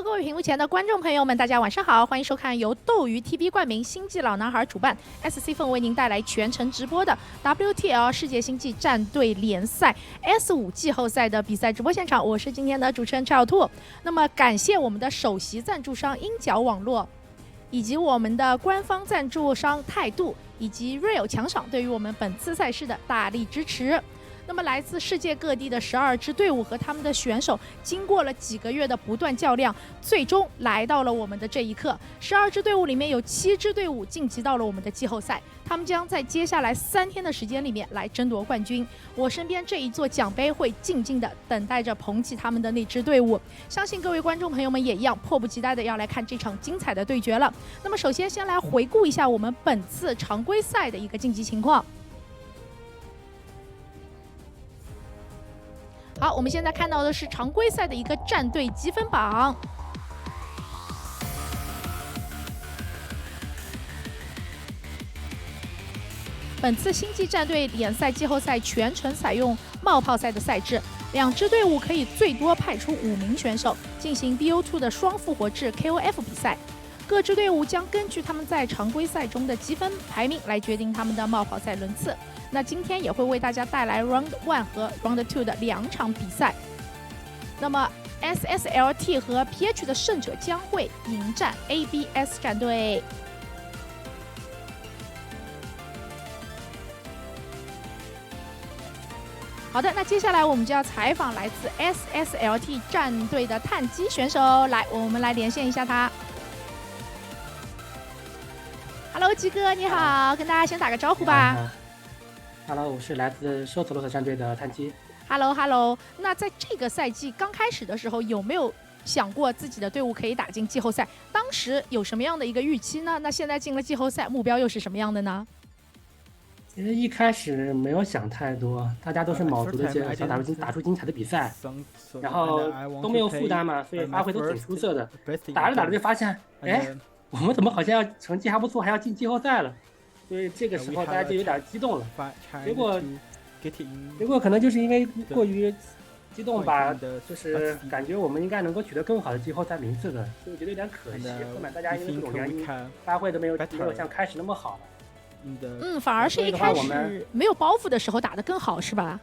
各位屏幕前的观众朋友们，大家晚上好，欢迎收看由斗鱼 TV 冠名星际老男孩主办 SC 凤为您带来全程直播的 WTL 世界星际战队联赛 S5季后赛的比赛直播现场。我是今天的主持人赵兔。那么感谢我们的首席赞助商鹰角网络，以及我们的官方赞助商态度，以及 Real 强赏对于我们本次赛事的大力支持。那么来自世界各地的12支队伍和他们的选手，经过了几个月的不断较量，最终来到了我们的这一刻。12支队伍里面有7支队伍晋级到了我们的季后赛，他们将在接下来3天的时间里面来争夺冠军。我身边这一座奖杯会静静的等待着捧起他们的那支队伍。相信各位观众朋友们也一样，迫不及待的要来看这场精彩的对决了。那么首先先来回顾一下我们本次常规赛的一个晋级情况。好，我们现在看到的是常规赛的一个战队积分榜。本次星际战队联赛季后赛全程采用冒泡赛的赛制，2支队伍可以最多派出5名选手进行 BO2 的双复活制 KOF 比赛。各支队伍将根据他们在常规赛中的积分排名来决定他们的冒泡赛轮次。那今天也会为大家带来 Round 1和 Round 2的2场比赛。那么 SSLT 和 PH 的胜者将会迎战 ABS 战队。好的，那接下来我们就要采访来自 SSLT 战队的碳基选手，来，我们来连线一下他。Hello， 鸡哥你好，跟大家先打个招呼吧。Hello， 我是来自说斯洛特战队的碳基。Hello， 那在这个赛季刚开始的时候，有没有想过自己的队伍可以打进季后赛？当时有什么样的一个预期呢？那现在进了季后赛，目标又是什么样的呢？其实一开始没有想太多，大家都是卯足了想打出精彩的比赛，然后都没有负担嘛，所以发挥都挺出色的。打着打着就发现，哎，我们怎么好像成绩还不错，还要进季后赛了？所以这个时候大家就有点激动了。结果可能就是因为过于激动吧，就是感觉我们应该能够取得更好的季后赛名次的，所以我觉得有点可惜。后面大家因为各种原因发挥都没有像开始那么好。反而是一开始没有包袱的时候打得更好，是吧？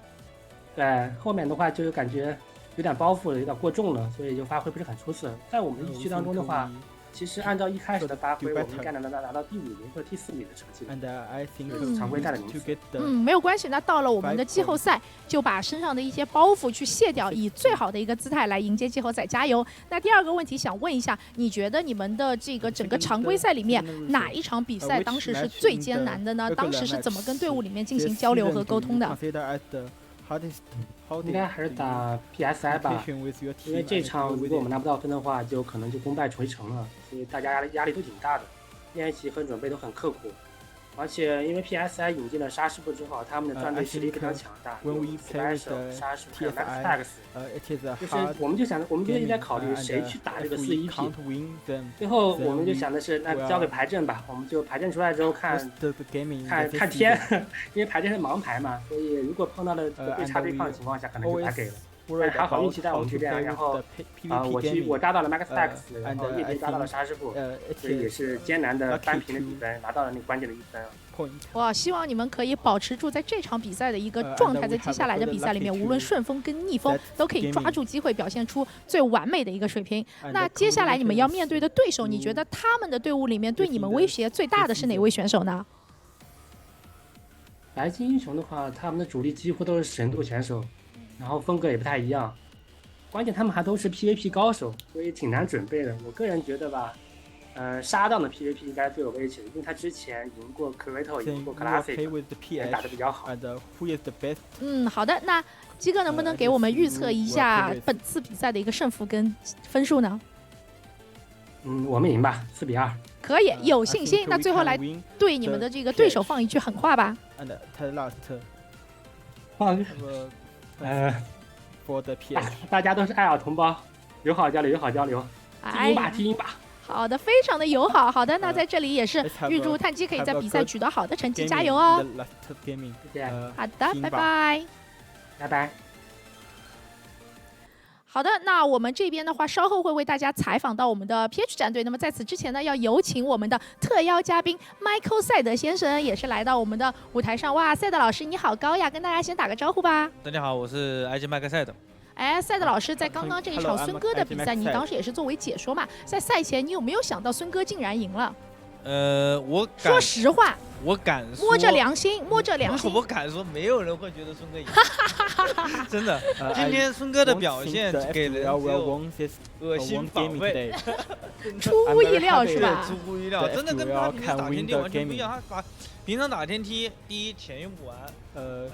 对，后面的话就感觉有点包袱了，有点过重了，所以就发挥不是很出色。在我们的预期当中的话，其实按照一开始的发挥，我们应该能拿到第5名或者第4名的成绩，就是常规赛的名次。没有关系。那到了我们的季后赛，就把身上的一些包袱去卸掉，以最好的一个姿态来迎接季后赛，加油！那第2个问题想问一下，你觉得你们的这个整个常规赛里面，哪一场比赛当时是最艰难的呢？当时是怎么跟队伍里面进行交流和沟通的？应该还是打 PSI 吧，因为这场如果我们拿不到分的话，就可能就功败垂成了，所以大家压力都挺大的，练习和准备都很刻苦。而且因为 PSI 引进了沙师傅之后，他们的战队实力非常强大，有死白手、沙师傅、Max， 就是我们就应该考虑谁去打这个4-1P。最后我们就想的是，那交给排阵吧，我们就排阵出来之后看天，因为排阵是盲排嘛，所以如果碰到了对差对抗的情况下，可能就打给了。还好运气在我们这边，然后我抓到了 Max， 然后叶边抓到了沙师傅，所以也是艰难的扳平了比分，拿到了那个关键的1分。哇，希望你们可以保持住在这场比赛的一个状态，在接下来的比赛里面，无论顺风跟逆风，都可以抓住机会，表现出最完美的一个水平。那接下来你们要面对的对手，你觉得他们的队伍里面对你们威胁最大的是哪位选手呢？白金英雄的话，他们的主力几乎都是神度选手。然后风格也不太一样，关键他们还都是 PVP 高手，所以挺难准备的。我个人觉得吧，沙荡的 PVP 应该最有威胁的，因为他之前赢过 Creator， 赢过 Classic， 也打得比较好。好的，那鸡哥能不能给我们预测一下本次比赛的一个胜负跟分数呢？我们赢吧，4-2。可以，有信心。那最后来对你们的这个对手放一句狠话吧。大家都是爱尔同胞，友好交流，踢赢吧。好的，非常的友好。好的，那在这里也是预祝碳基可以在比赛取得好的成绩，加油哦！谢谢。好的，拜拜。拜拜。好的，那我们这边的话，稍后会为大家采访到我们的 PH 战队。那么在此之前呢，要有请我们的特邀嘉宾 Michael 赛德先生，也是来到我们的舞台上。哇，赛德老师你好高呀，跟大家先打个招呼吧。大家好，我是 IG 麦克赛德。哎，赛德老师在刚刚这一场孙哥的比赛，你当时也是作为解说嘛，在赛前你有没有想到孙哥竟然赢了？我说实话。我敢说，摸着良心，摸着良心，我敢说，没有人会觉得孙哥赢，真的。今天孙哥的表现给人恶心反胃，出乎意料是吧？出乎意料，真的跟他平时打天梯完全不一样。他平常打天梯，第一钱用不完，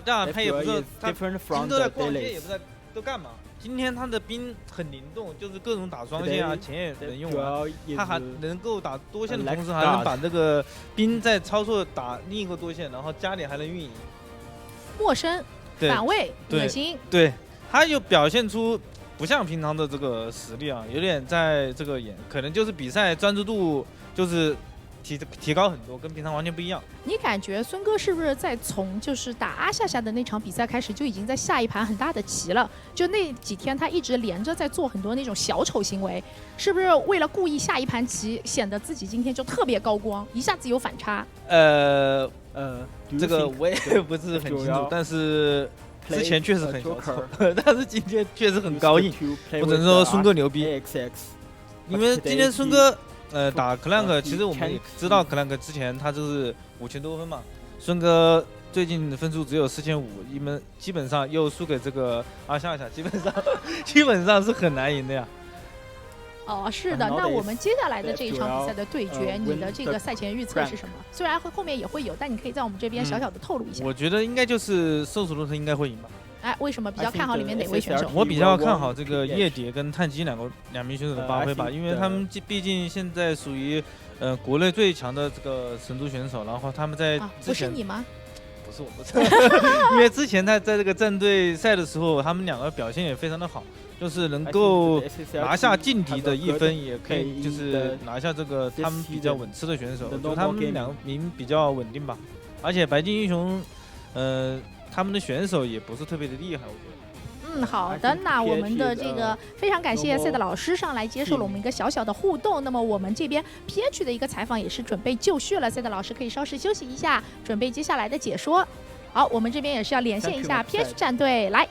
这样他也不知道他平时都在逛街，也不知道都干嘛。今天他的兵很灵动，就是各种打双线啊，钱也能用完，他还能够打多线的同时，还能把这个兵在超速打另一个多线，然后家里还能运营。陌生、反胃、恶心，对，他就表现出不像平常的这个实力啊，有点在这个可能就是比赛专注度就是提高很多，跟平常完全不一样。你感觉孙哥是不是在从就是打阿夏夏的那场比赛开始，就已经在下一盘很大的棋了？就那几天他一直连着在做很多那种小丑行为，是不是为了故意下一盘棋，显得自己今天就特别高光，一下子有反差？这个我也不是很清楚，但是之前确实很小丑，但是今天确实很高硬。我只能说孙哥牛逼，因为今天孙哥。打 CranKy， 其实我们也知道 CranKy 之前他就是5000多分嘛，孙哥最近的分数只有4500，你们基本上又输给这个阿夏夏，基本上是很难赢的呀。哦，是的，那我们接下来的这一场比赛的对决，你的这个赛前预测是什么？虽然后面也会有，但你可以在我们这边小小的透露一下。我觉得应该就是兽鼠罗特应该会赢吧。哎，为什么比较看好里面哪位选手？我比较看好这个夜蝶跟碳基两名选手的发挥吧，因为他们毕竟现在属于国内最强的这个神族选手，然后他们在之前不是你吗？不是我，不是，因为之前他在这个战队赛的时候，他们两个表现也非常的好，就是能够拿下劲敌的1分，也可以就是拿下这个他们比较稳吃的选手，就他们两名比较稳定吧，而且白金英雄，他们的选手也不是特别的厉害，我觉得。好的，那我们的这个非常感谢赛德老师上来接受了我们一个小小的互动。那么我们这边 PH 的一个采访也是准备就绪了，赛德老师可以稍事休息一下，准备接下来的解说。好，我们这边也是要连线一下 PH 战队，来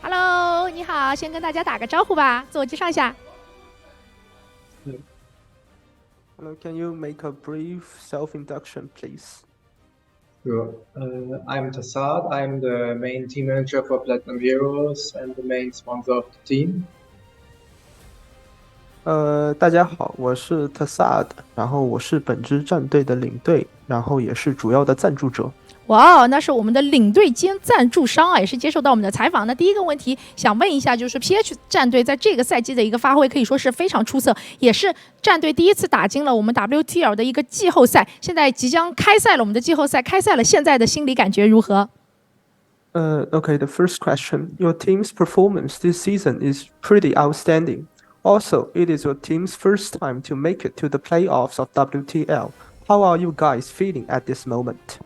，Hello， 你好，先跟大家打个招呼吧，自我介绍一下。Hello, can you make a brief self-introduction, please? Sure. I'm Tassad. I'm the main team manager for Platinum Heroes and the main sponsor of the team. 大家好，我是 Tassad， 然后我是本支战队的领队，然后也是主要的赞助者。哇，那是我们的领队兼赞助商啊，也是接受到我们的采访。那第一个问题想问一下，就是 PH 战队在这个赛季的一个发挥可以说是非常出色，也是战队第一次打进了我们 WTL 的一个季后赛，现在即将开赛了，我们的季后赛开赛了，现在的心理感觉如何？Okay, the first question. Your team's performance this season is pretty outstanding. Also, it is your team's first time to make it to the playoffs of WTL. How are you guys feeling at this moment?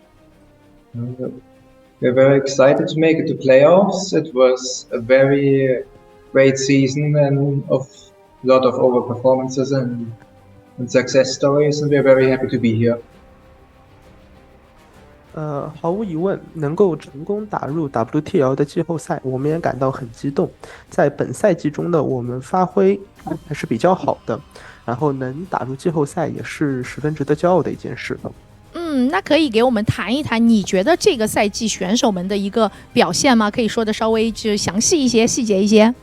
We're very excited to make it to playoffs. It was a very great season and of a lot of overperformances and success stories, and we're very happy to be here. 毫无疑问，能够成功打入 WTL 的季后赛，我们也感到很激动。在本赛季中的我们发挥还是比较好的，然后能打入季后赛也是十分值得骄傲的一件事。那可以给我们谈一谈，你觉得这个赛季选手们的一个表现吗？可以说的稍微就详细一些、细节一些。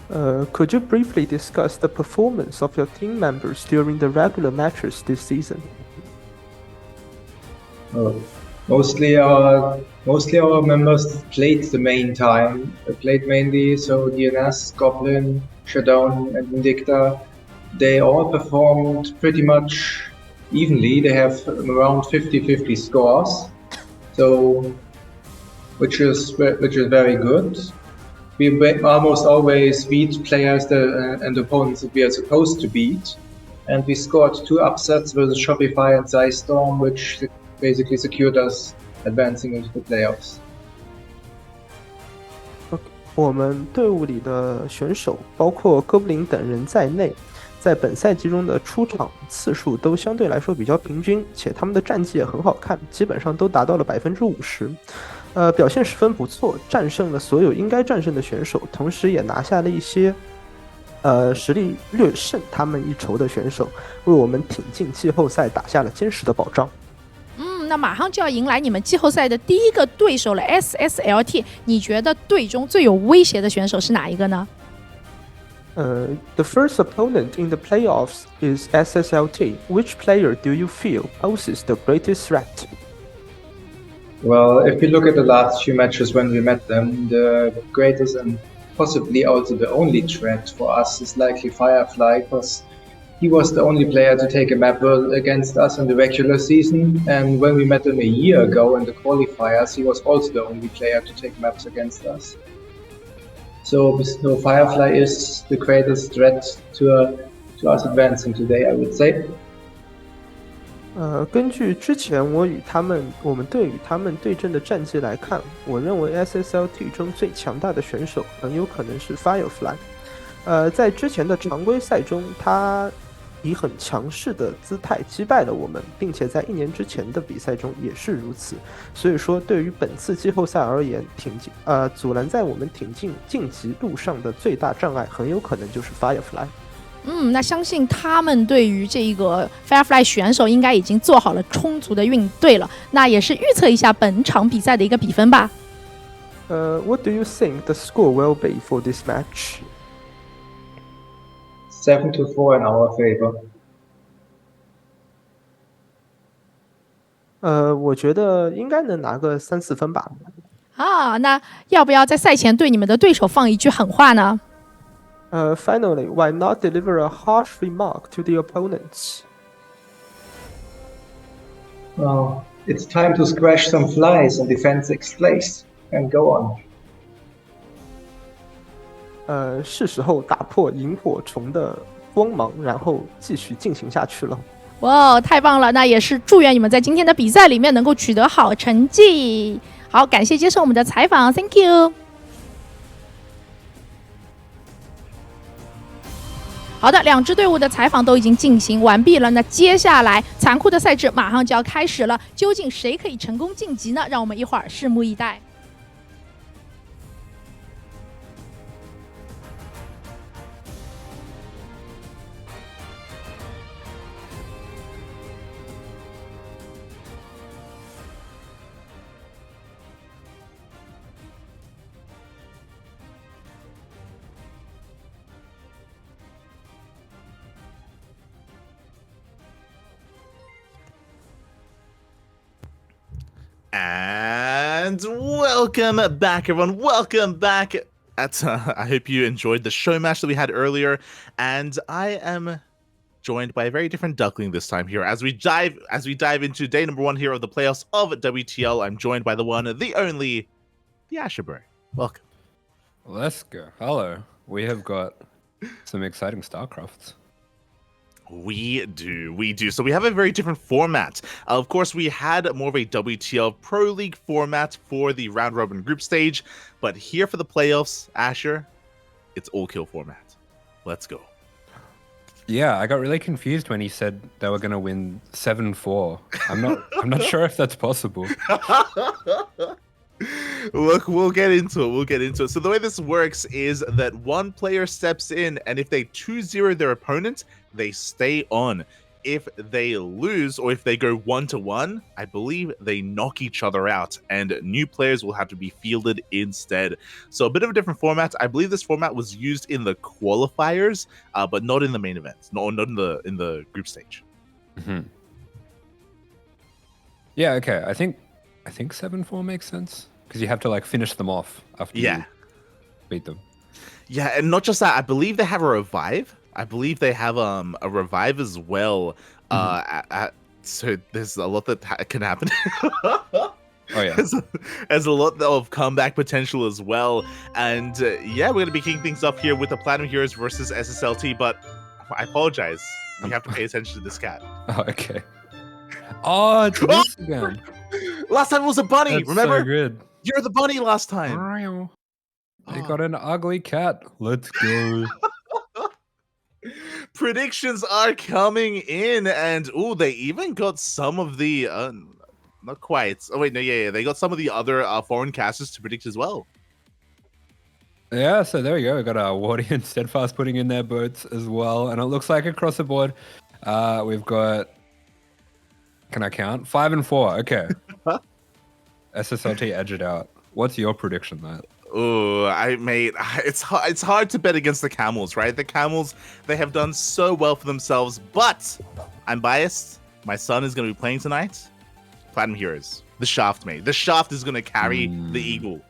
Could you briefly discuss the performance of your team members during the regular matches this season? Mostly our members played the main time. They played mainly, so DNS, Goblin, Showdown, and Vindicta. They all performed pretty much evenly. They have around 50-50 scores, so which is very good. We almost always beat players and opponents that we are supposed to beat, and we scored 2 upsets with Shopify and Zystorm, which basically secured us advancing into the playoffs. 我们队伍里的选手，包括哥布林等人在内，在本赛季中的出场次数都相对来说比较平均，且他们的战绩也很好看，基本上都达到了50%，表现十分不错，战胜了所有应该战胜的选手，同时也拿下了一些实力略胜他们一筹的选手，为我们挺进季后赛打下了坚实的保障。那马上就要迎来你们季后赛的第一个对手了 SSLT， 你觉得队中最有威胁的选手是哪一个呢？The first opponent in the playoffs is SSLT. Which player do you feel poses the greatest threat? Well, if we look at the last few matches when we met them, the greatest and possibly also the only threat for us is likely Firefly, because he was the only player to take a map against us in the regular season, and when we met him a year ago in the qualifiers, he was also the only player to take maps against us. So Firefly is the greatest threat to us advancing today, I would say. 根据之前我们队与他们对阵的战绩来看，我认为 SSLT 中最强大的选手很有可能是 Firefly。在之前的常规赛中，他以很强势的姿态击败了我们，并且在1年之前的比赛中也是如此。所以说，对于本次季后赛而言，阻拦在我们挺进晋级路上的最大障碍，很有可能就是 Firefly。那相信他们对于这个 Firefly 选手应该已经做好了充足的应对了。那也是预测一下本场比赛的一个比分吧。What do you think the score will be for this match? 7-4 in our favor. 我觉得应该能拿个3-4分吧。那要不要在赛前对你们的对手放一句狠话呢？Finally, why not deliver a harsh remark to the opponents? Well, it's time to scratch some flies in defense sixth place and go on. 是时候打破萤火虫的光芒，然后继续进行下去了。哇，太棒了！那也是祝愿你们在今天的比赛里面能够取得好成绩。好，感谢接受我们的采访 ，Thank you。好的，两支队伍的采访都已经进行完毕了。那接下来残酷的赛制马上就要开始了，究竟谁可以成功晋级呢？让我们一会儿拭目以待。And welcome back, everyone. Welcome back. I hope you enjoyed the show match that we had earlier. And I am joined by a very different Duckling this time here. As we dive into day number 1 here of the playoffs of WTL, I'm joined by the one, the only, the AsherBro. Welcome. Let's go. Hello. We have got some exciting StarCrafts. We do. So we have a very different format. Of course, we had more of a WTL Pro League format for the round robin group stage, but here for the playoffs, Asher, it's all kill format. Let's go. Yeah, I got really confused when he said they were going to win 7-4. I'm not sure if that's possible. Look, we'll get into it. So the way this works is that one player steps in, and if they 2-0 their opponent, they stay on. If they lose, or if they go 1-1, I believe they knock each other out, and new players will have to be fielded instead. So a bit of a different format. I believe this format was used in the qualifiers, but not in the main events, not in the group stage. Mm-hmm. Yeah, okay. I think 7-4 makes sense, because you have to like finish them off after you beat them. Yeah, and not just that. I believe they have a revive. I believe they have a revive as well. So there's a lot that can happen. Oh yeah, there's a lot of comeback potential as well. And yeah, we're gonna be kicking things up here with the Platinum Heroes versus SSLT. But I apologize. We have to pay attention to this cat. Oh, okay. Oh, it's this again. Last time it was a bunny. That's remember? So good. You're the bunny last time. They got an ugly cat. Let's go. Predictions are coming in, and they even got some of the not quite. Oh wait, no, yeah, they got some of the other foreign casters to predict as well. Yeah, so there we go. We got Wardy and Steadfast putting in their boats as well, and it looks like across the board, we've got. Can I count? 5 and 4. Okay. SSLT edge it out. What's your prediction, Matt? Oh, it's hard to bet against the Camels, right? The Camels, they have done so well for themselves, but I'm biased. My son is going to be playing tonight. Platinum Heroes, the Shaft, mate. The Shaft is going to carry the Eagle.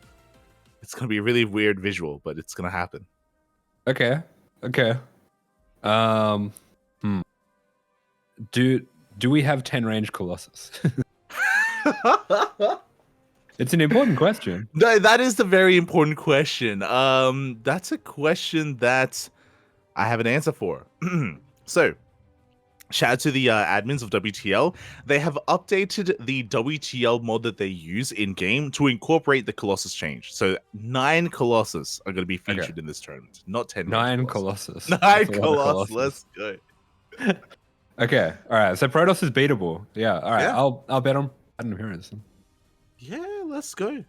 It's going to be a really weird visual, but it's going to happen. Okay. Do we have 10 range Colossus? It's an important question. No, that is the very important question. That's a question that I have an answer for. So, shout out to the admins of WTL. They have updated the WTL mod that they use in game to incorporate the Colossus change. So 9 Colossus are going to be featured in this tournament, not 10. 9 Colossus. 9 Colossus. Let's go. Okay. All right. So Protoss is beatable. Yeah. All right. Yeah. I'll bet on Platinum Heroes. Yeah, let's go.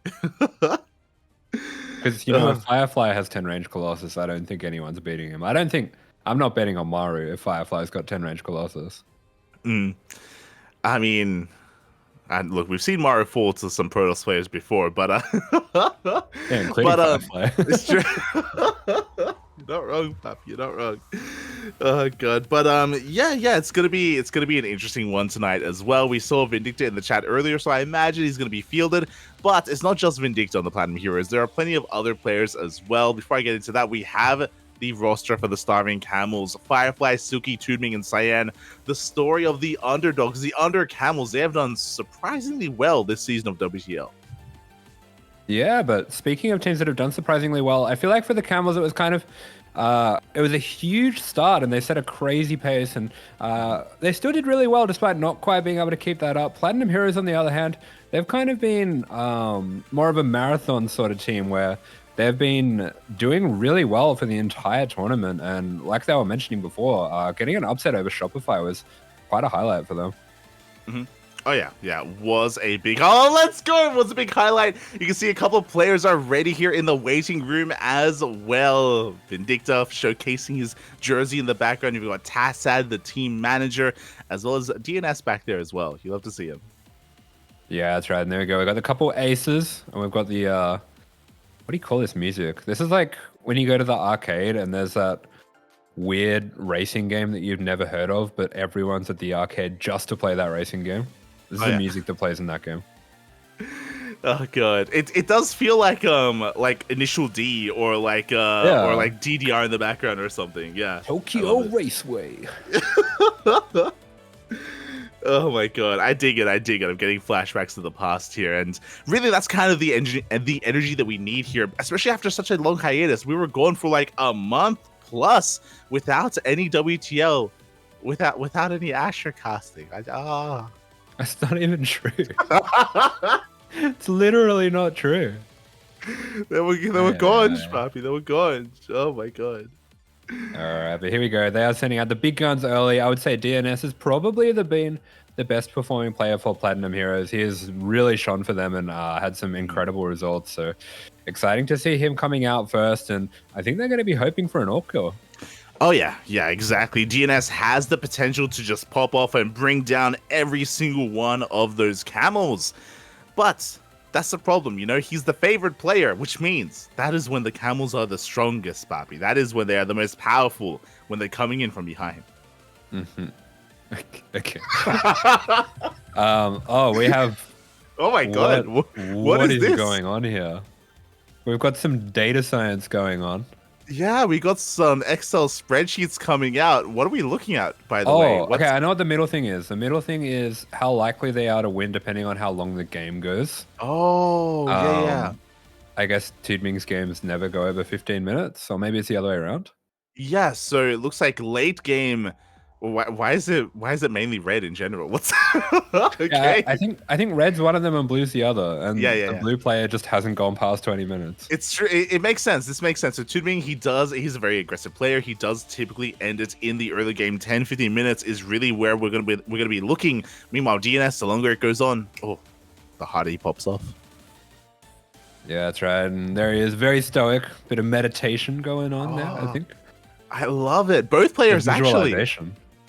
Because if Firefly has 10 range Colossus, I don't think anyone's beating him. I'm not betting on Maru if Firefly's got 10 range Colossus. I mean, and look, we've seen Maru fall to some Protoss players before, but including Firefly. It's true. You're not wrong, Pap. You're not wrong. Oh god, but yeah, it's gonna be an interesting one tonight as well. We saw Vindicta in the chat earlier, so I imagine he's gonna be fielded. But it's not just Vindicta on the Platinum Heroes. There are plenty of other players as well. Before I get into that, we have the roster for the Starving Camels: Firefly, Suki, TooDming, and Cyan. The story of the underdogs, the Under Camels. They have done surprisingly well this season of WTL. Yeah, but speaking of teams that have done surprisingly well, I feel like for the Camels, it was kind of it was a huge start, and they set a crazy pace, and they still did really well despite not quite being able to keep that up. Platinum Heroes, on the other hand, they've kind of been more of a marathon sort of team where they've been doing really well for the entire tournament, and like they were mentioning before, getting an upset over Shopify was quite a highlight for them. Mm-hmm. Oh yeah, was a big. Oh, let's go! It was a big highlight. You can see a couple of players are ready here in the waiting room as well. Vindicta showcasing his jersey in the background. You've got Tassad, the team manager, as well as DNS back there as well. You love to see him. Yeah, that's right. And there we go. We got the couple aces, and we've got the what do you call this music? This is like when you go to the arcade and there's that weird racing game that you've never heard of, but everyone's at the arcade just to play that racing game. This is the music that plays in that game. Oh god, it does feel like Initial D or like DDR in the background or something. Yeah, Tokyo Raceway. Oh my god, I dig it. I'm getting flashbacks to the past here, and really that's kind of the energy that we need here, especially after such a long hiatus. We were going for like a month plus without any WTL, without any Asher casting. That's not even true. It's literally not true. They were gone, Papi. They were gone. Oh my god. Alright, but here we go. They are sending out the big guns early. I would say DNS has probably been the best performing player for Platinum Heroes. He has really shone for them and had some incredible results. So exciting to see him coming out first. And I think they're going to be hoping for an AWP kill. Oh yeah, exactly. DNS has the potential to just pop off and bring down every single one of those camels. But that's the problem, he's the favored player, which means that is when the camels are the strongest, Papi. That is when they are the most powerful, when they're coming in from behind. Mm-hmm. Okay. We have... Oh my god, what is this? Going on here? We've got some data science going on. Yeah, we got some Excel spreadsheets coming out. What are we looking at, by the way? Okay, I know what the middle thing is. The middle thing is how likely they are to win depending on how long the game goes. Oh, yeah. I guess TooDming's games never go over 15 minutes, or maybe it's the other way around. Yeah, so it looks like late game, Why is it mainly red in general? What's okay? Yeah, I think red's one of them and blue's the other, and the Yeah. blue player just hasn't gone past 20 minutes. It's true. It makes sense. This makes sense. So TooDming, he's a very aggressive player. He does typically end it in the early game. 10-15 minutes is really where we're gonna be looking. Meanwhile, DNS, the longer it goes on, the harder he pops off. Yeah, that's right. And there he is, very stoic. Bit of meditation going on there, I think. I love it. Both players actually.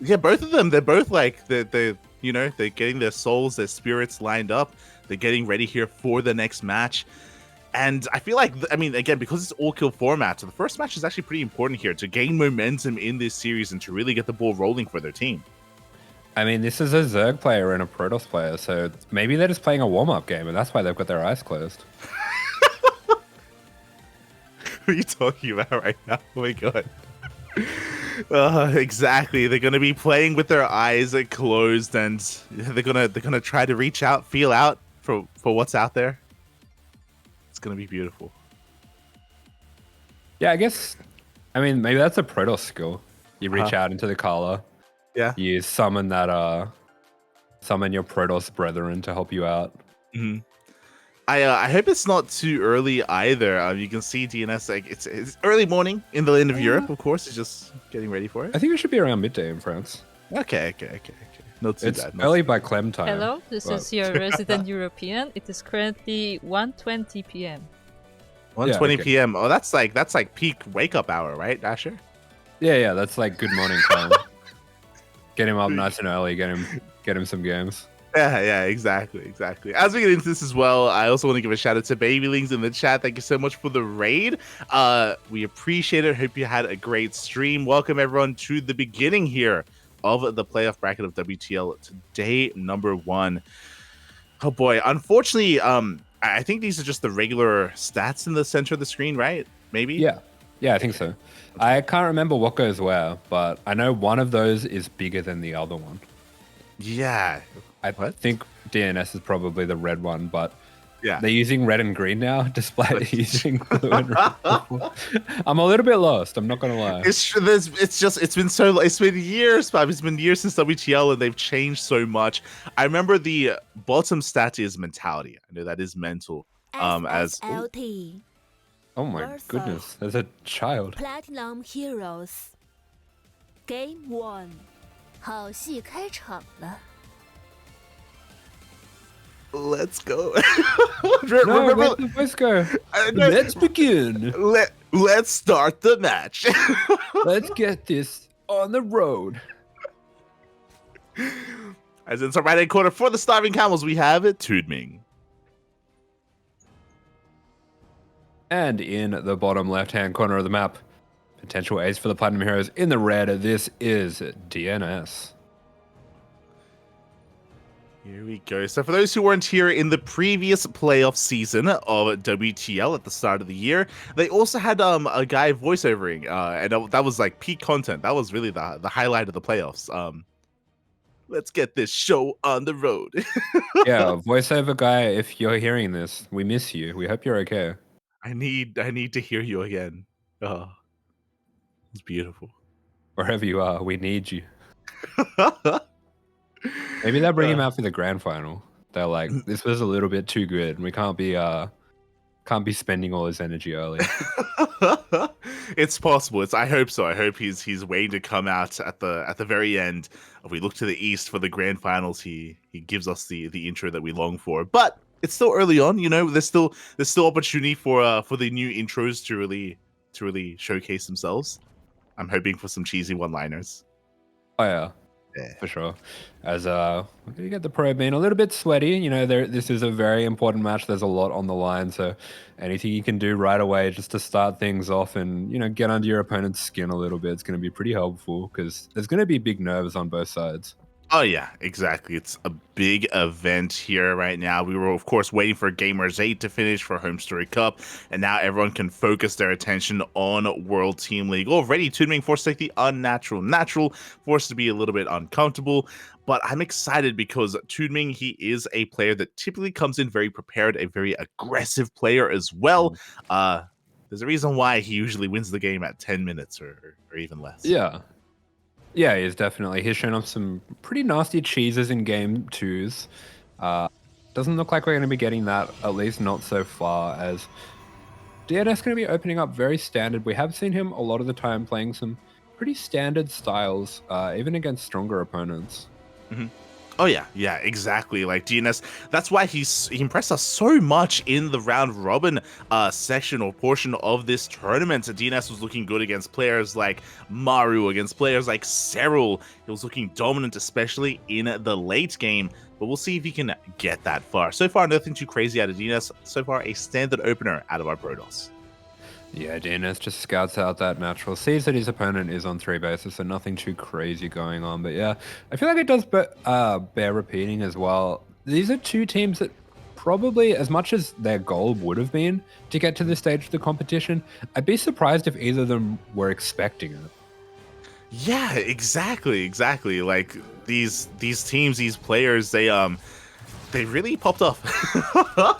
Yeah, both of them. They're both like they're getting their souls, their spirits lined up. They're getting ready here for the next match. And I feel like, again, because it's all kill format, so the first match is actually pretty important here to gain momentum in this series and to really get the ball rolling for their team. I mean, this is a Zerg player and a Protoss player, so maybe they're just playing a warm-up game, and that's why they've got their eyes closed. What are you talking about right now? Oh my god. Exactly. They're gonna be playing with their eyes closed, and they're gonna try to reach out, feel out for what's out there. It's gonna be beautiful. Yeah, I mean, maybe that's a Protoss skill. You reach out into the color. Yeah. You summon your Protoss brethren to help you out. Mm-hmm. I hope it's not too early either. You can see DNS, like it's early morning in the land of Europe, of course. It's just getting ready for it. I think it should be around midday in France. Okay. Not too bad. It's early by Clem time. Hello, this is your resident European. It is currently 1:20 p.m. 1:20 p.m. Oh, that's like peak wake up hour, right, Asher? Yeah, that's like good morning time. Get him up nice and early. Get him some games. Yeah, exactly. As we get into this as well, I also want to give a shout out to Babylings in the chat. Thank you so much for the raid. We appreciate it. Hope you had a great stream. Welcome everyone to the beginning here of the playoff bracket of WTL today, number 1. Oh boy, unfortunately, I think these are just the regular stats in the center of the screen, right? Maybe? Yeah, I think so. I can't remember what goes where, but I know one of those is bigger than the other one. Yeah. I think DNS is probably the red one, but yeah, they're using red and green now, despite using blue and red. I'm a little bit lost. I'm not gonna lie. It's been years, Bob. It's been years since WTL, and they've changed so much. I remember the bottom stat is mentality. I know that is mental. SSLT. Oh my goodness, there's a child. Platinum Heroes. Game 1. 好戏开场了。 Let's go. Remember, let the voice go. Let's begin. Let's start the match. Let's get this on the road. As in the right-hand corner for the Starving Camels, we have TooDming. And in the bottom left-hand corner of the map, potential ace for the Platinum Heroes in the red. This is DNS. Here we go. So for those who weren't here in the previous playoff season of WTL at the start of the year, they also had a guy voiceovering, and that was like peak content. That was really the highlight of the playoffs. Let's get this show on the road. Yeah, voiceover guy, if you're hearing this, we miss you. We hope you're okay. I need to hear you again. Oh, it's beautiful. Wherever you are, we need you. Maybe they'll bring him out for the grand final. They're like, this was a little bit too good. We can't be spending all his energy early. It's possible. I hope so. I hope he's waiting to come out at the very end. If we look to the east for the grand finals, he gives us the intro that we long for. But it's still early on, you know. There's still opportunity for the new intros to really showcase themselves. I'm hoping for some cheesy one-liners. Oh yeah. For sure. As you get the probe being a little bit sweaty, you know, this is a very important match. There's a lot on the line, so anything you can do right away just to start things off and, you know, get under your opponent's skin a little bit, it's going to be pretty helpful because there's going to be big nerves on both sides. Oh yeah, exactly. It's a big event here right now. We were, of course, waiting for Gamers 8 to finish for Home Story Cup, and now everyone can focus their attention on World Team League. Already, TooDming forced to take the natural, forced to be a little bit uncomfortable, but I'm excited because TooDming, he is a player that typically comes in very prepared, a very aggressive player as well. There's a reason why he usually wins the game at 10 minutes or even less. Yeah. Yeah, he is definitely. He's shown off some pretty nasty cheeses in game 2s. Doesn't look like we're going to be getting that, at least not so far, as DNS going to be opening up very standard. We have seen him a lot of the time playing some pretty standard styles, even against stronger opponents. Oh yeah, exactly. Like DNS, that's why he impressed us so much in the round robin section or portion of this tournament. DNS was looking good against players like Maru, against players like Serral. He was looking dominant, especially in the late game. But we'll see if he can get that far. So far, nothing too crazy out of DNS. So far, a standard opener out of our Protoss. Yeah, DNS just scouts out that natural, sees that his opponent is on 3 bases, so nothing too crazy going on. But yeah, I feel like it does bear repeating as well. These are 2 teams that probably, as much as their goal would have been to get to this stage of the competition, I'd be surprised if either of them were expecting it. Yeah, exactly. Like these teams, these players, they really popped off.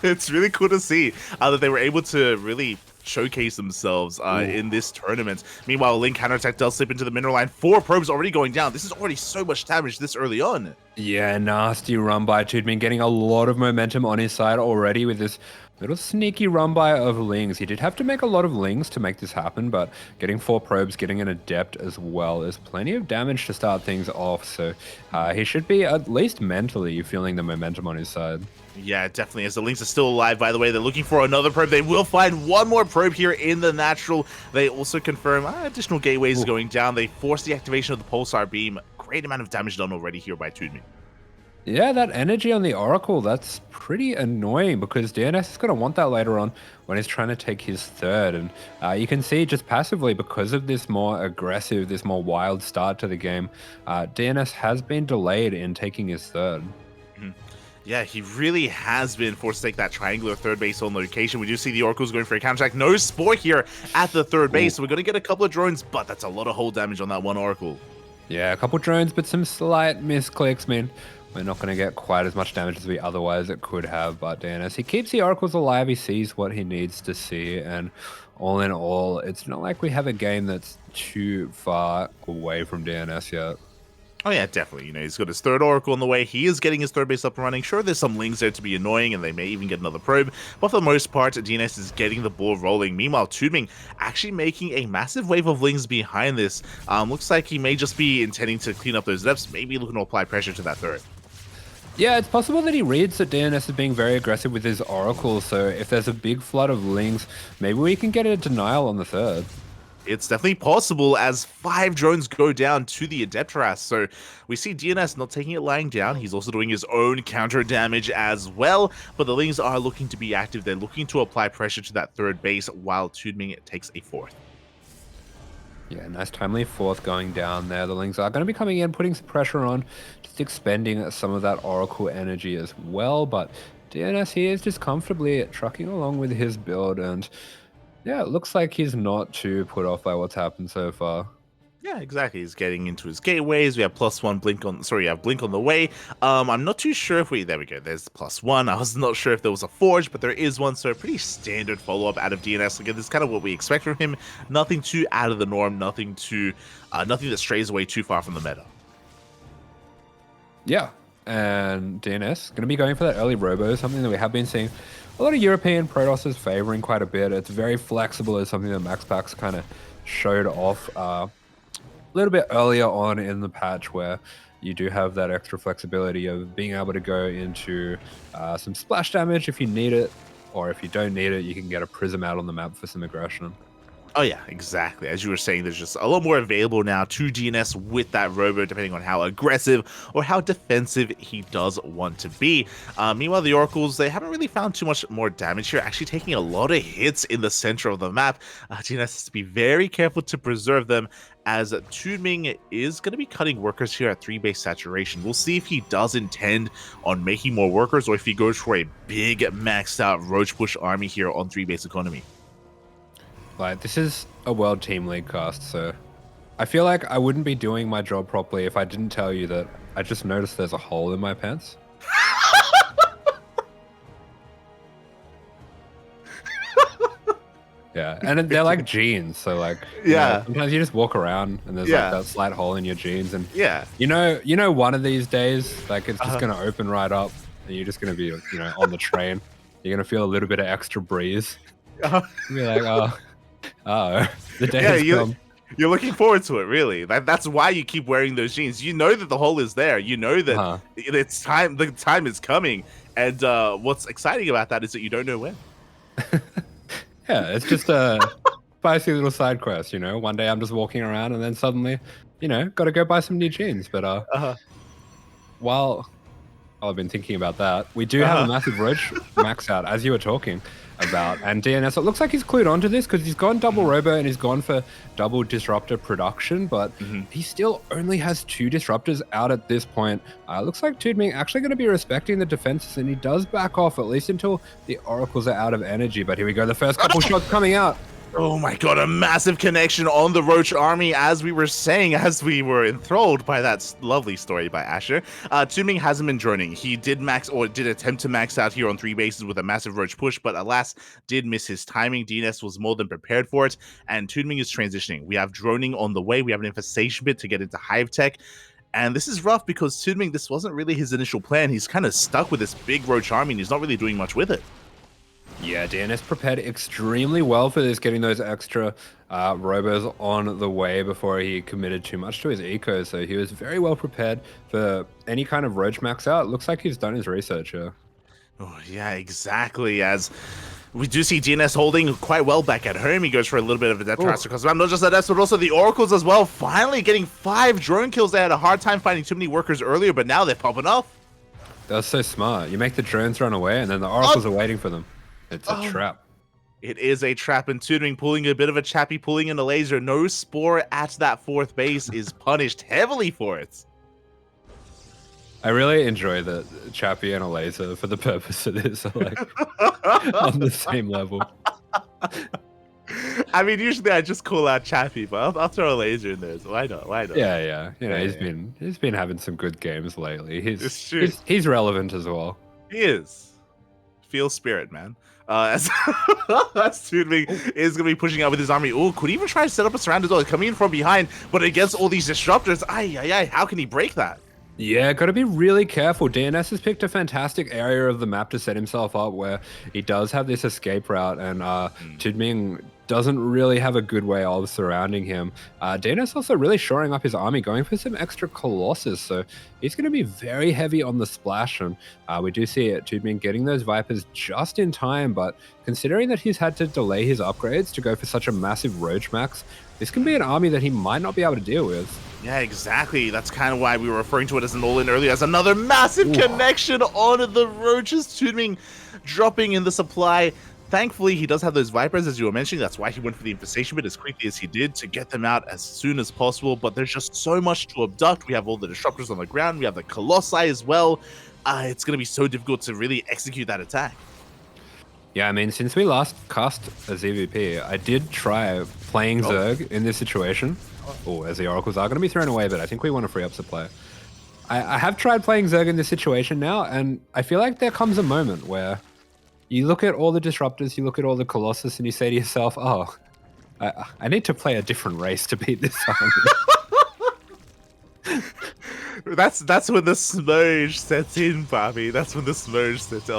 It's really cool to see that they were able to really showcase themselves in this tournament. Meanwhile, Link counterattack does slip into the mineral line. 4 probes already going down. This is already so much damage this early on. Yeah, nasty run by TooDming, getting a lot of momentum on his side already with this little sneaky run by of Lings. He did have to make a lot of Lings to make this happen, but getting 4 probes, getting an Adept as well is plenty of damage to start things off. So he should be at least mentally feeling the momentum on his side. Yeah, definitely. As the Lynx are still alive, by the way, they're looking for another probe. They will find one more probe here in the natural. They also confirm additional gateways going down. They force the activation of the Pulsar Beam. Great amount of damage done already here by TooDming. Yeah, that energy on the Oracle, that's pretty annoying because DNS is going to want that later on when he's trying to take his 3rd. And you can see just passively, because of this more aggressive, this more wild start to the game, DNS has been delayed in taking his 3rd. Yeah, he really has been forced to take that triangular 3rd base on location. We do see the Oracles going for a counterattack. No Spore here at the 3rd base, so we're going to get a couple of drones, but that's a lot of hull damage on that one Oracle. Yeah, a couple drones, but some slight misclicks mean we're not going to get quite as much damage as we otherwise it could have. But DNS, he keeps the Oracles alive. He sees what he needs to see, and all in all, it's not like we have a game that's too far away from DNS yet. Oh yeah, definitely. You know, he's got his 3rd Oracle on the way. He is getting his 3rd base up and running. Sure, there's some Lings there to be annoying, and they may even get another probe. But for the most part, DNS is getting the ball rolling. Meanwhile, TooDming actually making a massive wave of Lings behind this. Looks like he may just be intending to clean up those depths, maybe looking to apply pressure to that 3rd. Yeah, it's possible that he reads that DNS is being very aggressive with his Oracle, so if there's a big flood of Lings, maybe we can get a denial on the 3rd. It's definitely possible as 5 drones go down to the Adeptras. So we see DNS not taking it lying down. He's also doing his own counter damage as well. But the Lings are looking to be active. They're looking to apply pressure to that 3rd base while TooDming takes a 4th. Yeah, nice timely 4th going down there. The Lings are going to be coming in, putting some pressure on, just expending some of that Oracle energy as well. But DNS here is just comfortably trucking along with his build, and yeah, it looks like he's not too put off by what's happened so far. Yeah, exactly. He's getting into his gateways. We have +1 blink on. Sorry, we have blink on the way. I'm not too sure if we. There we go. There's +1. I was not sure if there was a forge, but there is one. So a pretty standard follow-up out of DNS. Again, this is kind of what we expect from him. Nothing too out of the norm. Nothing that strays away too far from the meta. Yeah, and DNS going to be going for that early robo, something that we have been seeing a lot of European Protosses favoring quite a bit. It's very flexible. It's something that MaxPax kind of showed off a little bit earlier on in the patch, where you do have that extra flexibility of being able to go into some splash damage if you need it, or if you don't need it, you can get a Prism out on the map for some aggression. Oh yeah, exactly. As you were saying, there's just a lot more available now to DNS with that robo, depending on how aggressive or how defensive he does want to be. Meanwhile, the Oracles, they haven't really found too much more damage here, actually taking a lot of hits in the center of the map. DNS has to be very careful to preserve them, as TooDming is going to be cutting workers here at 3-base saturation. We'll see if he does intend on making more workers, or if he goes for a big maxed out Roach Push army here on 3-base economy. Like, this is a World Team League cast, so I feel like I wouldn't be doing my job properly if I didn't tell you that I just noticed there's a hole in my pants. Yeah, Yeah, and they're like jeans, so like sometimes you just walk around and there's like that slight hole in your jeans, and you know one of these days like it's just gonna open right up, and you're just gonna be on the train. You're gonna feel a little bit of extra breeze. You're like, oh, the day has come. You're looking forward to it, really. That's why you keep wearing those jeans. You know that the hole is there. You know that it's time. The time is coming, and what's exciting about that is that you don't know when. Yeah, it's just a spicy little side quest, One day I'm just walking around and then suddenly, got to go buy some new jeans. But while I've been thinking about that, we do have a massive roach max out, as you were talking about. And DNS, it looks like he's clued onto this because he's gone double robo and he's gone for double disruptor production, but he still only has 2 disruptors out at this point. Looks like TooDming actually going to be respecting the defenses, and he does back off at least until the oracles are out of energy. But here we go, the first couple shots coming out. Oh my god, a massive connection on the Roach army, as we were saying, as we were enthralled by that lovely story by Asher. TooDming hasn't been droning. He did attempt to max out here on 3 bases with a massive Roach push, but alas, did miss his timing. DNS was more than prepared for it, and TooDming is transitioning. We have droning on the way. We have an infestation bit to get into Hive Tech. And this is rough because TooDming, this wasn't really his initial plan. He's kind of stuck with this big Roach army, and he's not really doing much with it. Yeah, DNS prepared extremely well for this, getting those extra robos on the way before he committed too much to his eco. So he was very well prepared for any kind of roach max out. Looks like he's done his research here. Oh, yeah, exactly. As we do see DNS holding quite well back at home. He goes for a little bit of a death transfer because not just the deaths, but also the oracles as well. Finally getting 5 drone kills. They had a hard time finding too many workers earlier, but now they're popping off. That's so smart. You make the drones run away, and then the oracles are waiting for them. It's a trap. It is a trap, and TooDming pulling a bit of a chappy, pulling in a laser. No Spore at that 4th base is punished heavily for it. I really enjoy the chappy and a laser for the purpose of this, like on the same level. I mean, usually I just call out chappy, but I'll throw a laser in there. So why not? Why not? Yeah. He's been having some good games lately. He's relevant as well. He is. Feel spirit, man. As TooDming is going to be pushing out with his army. Oh, could even try to set up a surround as well. Coming in from behind, but against all these disruptors, how can he break that? Yeah, got to be really careful. DNS has picked a fantastic area of the map to set himself up where he does have this escape route, and TooDming doesn't really have a good way of surrounding him. DNS also really shoring up his army, going for some extra Colossus, so he's going to be very heavy on the splash, and we do see it, TooDming getting those Vipers just in time, but considering that he's had to delay his upgrades to go for such a massive Roach max, this can be an army that he might not be able to deal with. Yeah, exactly. That's kind of why we were referring to it as an all-in earlier, as another massive connection on the Roaches. TooDming dropping in the supply. Thankfully, he does have those Vipers, as you were mentioning. That's why he went for the infestation bit as quickly as he did to get them out as soon as possible. But there's just so much to abduct. We have all the disruptors on the ground. We have the Colossi as well. It's going to be so difficult to really execute that attack. Yeah, I mean, since we last cast a ZVP, I did try playing Zerg in this situation. As the oracles are going to be thrown away, but I think we want to free up supply. I have tried playing Zerg in this situation now, and I feel like there comes a moment where you look at all the disruptors, you look at all the Colossus, and you say to yourself, oh, I need to play a different race to beat this army. That's when the smudge sets in, Bobby. That's when the smudge sets in.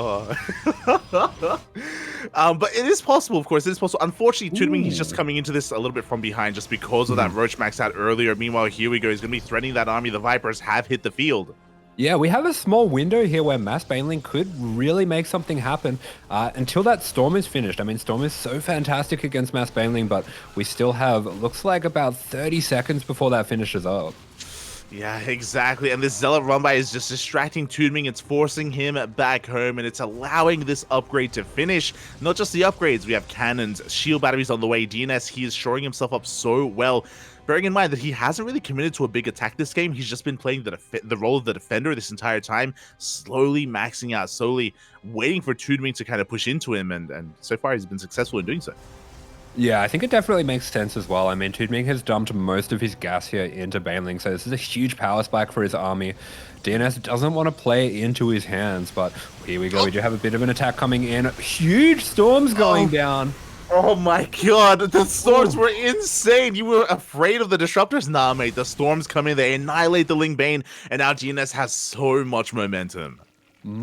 But it is possible, of course. It is possible. Unfortunately, TooDming, he's just coming into this a little bit from behind just because of that Roach max out earlier. Meanwhile, here we go. He's going to be threatening that army. The Vipers have hit the field. Yeah, we have a small window here where Mass Baneling could really make something happen until that Storm is finished. I mean, Storm is so fantastic against Mass Baneling, but we still have, looks like about 30 seconds before that finishes up. Yeah, exactly. And this Zealot run-by is just distracting TooDming. It's forcing him back home, and it's allowing this upgrade to finish. Not just the upgrades. We have cannons, shield batteries on the way. DNS, he is shoring himself up so well. Bearing in mind that he hasn't really committed to a big attack this game. He's just been playing the role of the defender this entire time, slowly maxing out, slowly waiting for TooDming to kind of push into him, and so far he's been successful in doing so. Yeah, I think it definitely makes sense as well. I mean, TooDming has dumped most of his gas here into Baneling, so this is a huge power spike for his army. DNS doesn't want to play into his hands, but here we go. We do have a bit of an attack coming in. Huge storms going down. Oh my god, the storms were insane. You were afraid of the disruptors? Nah, mate, the storms come in, they annihilate the Ling Bane, and now DNS has so much momentum.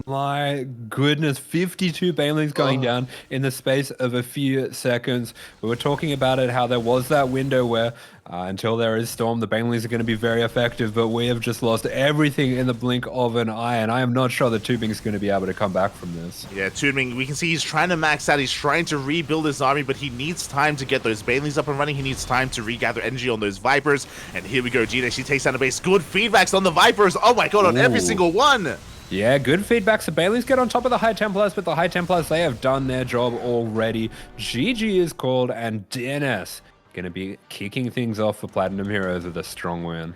My goodness, 52 Banelings going down in the space of a few seconds. We were talking about it, how there was that window where until there is Storm, the Banelings are going to be very effective, but we have just lost everything in the blink of an eye, and I am not sure that TooDming is going to be able to come back from this. Yeah, TooDming, we can see he's trying to max out, he's trying to rebuild his army, but he needs time to get those Banelings up and running, he needs time to regather energy on those Vipers, and here we go, DNS, she takes down a base, good feedbacks on the Vipers, oh my god, on every single one! Yeah, good feedbacks. The Baileys get on top of the High Templars, but the High Templars, they have done their job already. GG is called, and DNS going to be kicking things off for Platinum Heroes with a strong win.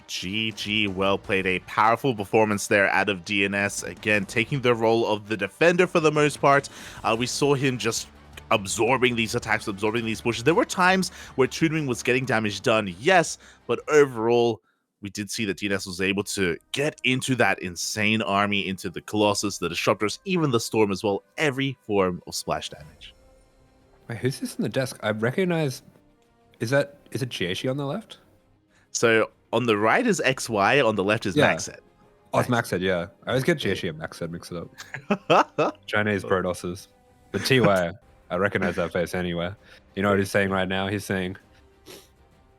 GG, well played. A powerful performance there out of DNS. Again, taking the role of the defender for the most part. We saw him just absorbing these attacks, absorbing these pushes. There were times where TooDming was getting damage done, yes, but overall, we did see that DNS was able to get into that insane army, into the Colossus, the Disruptors, even the Storm as well, every form of splash damage. Wait, who's this in the desk? I recognize... Is it Jieshi on the left? So on the right is XY, on the left is Maxed. Oh, it's Maxed, yeah. I always get Jieshi and Maxed mixed up. Chinese Prodosses. But TY, I recognize that face anywhere. You know what he's saying right now? He's saying,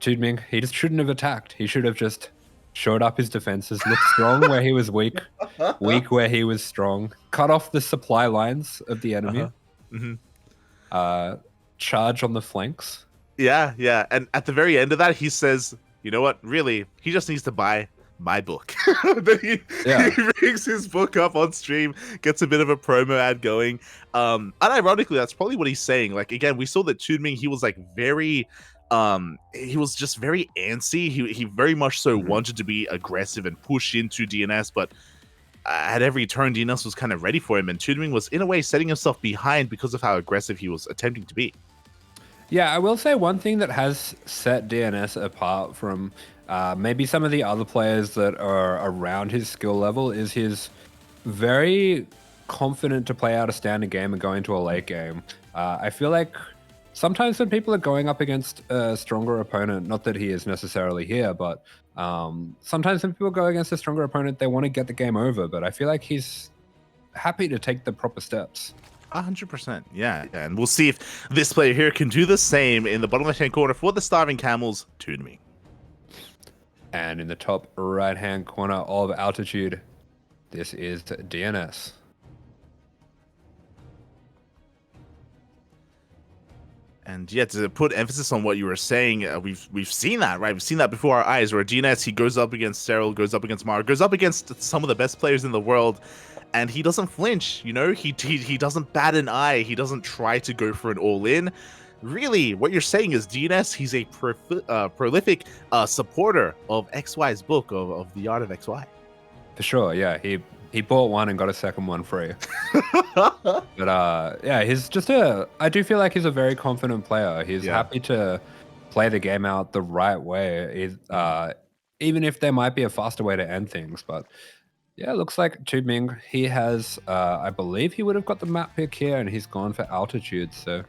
TooDming, he just shouldn't have attacked. He should have just showed up his defenses, looked strong where he was weak, weak where he was strong, cut off the supply lines of the enemy, charge on the flanks. Yeah, yeah. And at the very end of that, he says, you know what, really, he just needs to buy my book. Then he brings his book up on stream, gets a bit of a promo ad going. Unironically, that's probably what he's saying. Like, again, we saw that TooDming, he was like very... he was just very antsy. He very much so wanted to be aggressive and push into DNS, but at every turn, DNS was kind of ready for him, and TooDming was, in a way, setting himself behind because of how aggressive he was attempting to be. Yeah, I will say one thing that has set DNS apart from maybe some of the other players that are around his skill level is his very confident to play out a standard game and go into a late game. I feel like sometimes when people are going up against a stronger opponent, not that he is necessarily here, but sometimes when people go against a stronger opponent, they want to get the game over, but I feel like he's happy to take the proper steps. 100%, yeah. And we'll see if this player here can do the same in the bottom left-hand corner for the Starving Camels, TooDming. And in the top right-hand corner of Altitude, this is DNS. And yeah, to put emphasis on what you were saying, we've seen that, right? We've seen that before our eyes, where DNS, he goes up against Cyril, goes up against Mara, goes up against some of the best players in the world, and he doesn't flinch, you know? He doesn't bat an eye, he doesn't try to go for an all-in. Really, what you're saying is DNS, he's a prolific supporter of XY's book, of the art of XY. For sure, yeah. He bought one and got a second one free. But yeah, he's just I do feel like he's a very confident player. He's happy to play the game out the right way, even if there might be a faster way to end things. But yeah, it looks like TooDming, he has, I believe he would have got the map pick here, and he's gone for Altitude. So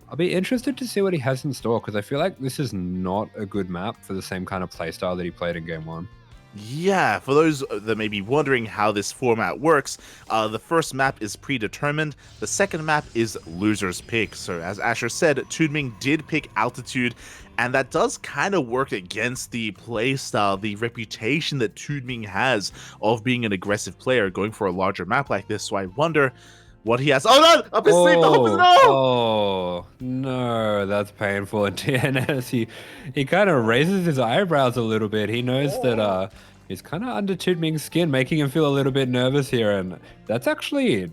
I'll be interested to see what he has in store, because I feel like this is not a good map for the same kind of playstyle that he played in Game 1. Yeah, for those that may be wondering how this format works, the first map is predetermined, the second map is loser's pick. So as Asher said, TooDming did pick Altitude, and that does kind of work against the playstyle, the reputation that TooDming has of being an aggressive player, going for a larger map like this. So I wonder what he has. Oh no! Up his sleeve! No! Oh no, that's painful. And DNS, he kind of raises his eyebrows a little bit. He knows that he's kind of under TooDming's skin, making him feel a little bit nervous here, and that's actually a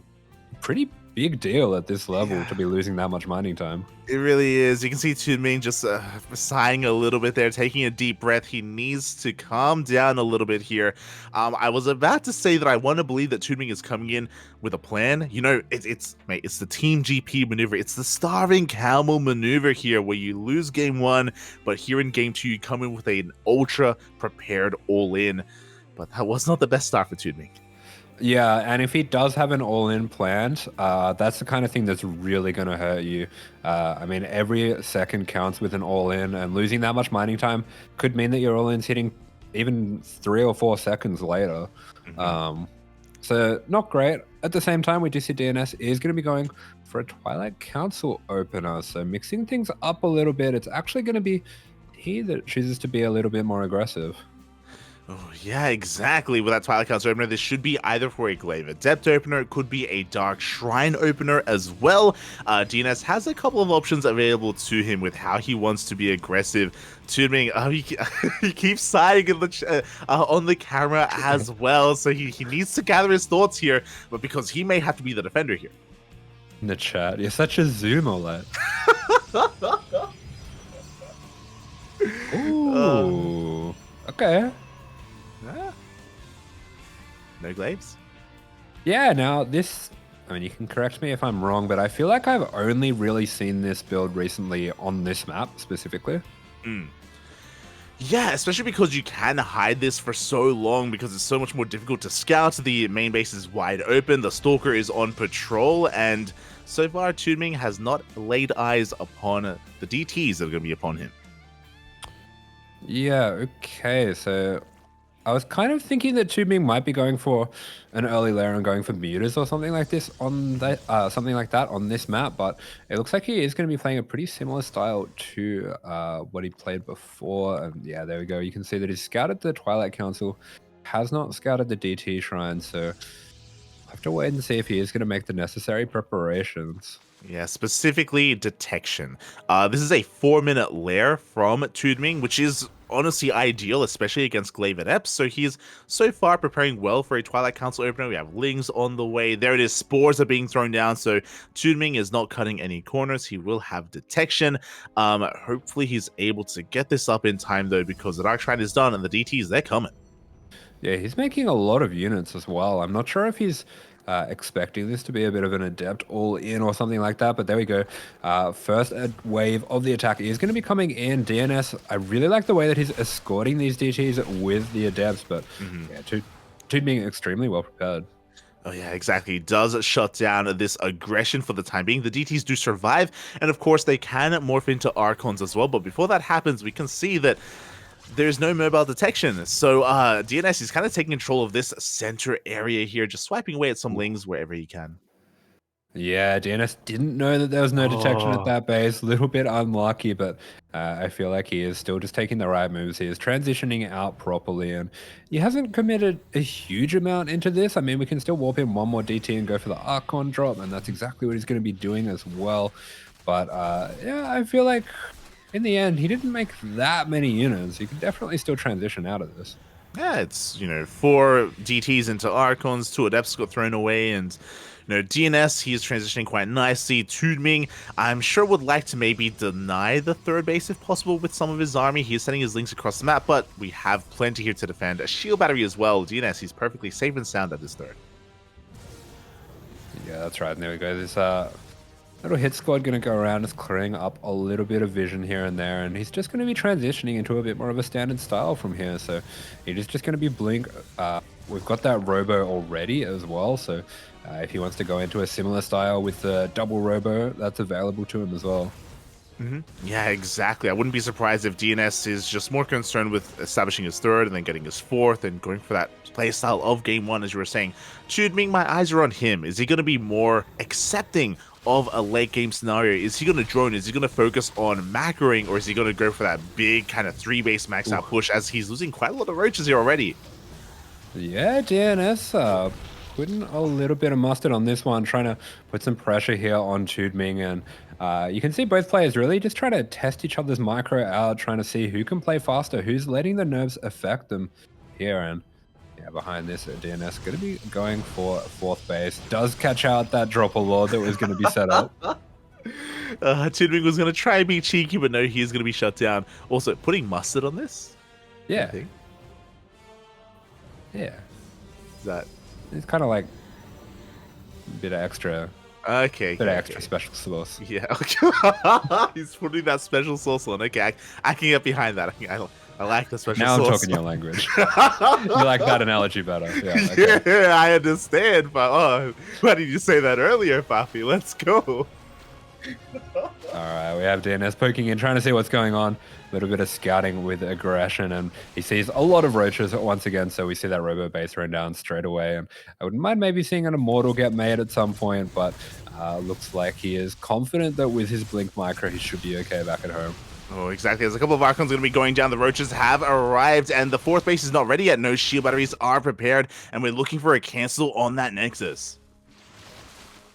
pretty big deal at this level to be losing that much mining time. It really is. You can see TooDming just sighing a little bit there, taking a deep breath. He needs to calm down a little bit here. I was about to say that I want to believe that TooDming is coming in with a plan. You know, it's the Team GP maneuver. It's the Starving Camel maneuver here, where you lose game 1, but here in game 2, you come in with an ultra prepared all-in. But that was not the best start for TooDming. Yeah, and if he does have an all-in planned, that's the kind of thing that's really going to hurt you. I mean, every second counts with an all-in, and losing that much mining time could mean that your all-in's hitting even 3 or 4 seconds later. So not great. At the same time, we do see DNS is going to be going for a Twilight Council opener, so mixing things up a little bit. It's actually going to be he that chooses to be a little bit more aggressive. Oh, yeah, exactly. With that Twilight Council opener, this should be either for a Glaive Adept opener, it could be a Dark Shrine opener as well. DNS has a couple of options available to him with how he wants to be aggressive. TooDming, he keeps sighing on the camera as well, so he needs to gather his thoughts here, but because he may have to be the defender here. In the chat, you're such a Zoomer, Ooh, okay. No glaives? Yeah, now this, I mean, you can correct me if I'm wrong, but I feel like I've only really seen this build recently on this map specifically. Yeah, especially because you can hide this for so long because it's so much more difficult to scout. The main base is wide open, the Stalker is on patrol, and so far TooDming has not laid eyes upon the DTs that are going to be upon him. Yeah, okay, so I was kind of thinking that TooDming might be going for an early layer and going for mutas or something like this on that, on this map, but it looks like he is going to be playing a pretty similar style to what he played before. And yeah, there we go. You can see that he's scouted the Twilight Council, has not scouted the DT Shrine, so I'll have to wait and see if he is going to make the necessary preparations. Yeah, specifically detection. This is a 4-minute lair from TooDming, which is honestly ideal, especially against Glaive Adepts. So he's so far preparing well for a Twilight Council opener. We have Lings on the way. There it is. Spores are being thrown down. So TooDming is not cutting any corners. He will have detection. Hopefully he's able to get this up in time, though, because the Dark Shrine is done and the DTs, they're coming. Yeah, he's making a lot of units as well. I'm not sure if he's expecting this to be a bit of an adept all-in or something like that, but there we go. First wave of the attack is going to be coming in. DNS, I really like the way that he's escorting these DTs with the adepts, but yeah, TooDming extremely well prepared. Oh yeah, exactly. He does shut down this aggression for the time being. The DTs do survive, and of course they can morph into Archons as well, but before that happens, we can see that there's no mobile detection, so DNS is kind of taking control of this center area here, just swiping away at some Lings wherever he can. Yeah, DNS didn't know that there was no detection at that base. A little bit unlucky, but I feel like he is still just taking the right moves. He is transitioning out properly, and he hasn't committed a huge amount into this. I mean, we can still warp in one more DT and go for the Archon drop, and that's exactly what he's going to be doing as well. But yeah, I feel like in the end, he didn't make that many units. He could definitely still transition out of this. Yeah, it's, 4 DTs into Archons, 2 Adepts got thrown away, and, DNS, he's transitioning quite nicely. TooDming, I'm sure would like to maybe deny the third base if possible with some of his army. He's sending his Lings across the map, but we have plenty here to defend. A shield battery as well. DNS, he's perfectly safe and sound at his third. Yeah, that's right. And there we go. This little hit squad going to go around, just clearing up a little bit of vision here and there, and he's just going to be transitioning into a bit more of a standard style from here. So it is just going to be Blink. We've got that Robo already as well, so if he wants to go into a similar style with the double Robo, that's available to him as well. Yeah, exactly. I wouldn't be surprised if DNS is just more concerned with establishing his third and then getting his fourth and going for that playstyle of game one, as you were saying. TooDming, my eyes are on him. Is he going to be more accepting of a late game scenario? Is he going to drone? Is he going to focus on macroing, or is he going to go for that big kind of 3-base max out push, as he's losing quite a lot of roaches here already? Yeah, DNS putting a little bit of mustard on this one, trying to put some pressure here on TooDming, and you can see both players really just trying to test each other's micro out, trying to see who can play faster, who's letting the nerves affect them here. And yeah, behind this, DNS going to be going for 4th base. Does catch out that dropper lord that was going to be set up. TooDming was going to try and be cheeky, but no, he is going to be shut down. Also, putting mustard on this? Yeah. Yeah. Is that... It's kind of like a bit of extra... Okay. Bit of extra special sauce. Yeah, okay. He's putting that special sauce on. Okay, I can get behind that. I like the special now sauce. I'm talking your language. You like that analogy better. Yeah, okay. Yeah, I understand. But why did you say that earlier, Fafi? Let's go. Alright, we have DNS poking in, trying to see what's going on. A little bit of scouting with aggression, and he sees a lot of roaches once again, so we see that robo base run down straight away. And I wouldn't mind maybe seeing an immortal get made at some point, but looks like he is confident that with his blink micro, he should be okay back at home. Oh, exactly. There's a couple of Archons going to be going down. The Roaches have arrived, and the fourth base is not ready yet. No shield batteries are prepared, and we're looking for a cancel on that Nexus.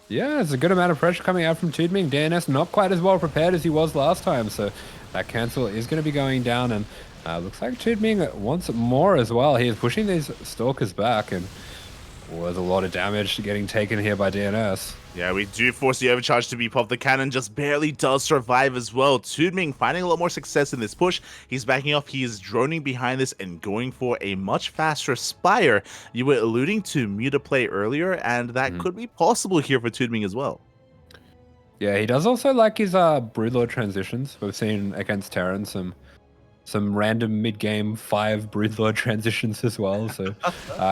Yeah, it's a good amount of pressure coming out from TooDming. DNS not quite as well prepared as he was last time, so that cancel is going to be going down, and looks like TooDming wants more as well. He is pushing these Stalkers back, and there's a lot of damage getting taken here by DNS. Yeah, we do force the overcharge to be popped. The cannon just barely does survive as well. TooDming finding a lot more success in this push. He's backing off. He is droning behind this and going for a much faster Spire. You were alluding to Muta play earlier, and that could be possible here for TooDming as well. Yeah, he does also like his Broodlord transitions. We've seen against Terran some random mid-game 5 Broodlord transitions as well. So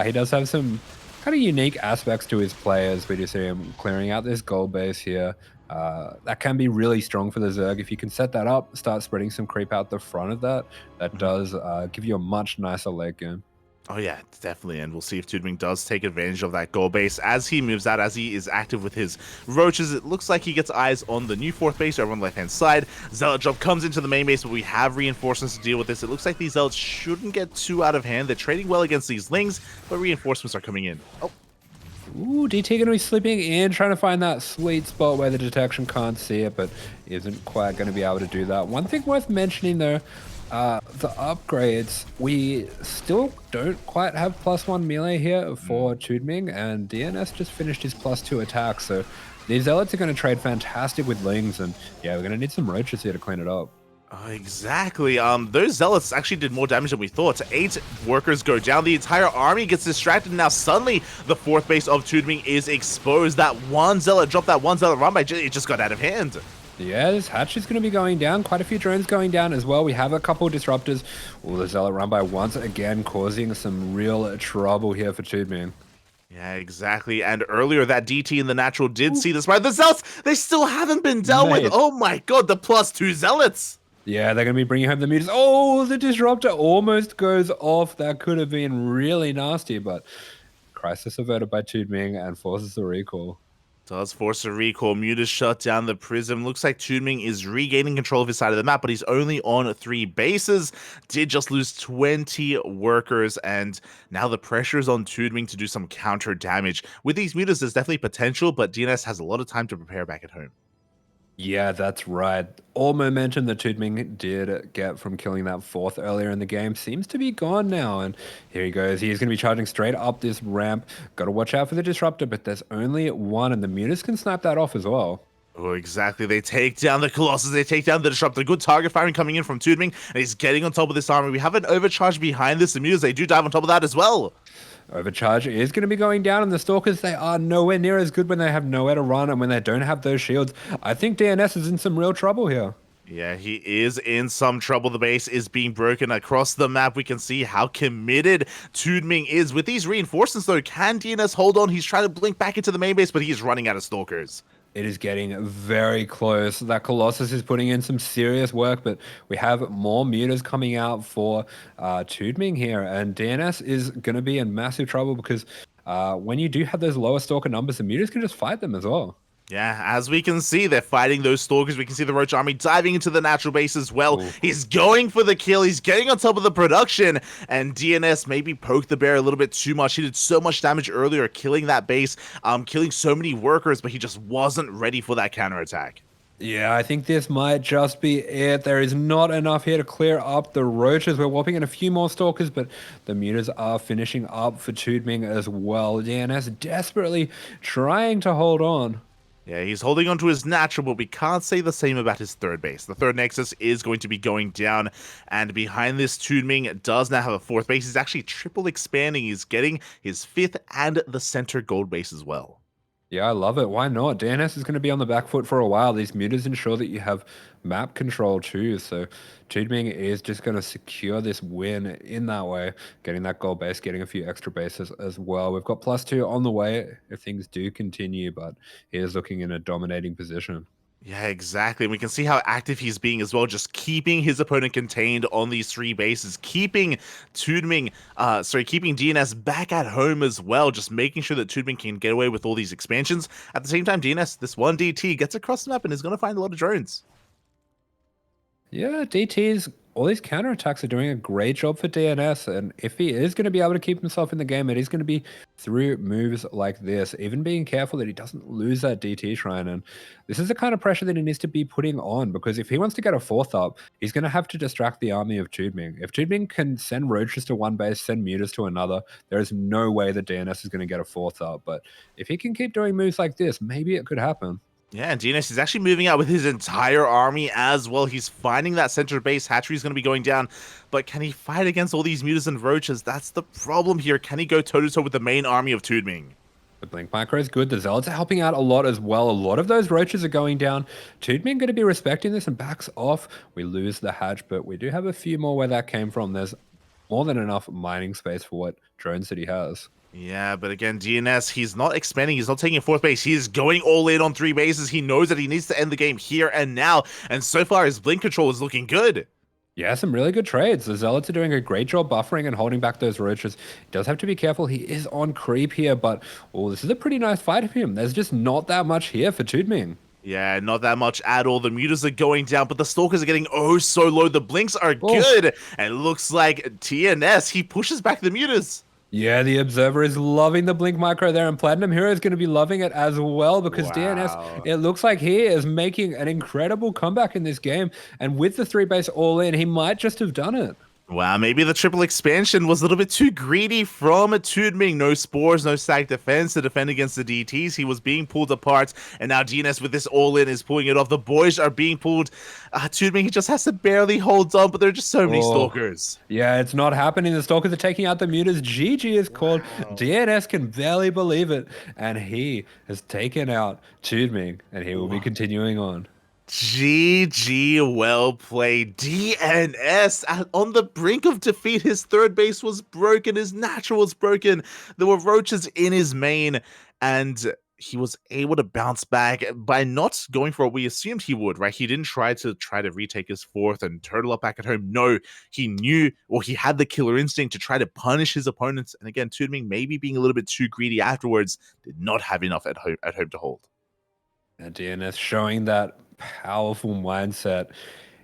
he does have some kind of unique aspects to his players. We do see him clearing out this gold base here. That can be really strong for the Zerg. If you can set that up, start spreading some creep out the front of that, that does give you a much nicer late game. Oh yeah, definitely, and we'll see if TooDming does take advantage of that gold base as he moves out, as he is active with his roaches. It looks like he gets eyes on the new fourth base over on the left-hand side. Zealot drop comes into the main base, but we have reinforcements to deal with this. It looks like these Zealots shouldn't get too out of hand. They're trading well against these Lings, but reinforcements are coming in. Oh. Ooh, DT gonna be slipping in, trying to find that sweet spot where the detection can't see it, but isn't quite going to be able to do that. One thing worth mentioning though, the upgrades, we still don't quite have +1 melee here for TooDming, and DNS just finished his +2 attack, so these Zealots are going to trade fantastic with Lings, and yeah, we're going to need some roaches here to clean it up. Exactly. Those Zealots actually did more damage than we thought. 8 workers go down. The entire army gets distracted. Now suddenly the fourth base of TooDming is exposed. That one Zealot dropped, that one Zealot run by, it just got out of hand. Yeah, this hatch is going to be going down. Quite a few drones going down as well. We have a couple of disruptors. Oh, the Zealot run by once again, causing some real trouble here for TooDming. Yeah, exactly. And earlier, that DT in the natural did see this. Right, the Zealots, they still haven't been dealt with. Oh my god, the +2 Zealots. Yeah, they're going to be bringing home the mutas. Oh, the disruptor almost goes off. That could have been really nasty, but crisis averted by TooDming and forces the recall. Does force a recall. Mutas shut down the Prism. Looks like TooDming is regaining control of his side of the map, but he's only on 3 bases. Did just lose 20 workers, and now the pressure is on TooDming to do some counter damage. With these Mutas, there's definitely potential, but DNS has a lot of time to prepare back at home. Yeah, that's right. All momentum that TooDming did get from killing that 4th earlier in the game seems to be gone now. And here he goes. He's going to be charging straight up this ramp. Got to watch out for the disruptor, but there's only one, and the Mutas can snap that off as well. Oh, exactly. They take down the Colossus. They take down the Disruptor. Good target firing coming in from TooDming, and he's getting on top of this army. We have an overcharge behind this. The Mutas, they do dive on top of that as well. Overcharge is going to be going down, and the Stalkers, they are nowhere near as good when they have nowhere to run and when they don't have those shields. I think DNS is in some real trouble here. Yeah, he is in some trouble. The base is being broken across the map. We can see how committed TooDming is. With these reinforcements, though, can DNS hold on? He's trying to blink back into the main base, but he's running out of Stalkers. It is getting very close. That Colossus is putting in some serious work, but we have more mutas coming out for TooDming here, and DNS is going to be in massive trouble because when you do have those lower Stalker numbers, the mutas can just fight them as well. Yeah, as we can see, they're fighting those Stalkers. We can see the Roach Army diving into the natural base as well. Ooh. He's going for the kill. He's getting on top of the production. And DNS maybe poked the bear a little bit too much. He did so much damage earlier, killing that base, killing so many workers, but he just wasn't ready for that counterattack. Yeah, I think this might just be it. There is not enough here to clear up the Roaches. We're whopping in a few more Stalkers, but the mutas are finishing up for TooDming as well. DNS desperately trying to hold on. Yeah, he's holding on to his natural, but we can't say the same about his third base. The third Nexus is going to be going down, and behind this, TooDming does now have a 4th base. He's actually triple expanding. He's getting his 5th and the center gold base as well. Yeah, I love it. Why not? DNS is going to be on the back foot for a while. These mutas ensure that you have map control too. So TooDming is just going to secure this win in that way, getting that gold base, getting a few extra bases as well. We've got +2 on the way if things do continue, but he is looking in a dominating position. Yeah, exactly. And we can see how active he's being as well, just keeping his opponent contained on these 3 bases, keeping keeping DNS back at home as well, just making sure that TooDming can get away with all these expansions. At the same time, DNS, this one DT gets across the map and is going to find a lot of drones. Yeah, DT's, all these counterattacks are doing a great job for DNS, and if he is going to be able to keep himself in the game, it is going to be through moves like this, even being careful that he doesn't lose that DT shrine. And this is the kind of pressure that he needs to be putting on, because if he wants to get a 4th up, he's going to have to distract the army of TooDming. If TooDming can send roaches to one base, send mutas to another, there is no way that DNS is going to get a 4th up. But if he can keep doing moves like this, maybe it could happen. Yeah, and DNS is actually moving out with his entire army as well. He's finding that center base. Hatchery is going to be going down. But can he fight against all these mutas and roaches? That's the problem here. Can he go toe-to-toe with the main army of TooDming? The Blink Micro is good. The Zealots are helping out a lot as well. A lot of those roaches are going down. TooDming going to be respecting this and backs off. We lose the hatch, but we do have a few more where that came from. There's more than enough mining space for what drones that he has. Yeah, but again, DNS, he's not expanding. He's not taking a 4th base. He is going all in on 3 bases. He knows that he needs to end the game here and now. And so far, his blink control is looking good. Yeah, some really good trades. The Zealots are doing a great job buffering and holding back those roaches. He does have to be careful. He is on creep here, but this is a pretty nice fight of him. There's just not that much here for TooDming. Yeah, not that much at all. The mutas are going down, but the stalkers are getting oh so low. The blinks are good. And it looks like TNS, he pushes back the mutas. Yeah, the Observer is loving the Blink Micro there, and Platinum Hero is going to be loving it as well, because DNS, it looks like he is making an incredible comeback in this game, and with the 3 base all in, he might just have done it. Wow, maybe the triple expansion was a little bit too greedy from TooDming. No spores, no stack defense to defend against the DTs. He was being pulled apart, and now DNS with this all-in is pulling it off. The boys are being pulled. TooDming, he just has to barely hold on, but there are just so many stalkers. Yeah, it's not happening. The stalkers are taking out the mutas. GG is called. DNS can barely believe it, and he has taken out TooDming, and he will be continuing on. GG, well played. DNS on the brink of defeat. His 3rd base was broken. His natural was broken. There were roaches in his main, and he was able to bounce back by not going for what we assumed he would, right? He didn't try to retake his 4th and turtle up back at home. No, he knew, or he had the killer instinct to try to punish his opponents. And again, TooDming maybe being a little bit too greedy afterwards, did not have enough at home to hold. And DNS showing that powerful mindset.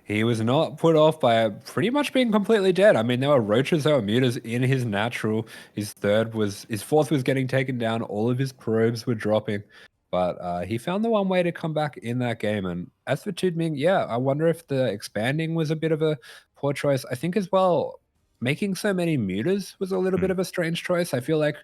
He was not put off by pretty much being completely dead. I mean, there were roaches, there were mutas in his natural. His 4th was getting taken down. All of his probes were dropping. But he found the one way to come back in that game. And as for TooDming, yeah, I wonder if the expanding was a bit of a poor choice. I think as well, making so many mutas was a little bit of a strange choice. I feel like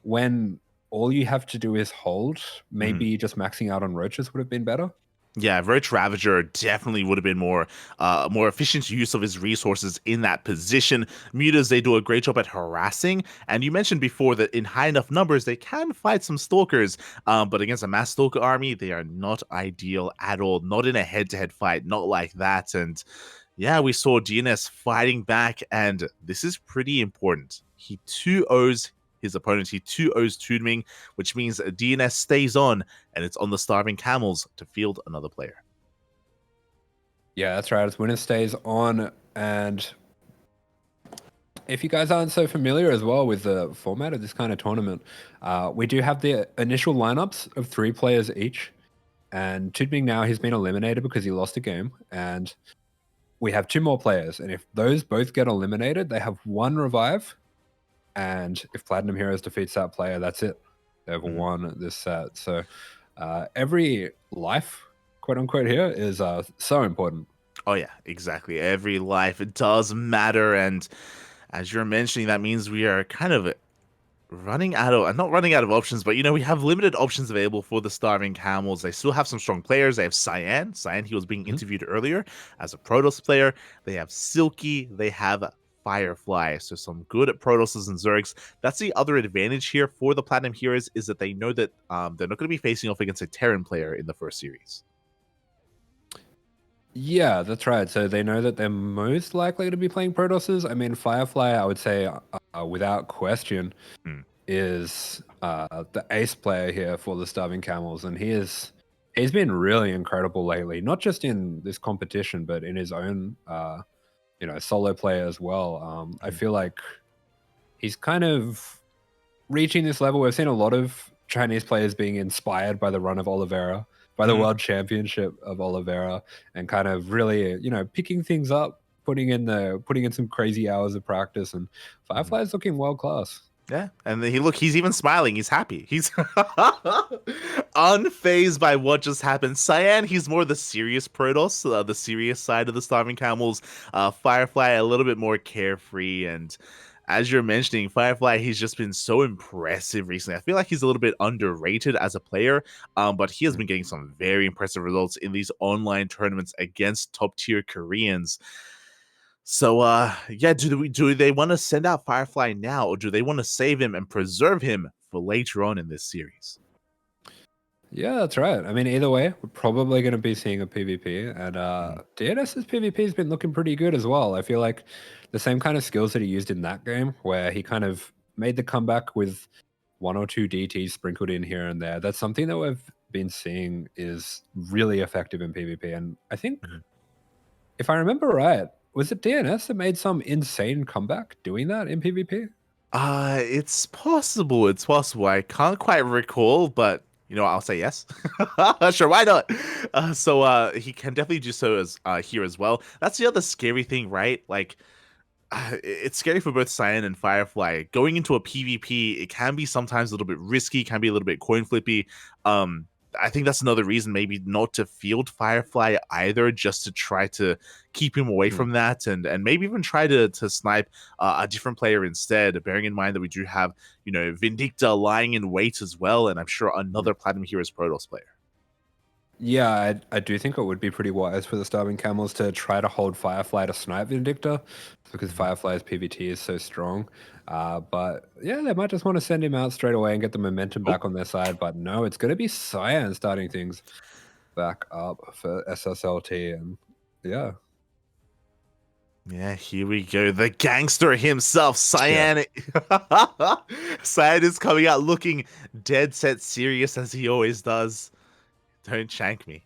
when all you have to do is hold, maybe just maxing out on roaches would have been better. Yeah, Roach Ravager definitely would have been more efficient use of his resources in that position. Mutas, they do a great job at harassing, and you mentioned before that in high enough numbers, they can fight some stalkers, but against a mass stalker army, they are not ideal at all, not in a head-to-head fight, not like that. And yeah, we saw DNS fighting back, and this is pretty important. He 2-0s his opponent. He 2-0s TooDming, which means DNS stays on, and it's on the Starving Camels to field another player. Yeah, that's right. It's winner stays on, and if you guys aren't so familiar as well with the format of this kind of tournament, we do have the initial lineups of 3 players each, and TooDming now, he's been eliminated because he lost a game, and we have 2 more players, and if those both get eliminated, they have 1 revive. And if Platinum Heroes defeats that player, that's it. They've won this set. So every life, quote unquote, here is so important. Oh, yeah, exactly. Every life, it does matter. And as you're mentioning, that means we are kind of running out of, not running out of options, but, you know, we have limited options available for the Starving Camels. They still have some strong players. They have Cyan, he was being interviewed earlier as a Protoss player. They have Silky. They have Firefly. So some good at Protosses and Zergs. That's the other advantage here for the Platinum Heroes, is that they know that they're not going to be facing off against a Terran player in the first series. Yeah, that's right. So they know that they're most likely to be playing Protosses. I mean, Firefly, I would say, without question, is the ace player here for the Starving Camels, and he's been really incredible lately. Not just in this competition, but in his own, solo play as well. I feel like he's kind of reaching this level. We've seen a lot of Chinese players being inspired by the run of Oliveira, by the World Championship of Oliveira, and kind of really, picking things up, putting in some crazy hours of practice, and Firefly is looking world class. Yeah, and he's even smiling. He's happy. He's unfazed by what just happened. Cyan, he's more the serious Protoss, the serious side of the Starving Camels. Firefly, a little bit more carefree. And as you're mentioning, Firefly, he's just been so impressive recently. I feel like he's a little bit underrated as a player, but he has been getting some very impressive results in these online tournaments against top-tier Koreans. So, yeah, do they want to send out Firefly now, or do they want to save him and preserve him for later on in this series? Yeah, that's right. I mean, either way, we're probably going to be seeing a PvP, and DNS's PvP has been looking pretty good as well. I feel like the same kind of skills that he used in that game, where he kind of made the comeback with 1 or 2 DTs sprinkled in here and there, that's something that we've been seeing is really effective in PvP. And I think, if I remember right, was it DNS that made some insane comeback doing that in PvP? It's possible. It's possible. I can't quite recall, but I'll say yes. Sure, why not? So he can definitely do so as here as well. That's the other scary thing, right? Like, it's scary for both Cyan and Firefly. Going into a PvP, it can be sometimes a little bit risky, can be a little bit coin flippy. I think that's another reason maybe not to field Firefly either, just to try to keep him away from that, and maybe even try to snipe a different player instead, bearing in mind that we do have, Vindicta lying in wait as well, and I'm sure another Platinum Heroes Protoss player. Yeah, I do think it would be pretty wise for the Starving Camels to try to hold Firefly to snipe Vindicta, because Firefly's PvT is so strong. But yeah, they might just want to send him out straight away and get the momentum back on their side. But no, it's going to be Cyan starting things back up for SSLT. And yeah. Yeah, here we go. The gangster himself, Cyan. Yeah. Cyan is coming out looking dead set serious, as he always does. Don't shank me.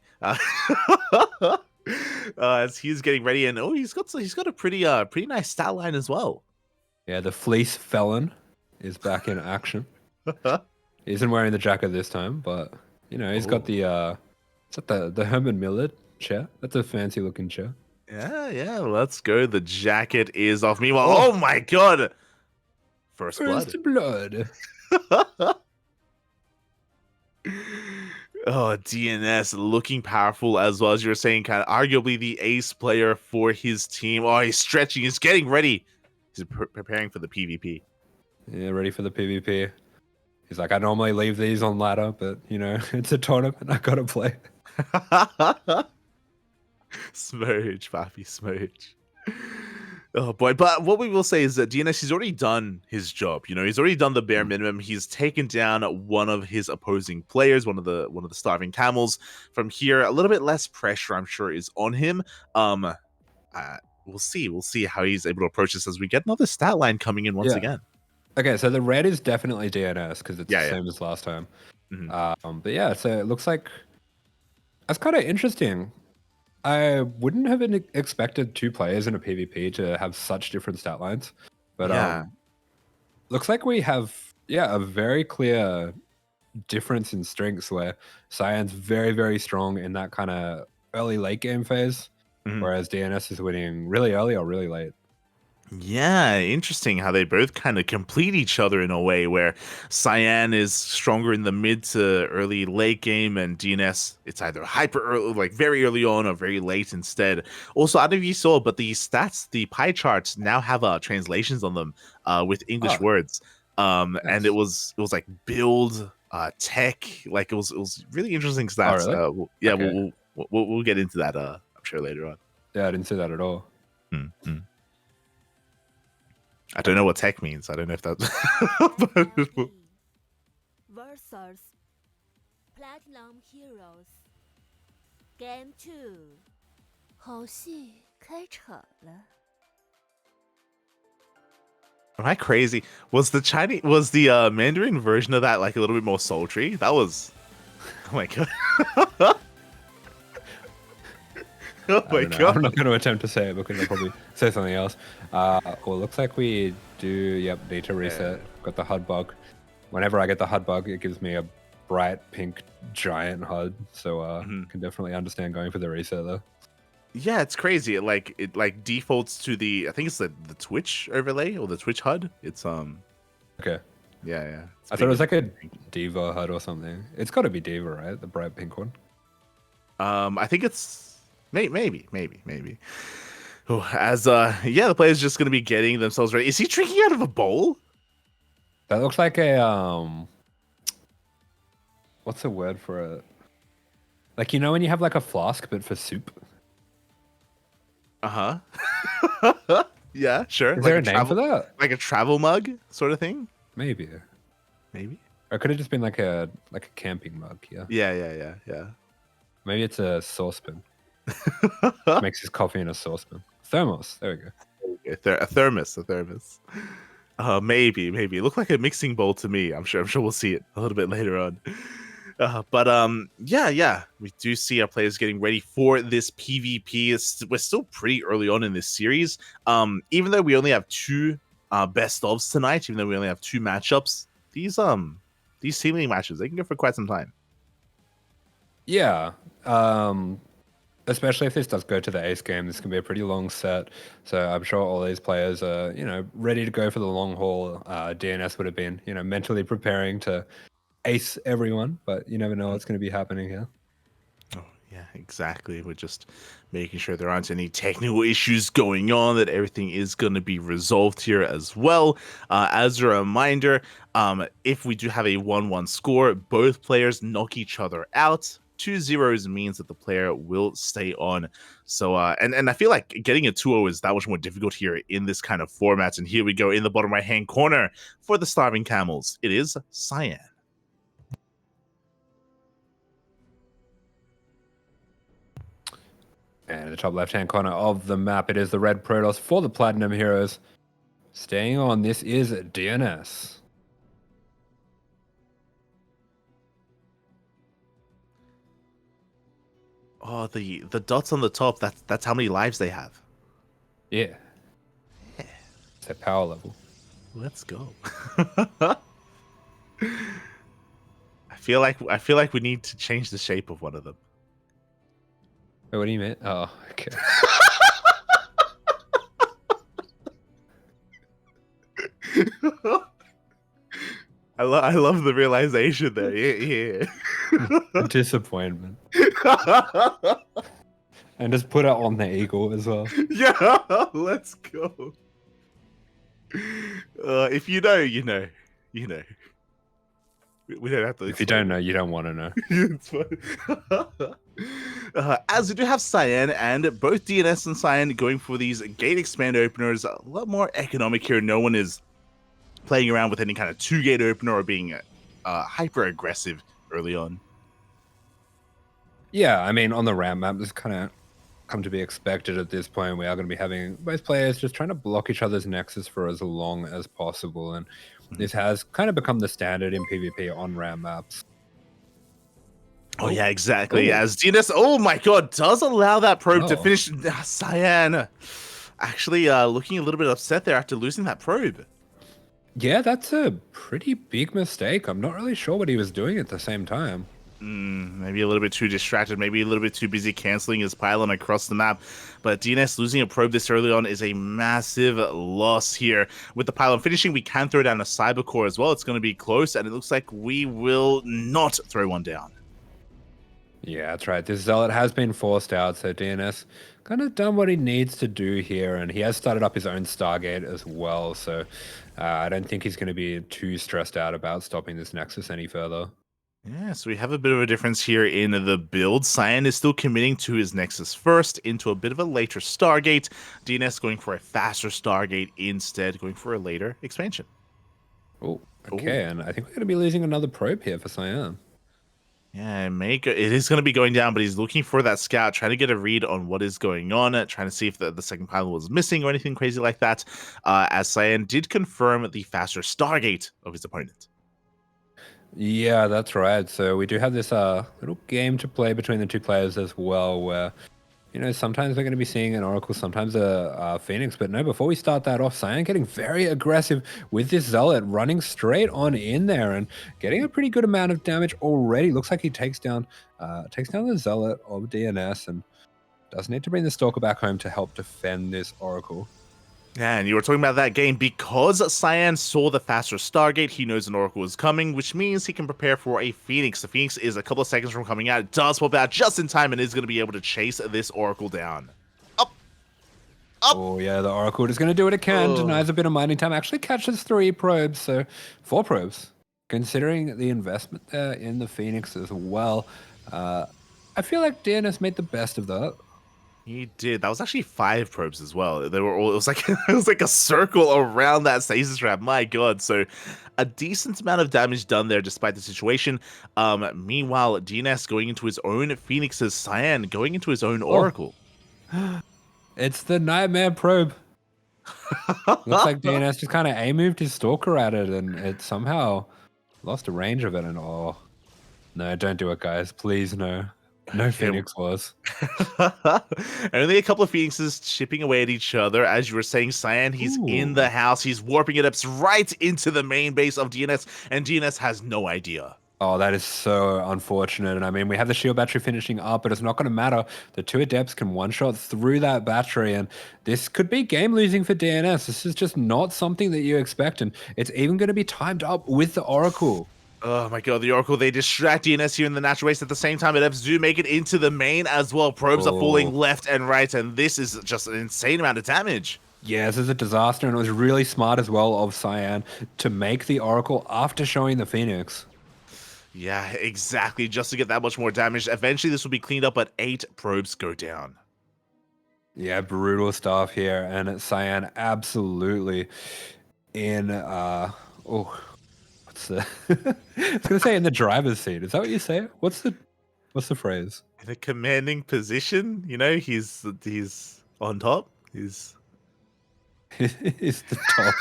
As he's getting ready, and he's got a pretty nice stat line as well. Yeah, the fleece felon is back in action. He isn't wearing the jacket this time, but he's got the is that the Herman Miller chair? That's a fancy looking chair. Yeah, let's go. The jacket is off. Meanwhile, oh my god. First blood. Oh, DNS looking powerful as well, as you were saying, kind of arguably the ace player for his team. Oh, he's stretching, he's getting ready. He's preparing for the PvP. Yeah, ready for the PvP. He's like, I normally leave these on ladder, but it's a tournament, I gotta play. Smooch, papi, smooch. Oh boy, but what we will say is that DNS, he's already done his job. He's already done the bare minimum. He's taken down one of his opposing players, one of the Starving Camels. From here, a little bit less pressure, I'm sure, is on him. We'll see how he's able to approach this as we get another stat line coming in once again. Okay, so the red is definitely DNS because it's the same as last time. But yeah, so it looks like that's kind of interesting. I wouldn't have expected 2 players in a PvP to have such different stat lines, but looks like we have a very clear difference in strengths where Cyan's very, very strong in that kind of early late game phase, whereas DNS is winning really early or really late. Yeah, interesting how they both kind of complete each other in a way, where Cyan is stronger in the mid to early late game, and DNS, it's either hyper early, like very early on, or very late instead. Also, I don't know if you saw, but the stats, the pie charts now have translations on them with English words. Nice. And it was like build, tech, like it was really interesting stats. Oh, really? Okay. We'll get into that I'm sure later on. Yeah, I didn't see that at all. I don't know what tech means. I don't know if that's. versus Platinum Heroes Game 2， 好戏开场了。 Am I crazy? Was the Mandarin version of that like a little bit more sultry? That was. Oh my god. Oh my god. I'm not going to attempt to say it because I'll probably say something else. Well, it looks like we do, need to reset. Got the HUD bug. Whenever I get the HUD bug, it gives me a bright pink giant HUD. So can definitely understand going for the reset though. Yeah, it's crazy. It defaults to I think it's the Twitch overlay or the Twitch HUD. It's Okay. Yeah. I thought it was like a Diva HUD or something. It's got to be Diva, right? The bright pink one. I think it's maybe. Oh, the player's just gonna be getting themselves ready. Is he drinking out of a bowl? That looks like a what's the word for it? Like when you have like a flask but for soup. Yeah, sure. Is there a name for that? Like a travel mug sort of thing? Maybe. Or it could have just been like a camping mug, yeah. Yeah. Maybe it's a saucepan. Makes his coffee in a saucepan. Thermos. There we go. A thermos. Maybe. It looked like a mixing bowl to me. I'm sure we'll see it a little bit later on. We do see our players getting ready for this PvP. We're still pretty early on in this series. Even though we only have 2 best ofs tonight, even though we only have 2 matchups, these teaming matches, they can go for quite some time. Yeah. Especially if this does go to the ace game, this can be a pretty long set. So I'm sure all these players are, ready to go for the long haul. DNS would have been, mentally preparing to ace everyone, but you never know what's going to be happening here. Oh, yeah, exactly. We're just making sure there aren't any technical issues going on, that everything is going to be resolved here as well. As a reminder, if we do have a 1-1 score, both players knock each other out. 2 zeros means that the player will stay on. So, and I feel like getting a 2-0 is that much more difficult here in this kind of format. And here we go in the bottom right-hand corner for the Starving Camels. It is Cyan. And in the top left-hand corner of the map, it is the red Protoss for the Platinum Heroes. Staying on, this is DNS. Oh, the dots on the top, that's how many lives they have. Yeah. It's their power level. Let's go. I feel like we need to change the shape of one of them. Wait, what do you mean? Oh, okay. I love the realization there. Yeah. Disappointment. And just put it on the eagle as well. Yeah, let's go. If you know, you know. We don't have to. If you don't know, you don't want to know. It's fine. As we do have Cyan, and both DNS and Cyan going for these gate expand openers, a lot more economic here. No one is playing around with any kind of 2-gate opener or being hyper aggressive early on. Yeah, I mean, on the ramp map, this kind of come to be expected at this point. We are going to be having both players just trying to block each other's nexus for as long as possible, and this has kind of become the standard in PvP on ramp maps. Oh yeah, exactly. Ooh. As DNS, oh my god, does allow that probe to finish. Cyan actually looking a little bit upset there after losing that probe. Yeah, that's a pretty big mistake. I'm not really sure what he was doing at the same time. Maybe a little bit too distracted, maybe a little bit too busy canceling his pylon across the map. But DNS losing a probe this early on is a massive loss here. With the pylon finishing, we can throw down a cyber core as well. It's going to be close, and it looks like we will not throw one down. Yeah, that's right. This Zealot has been forced out, so DNS kind of done what he needs to do here, and he has started up his own Stargate as well, so I don't think he's going to be too stressed out about stopping this Nexus any further. Yeah, so we have a bit of a difference here in the build. Cyan is still committing to his Nexus first, into a bit of a later Stargate. DNS going for a faster Stargate instead, going for a later expansion. Oh, okay, and I think we're going to be losing another probe here for Cyan. Yeah, it is going to be going down, but he's looking for that scout, trying to get a read on what is going on, trying to see if the second pylon was missing or anything crazy like that, as Cyan did confirm the faster Stargate of his opponent. Yeah, that's right. So we do have this little game to play between the two players as well, where, you know, sometimes we're going to be seeing an Oracle, sometimes a Phoenix. But no, before we start that off, Cyan getting very aggressive with this Zealot, running straight on in there and getting a pretty good amount of damage already. Looks like he takes down the Zealot of DNS and does need to bring the Stalker back home to help defend this Oracle. Yeah, and you were talking about that game. Because Cyan saw the faster Stargate, he knows an Oracle is coming, which means he can prepare for a Phoenix. The Phoenix is a couple of seconds from coming out. It does pop out just in time and is going to be able to chase this Oracle down. Up! Oh, yeah, the Oracle is going to do what it can. Denies a bit of mining time. Actually catches 3 probes, so 4 probes. Considering the investment there in the Phoenix as well. I feel like DNS made the best of that. He did. That was actually 5 probes as well. They were all. It was like a circle around that stasis trap. My God. So a decent amount of damage done there, despite the situation. Meanwhile, DNS going into his own Phoenix's, Cyan going into his own Oracle. It's the Nightmare probe. Looks like DNS just kind of A-moved his Stalker at it, and it somehow lost a range of it. And no, don't do it, guys. Please, no. No Phoenix was. Only a couple of Phoenixes chipping away at each other. As you were saying, Cyan, he's in the house. He's warping it up right into the main base of DNS, and DNS has no idea. Oh, that is so unfortunate. And I mean, we have the shield battery finishing up, but it's not going to matter. The 2 Adepts can one-shot through that battery, and this could be game-losing for DNS. This is just not something that you expect, and it's even going to be timed up with the Oracle. Oh my God, the Oracle, they distract DNS here in the natural waste. At the same time, Adepts do make it into the main as well. Probes are falling left and right, and this is just an insane amount of damage. Yeah, this is a disaster, and it was really smart as well of Cyan to make the Oracle after showing the Phoenix. Yeah, exactly, just to get that much more damage. Eventually, this will be cleaned up, but 8 probes go down. Yeah, brutal stuff here, and Cyan absolutely in, what's the... I was gonna say in the driver's seat. Is that what you say? What's the phrase? In a commanding position, you know, he's on top. He's the top.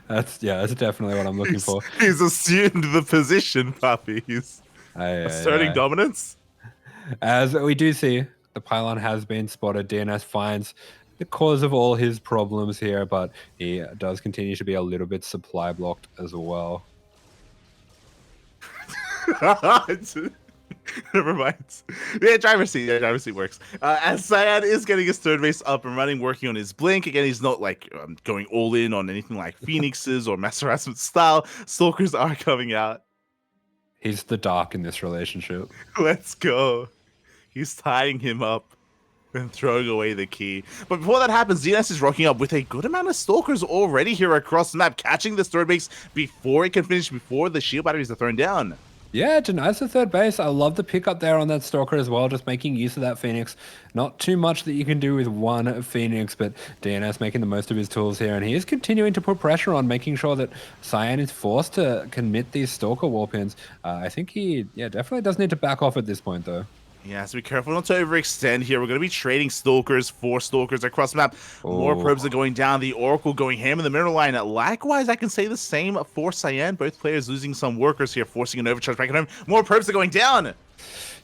That's definitely what I'm looking for. He's assumed the position, puppy. He's asserting dominance. As we do see, the pylon has been spotted. DNS finds the cause of all his problems here, but he does continue to be a little bit supply blocked as well. Never mind. Yeah, driver's seat works. As Cyan is getting his third base up and running, working on his blink. Again, he's not like going all in on anything like Phoenixes or mass harassment style. Stalkers are coming out. He's the dark in this relationship. Let's go. He's tying him up and throwing away the key. But before that happens, DNS is rocking up with a good amount of Stalkers already here across the map, catching this third base before it can finish, before the shield batteries are thrown down. Yeah, it denies the third base. I love the pickup there on that Stalker as well, just making use of that Phoenix. Not too much that you can do with one Phoenix, but DNS making the most of his tools here, and he is continuing to put pressure on, making sure that Cyan is forced to commit these Stalker warpins. I think he definitely does need to back off at this point, though. Yeah, so be careful not to overextend here. We're going to be trading Stalkers for Stalkers across the map. More probes are going down. The Oracle going ham in the middle line. Likewise, I can say the same for Cyan. Both players losing some workers here, forcing an overcharge back at home. More probes are going down.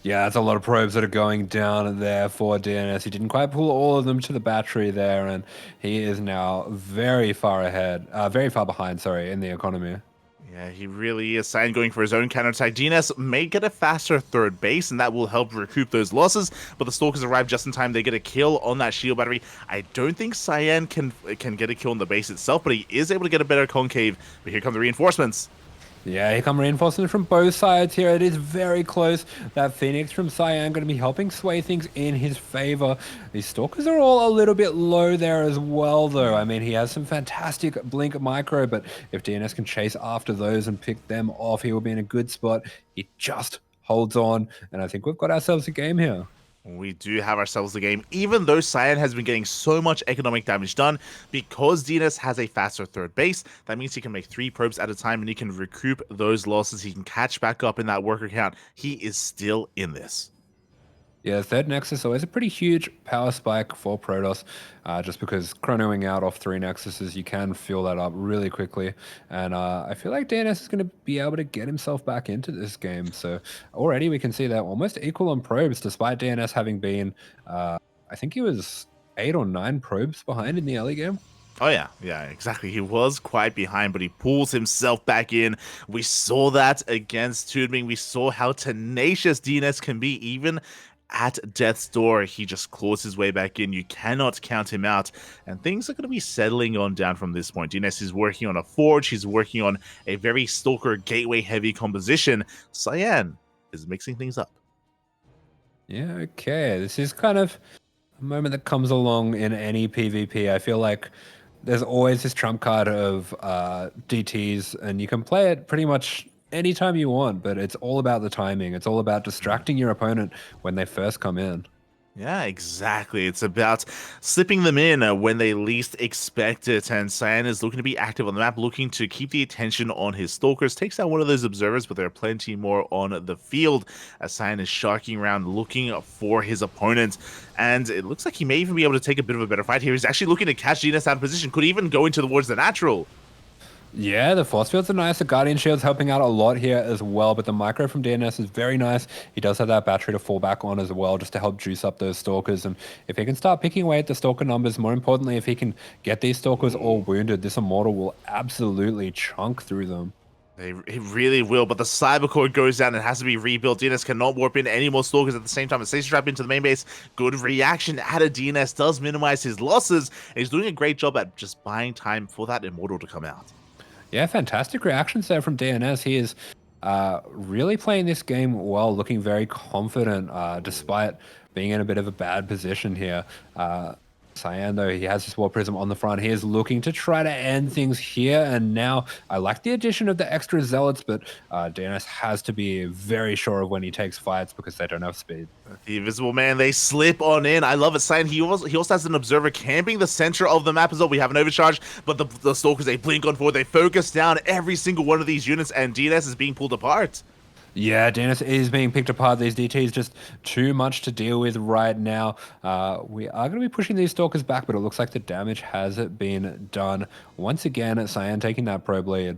Yeah, that's a lot of probes that are going down there for DNS. He didn't quite pull all of them to the battery there, and he is now very far behind, in the economy. Yeah, he really is. Cyan going for his own counterattack. DNS may get a faster third base, and that will help recoup those losses, but the Stalkers arrive just in time. They get a kill on that shield battery. I don't think Cyan can get a kill on the base itself, but he is able to get a better concave. But here come the reinforcements. Yeah, here come reinforcements from both sides here. It is very close. That Phoenix from Cyan going to be helping sway things in his favor. These Stalkers are all a little bit low there as well, though. I mean, he has some fantastic Blink Micro, but if DNS can chase after those and pick them off, he will be in a good spot. He just holds on, and I think we've got ourselves a game here. We do have ourselves the game, even though Cyan has been getting so much economic damage done. Because DNS has a faster third base, that means he can make 3 probes at a time and he can recoup those losses. He can catch back up in that worker count. He is still in this. Yeah, third Nexus always a pretty huge power spike for Protoss, just because chronoing out off 3 Nexuses, you can fill that up really quickly. And I feel like DNS is going to be able to get himself back into this game. So already we can see that almost equal on probes, despite DNS having been, I think he was 8 or 9 probes behind in the early game. Oh, yeah, exactly. He was quite behind, but he pulls himself back in. We saw that against TooDming. We saw how tenacious DNS can be, even at death's door. He just claws his way back in. You cannot count him out, and things are going to be settling on down from this point. DNS is working on a forge. He's working on a very Stalker gateway heavy composition. Cyan is mixing things up. Yeah, okay. This is kind of a moment that comes along in any PvP. I feel like there's always this trump card of DTs, and you can play it pretty much anytime you want, but it's all about the timing. It's all about distracting your opponent when they first come in. Yeah, exactly. It's about slipping them in when they least expect it. And Cyan is looking to be active on the map, looking to keep the attention on his Stalkers. Takes out one of those observers, but there are plenty more on the field as Cyan is sharking around looking for his opponent. And it looks like he may even be able to take a bit of a better fight here. He's actually looking to catch DNS out of position. Could even go into towards the natural. Yeah, the force fields are nice. The Guardian Shield's helping out a lot here as well, but the micro from DNS is very nice. He does have that battery to fall back on as well, just to help juice up those Stalkers. And if he can start picking away at the Stalker numbers, more importantly, if he can get these Stalkers all wounded, this Immortal will absolutely chunk through them. It really will, but the Cyber Core goes down and has to be rebuilt. DNS cannot warp in any more Stalkers at the same time. A Station Trap into the main base. Good reaction out of DNS. Does minimize his losses. And he's doing a great job at just buying time for that Immortal to come out. Yeah, fantastic reactions there from DNS. He is really playing this game well, looking very confident despite being in a bit of a bad position here. Cyan, though, he has his War Prism on the front. He is looking to try to end things here and now. I like the addition of the extra Zealots, but DNS has to be very sure of when he takes fights because they don't have speed. The Invisible Man, they slip on in. I love it. Cyan, he also has an Observer camping the center of the map as well. We have an overcharge, but the Stalkers, they blink on forward. They focus down every single one of these units, and DNS is being pulled apart. Yeah, DNS is being picked apart. These DTs just too much to deal with right now. We are going to be pushing these Stalkers back, but it looks like the damage has been done. Once again, Cyan taking that probe lead.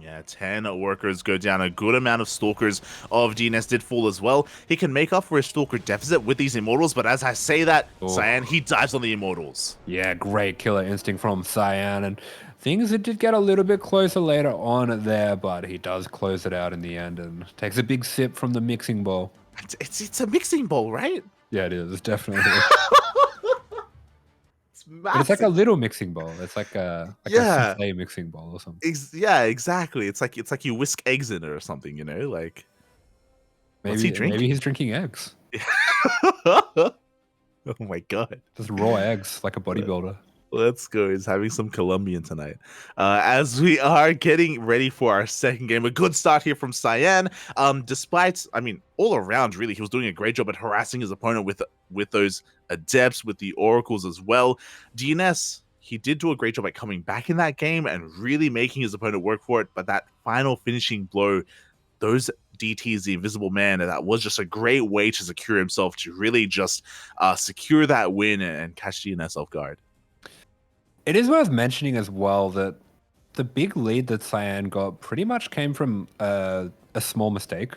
Yeah, 10 workers go down. A good amount of Stalkers of DNS did fall as well. He can make up for his Stalker deficit with these Immortals, but as I say that, Cyan, he dives on the Immortals. Yeah, great killer instinct from Cyan, and things that did get a little bit closer later on there, but he does close it out in the end and takes a big sip from the mixing bowl. It's a mixing bowl, right? Yeah, it is, definitely. But it's like a little mixing bowl. It's like a souffle mixing bowl or something. Yeah, exactly. It's like you whisk eggs in it or something, you know? Like, what's he drinking? Maybe he's drinking eggs. Oh my god. Just raw eggs like a bodybuilder. Let's go. He's having some Colombian tonight. As we are getting ready for our second game. A good start here from Cyan. Despite, I mean, all around, really, he was doing a great job at harassing his opponent with those Adepts, with the Oracles as well. DNS, he did do a great job at coming back in that game and really making his opponent work for it. But that final finishing blow, those DTs, the Invisible Man, that was just a great way to secure himself, to really just secure that win and catch DNS off guard. It is worth mentioning as well that the big lead that Cyan got pretty much came from a small mistake.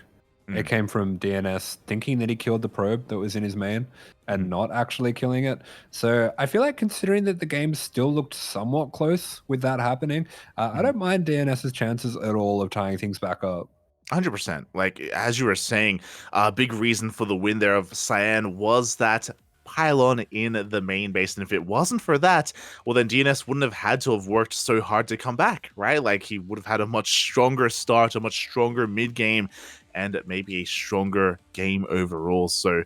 It came from DNS thinking that he killed the probe that was in his main and not actually killing it. So I feel like, considering that the game still looked somewhat close with that happening, I don't mind DNS's chances at all of tying things back up. 100%. Like, as you were saying, a big reason for the win there of Cyan was that pylon in the main base. And if it wasn't for that, well, then DNS wouldn't have had to have worked so hard to come back, right? Like, he would have had a much stronger start, a much stronger mid game, and maybe a stronger game overall. So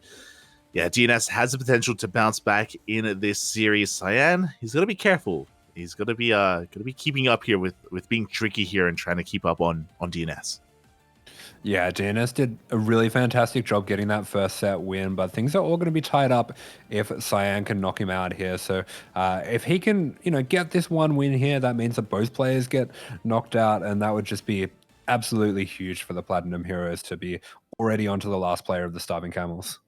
yeah, DNS has the potential to bounce back in this series. Cyan, he's gonna be careful. He's gonna be keeping up here with being tricky here and trying to keep up on DNS. Yeah, DNS did a really fantastic job getting that first set win, but things are all going to be tied up if Cyan can knock him out here. So if he can, get this one win here, that means that both players get knocked out, and that would just be absolutely huge for the Platinum Heroes to be already onto the last player of the Starving Camels.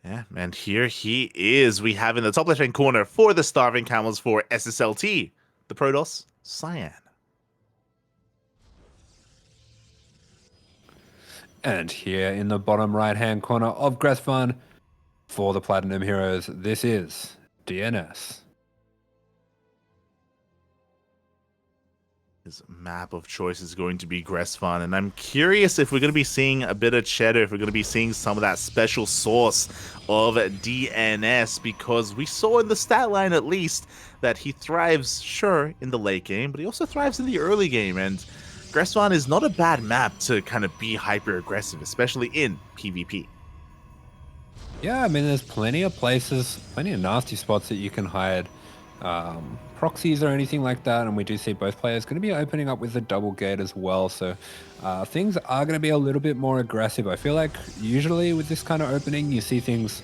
Yeah, and here he is. We have in the top left-hand corner for the Starving Camels for SSLT, the Protoss, Cyan. And here in the bottom right-hand corner of Gressfan for the Platinum Heroes, this is DNS. His map of choice is going to be Gressfan, and I'm curious if we're going to be seeing a bit of cheddar, if we're going to be seeing some of that special sauce of DNS, because we saw in the stat line at least that he thrives, sure, in the late game, but he also thrives in the early game, and Gressfan is not a bad map to kind of be hyper-aggressive, especially in PvP. Yeah, I mean, there's plenty of places, plenty of nasty spots that you can hide proxies or anything like that, and we do see both players going to be opening up with the double gate as well, so things are going to be a little bit more aggressive. I feel like usually with this kind of opening, you see things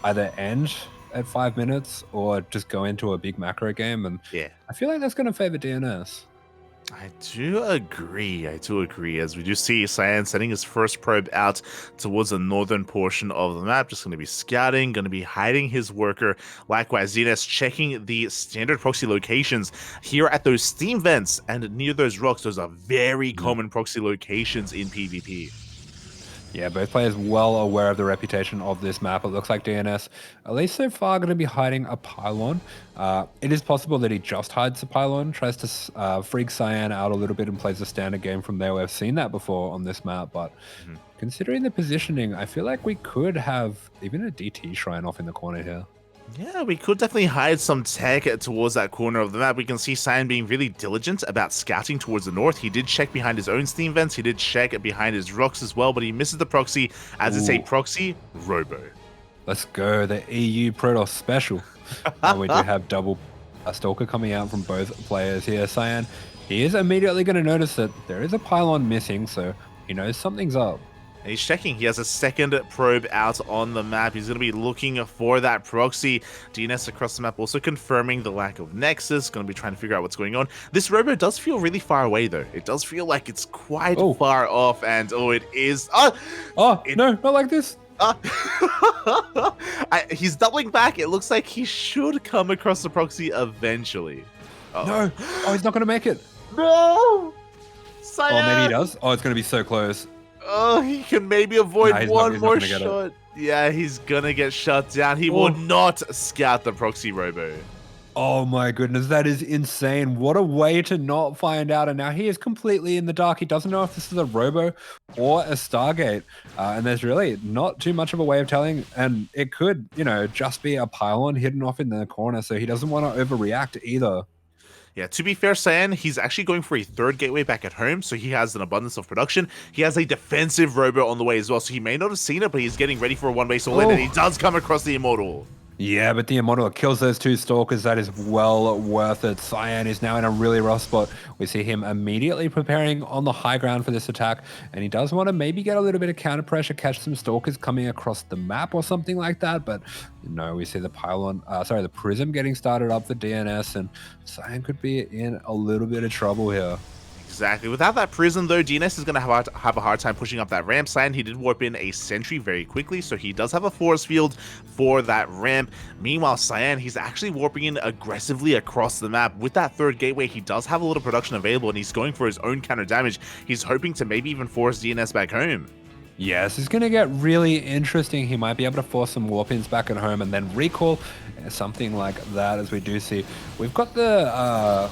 either end at 5 minutes or just go into a big macro game, and yeah, I feel like that's going to favor DNS. I do agree, as we do see Cyan sending his first probe out towards the northern portion of the map, just going to be scouting, going to be hiding his worker. Likewise, DNS checking the standard proxy locations here at those steam vents and near those rocks. Those are very common proxy locations in PvP. Yeah, both players well aware of the reputation of this map. It looks like DNS, at least so far, going to be hiding a pylon. It is possible that he just hides the pylon, tries to freak Cyan out a little bit and plays a standard game from there. We've seen that before on this map, but considering the positioning, I feel like we could have even a DT shrine off in the corner here. Yeah, we could definitely hide some tech towards that corner of the map. We can see Cyan being really diligent about scouting towards the north. He did check behind his own steam vents. He did check behind his rocks as well, but he misses the proxy as it's a proxy robo. Let's go, the EU Protoss special. We do have double Stalker coming out from both players here. Cyan, he is immediately going to notice that there is a pylon missing, so he knows something's up. And he's checking. He has a second probe out on the map. He's going to be looking for that proxy. DNS across the map also confirming the lack of nexus. Going to be trying to figure out what's going on. This robo does feel really far away, though. It does feel like it's quite far off. And it is. No, not like this. He's doubling back. It looks like he should come across the proxy eventually. No. He's not going to make it. No. Cyan. Maybe he does. It's going to be so close. He can maybe avoid one more shot. Yeah, he's gonna get shut down. He will not scout the proxy robo. Oh my goodness, that is insane. What a way to not find out. And now he is completely in the dark. He doesn't know if this is a robo or a Stargate. And there's really not too much of a way of telling. And it could, just be a pylon hidden off in the corner. So he doesn't want to overreact either. Yeah, to be fair, Cyan, he's actually going for a third gateway back at home, so he has an abundance of production. He has a defensive robo on the way as well, so he may not have seen it, but he's getting ready for a one-base all-in, and he does come across the Immortal. Yeah, but the Immortal kills those two Stalkers. That is well worth it. Cyan is now in a really rough spot. We see him immediately preparing on the high ground for this attack, and he does want to maybe get a little bit of counter pressure, catch some Stalkers coming across the map or something like that, but no, we see the the Prism getting started up for DNS, and Cyan could be in a little bit of trouble here. Exactly. Without that Prism, though, DNS is going to have a hard time pushing up that ramp. Cyan, he did warp in a sentry very quickly, so he does have a force field for that ramp. Meanwhile, Cyan, he's actually warping in aggressively across the map. With that third gateway, he does have a little production available, and he's going for his own counter damage. He's hoping to maybe even force DNS back home. Yes, it's going to get really interesting. He might be able to force some warp-ins back at home and then recall, something like that, as we do see. We've got the...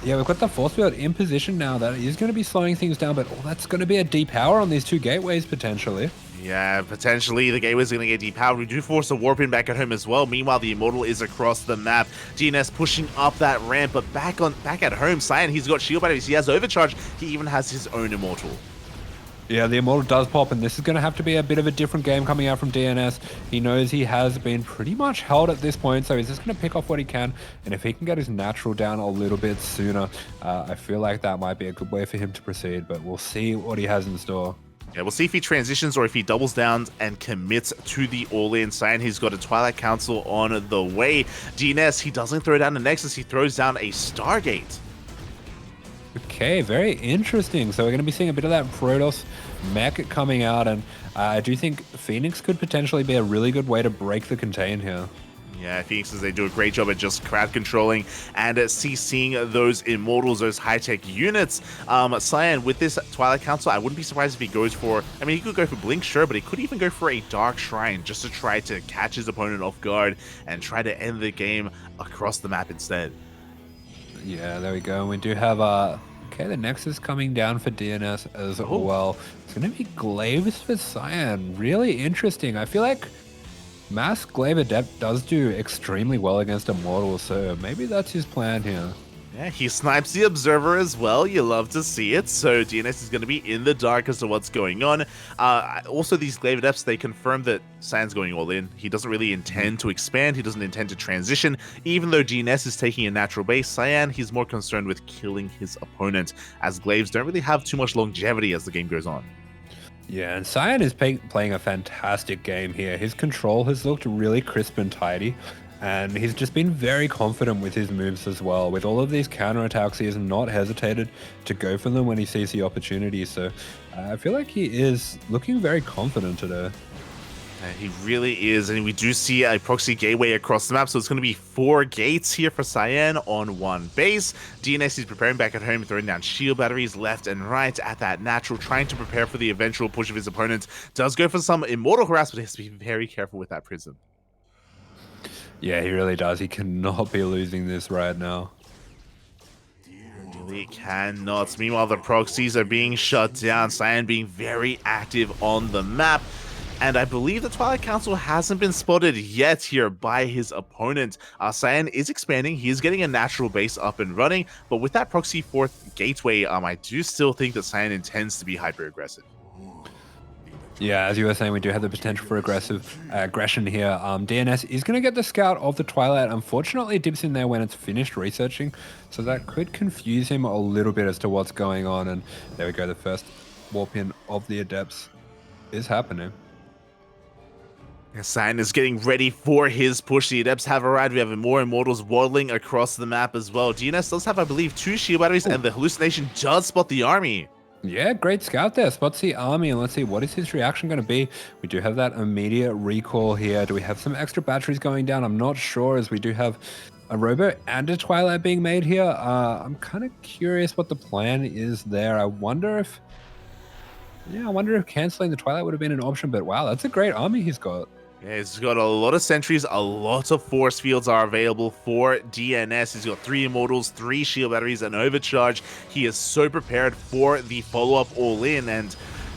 we've got the force field in position now. That is going to be slowing things down, but that's going to be a depower on these two gateways potentially. Yeah, potentially the gateway's going to get depowered. We do force a warp in back at home as well. Meanwhile, the Immortal is across the map. DNS pushing up that ramp, but back at home, Cyan, he's got shield batteries. He has overcharge. He even has his own Immortal. Yeah, the Immortal does pop, and this is going to have to be a bit of a different game coming out from DNS. He knows he has been pretty much held at this point, so he's just going to pick off what he can. And if he can get his natural down a little bit sooner, I feel like that might be a good way for him to proceed, but we'll see what he has in store. Yeah, we'll see if he transitions or if he doubles down and commits to the all-in. Cyan, he's got a Twilight Council on the way. DNS, he doesn't throw down a Nexus, he throws down a Stargate. Okay, very interesting. So we're going to be seeing a bit of that Protoss mech coming out, and I do think Phoenix could potentially be a really good way to break the contain here. Yeah, Phoenix, they do a great job at just crowd controlling and CCing those Immortals, those high-tech units. Cyan, with this Twilight Council, I wouldn't be surprised if he goes for... I mean, he could go for Blink, sure, but he could even go for a Dark Shrine just to try to catch his opponent off guard and try to end the game across the map instead. Yeah, there we go. We do have... Okay, the Nexus coming down for DNS as well. It's going to be Glaives for Cyan. Really interesting. I feel like Mass Glaive Adept does do extremely well against Immortals, so maybe that's his plan here. Yeah, he snipes the Observer as well. You love to see it. So DNS is going to be in the dark as to what's going on. Also, these Glaive Adepts, they confirm that Cyan's going all in. He doesn't really intend to expand. He doesn't intend to transition. Even though DNS is taking a natural base, Cyan, he's more concerned with killing his opponent, as Glaives don't really have too much longevity as the game goes on. Yeah, and Cyan is playing a fantastic game here. His control has looked really crisp and tidy. And he's just been very confident with his moves as well. With all of these counterattacks, he has not hesitated to go for them when he sees the opportunity. So I feel like he is looking very confident today. He really is, and we do see a proxy gateway across the map, so it's going to be 4 gates here for Cyan on one base. DNS is preparing back at home, throwing down shield batteries left and right at that natural, trying to prepare for the eventual push of his opponent. Does go for some Immortal harass, but he has to be very careful with that Prism. Yeah, he really does. He cannot be losing this right now. He cannot. Meanwhile, the proxies are being shut down. Cyan being very active on the map. And I believe the Twilight Council hasn't been spotted yet here by his opponent. Cyan is expanding. He is getting a natural base up and running. But with that proxy 4th gateway, I do still think that Cyan intends to be hyper-aggressive. Yeah, as you were saying, we do have the potential for aggression here. DNS is going to get the scout of the Twilight. Unfortunately, it dips in there when it's finished researching, so that could confuse him a little bit as to what's going on. And there we go, the first warp in of the Adepts is happening. Cyan is getting ready for his push. The Adepts have arrived. We have more Immortals waddling across the map as well. DNS does have, I believe, 2 shield batteries, and the hallucination does spot the army. Yeah, great scout there. Spots the army, and let's see, what is his reaction going to be? We do have that immediate recall here. Do we have some extra batteries going down? I'm not sure, as we do have a Robo and a Twilight being made here. I'm kind of curious what the plan is there. I wonder if canceling the Twilight would have been an option, but wow, that's a great army he's got. Yeah, he's got a lot of sentries, a lot of force fields are available for DNS. He's got 3 Immortals, 3 shield batteries, and overcharge. He is so prepared for the follow-up all-in, and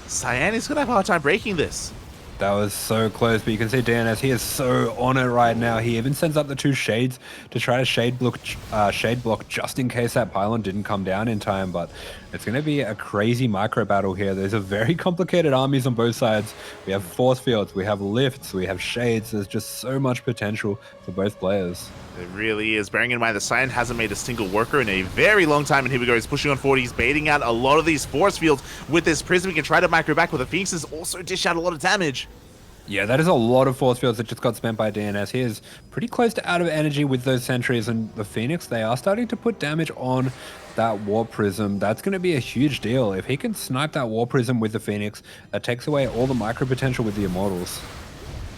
Cyan is going to have a hard time breaking this. That was so close, but you can see DNS, he is so on it right now. He even sends up the 2 shades to try to shade block just in case that pylon didn't come down in time, but it's going to be a crazy micro battle here. There's a very complicated armies on both sides. We have force fields, we have lifts, we have shades. There's just so much potential for both players. It really is. Bearing in mind, the Cyan hasn't made a single worker in a very long time, and here we go. He's pushing on 40. He's baiting out a lot of these force fields with this Prism. He can try to micro back, but the Phoenixes also dish out a lot of damage. Yeah, that is a lot of force fields that just got spent by DNS. He is pretty close to out of energy with those sentries, and the Phoenix, they are starting to put damage on that War Prism. That's going to be a huge deal. If he can snipe that War Prism with the Phoenix, that takes away all the micro potential with the Immortals.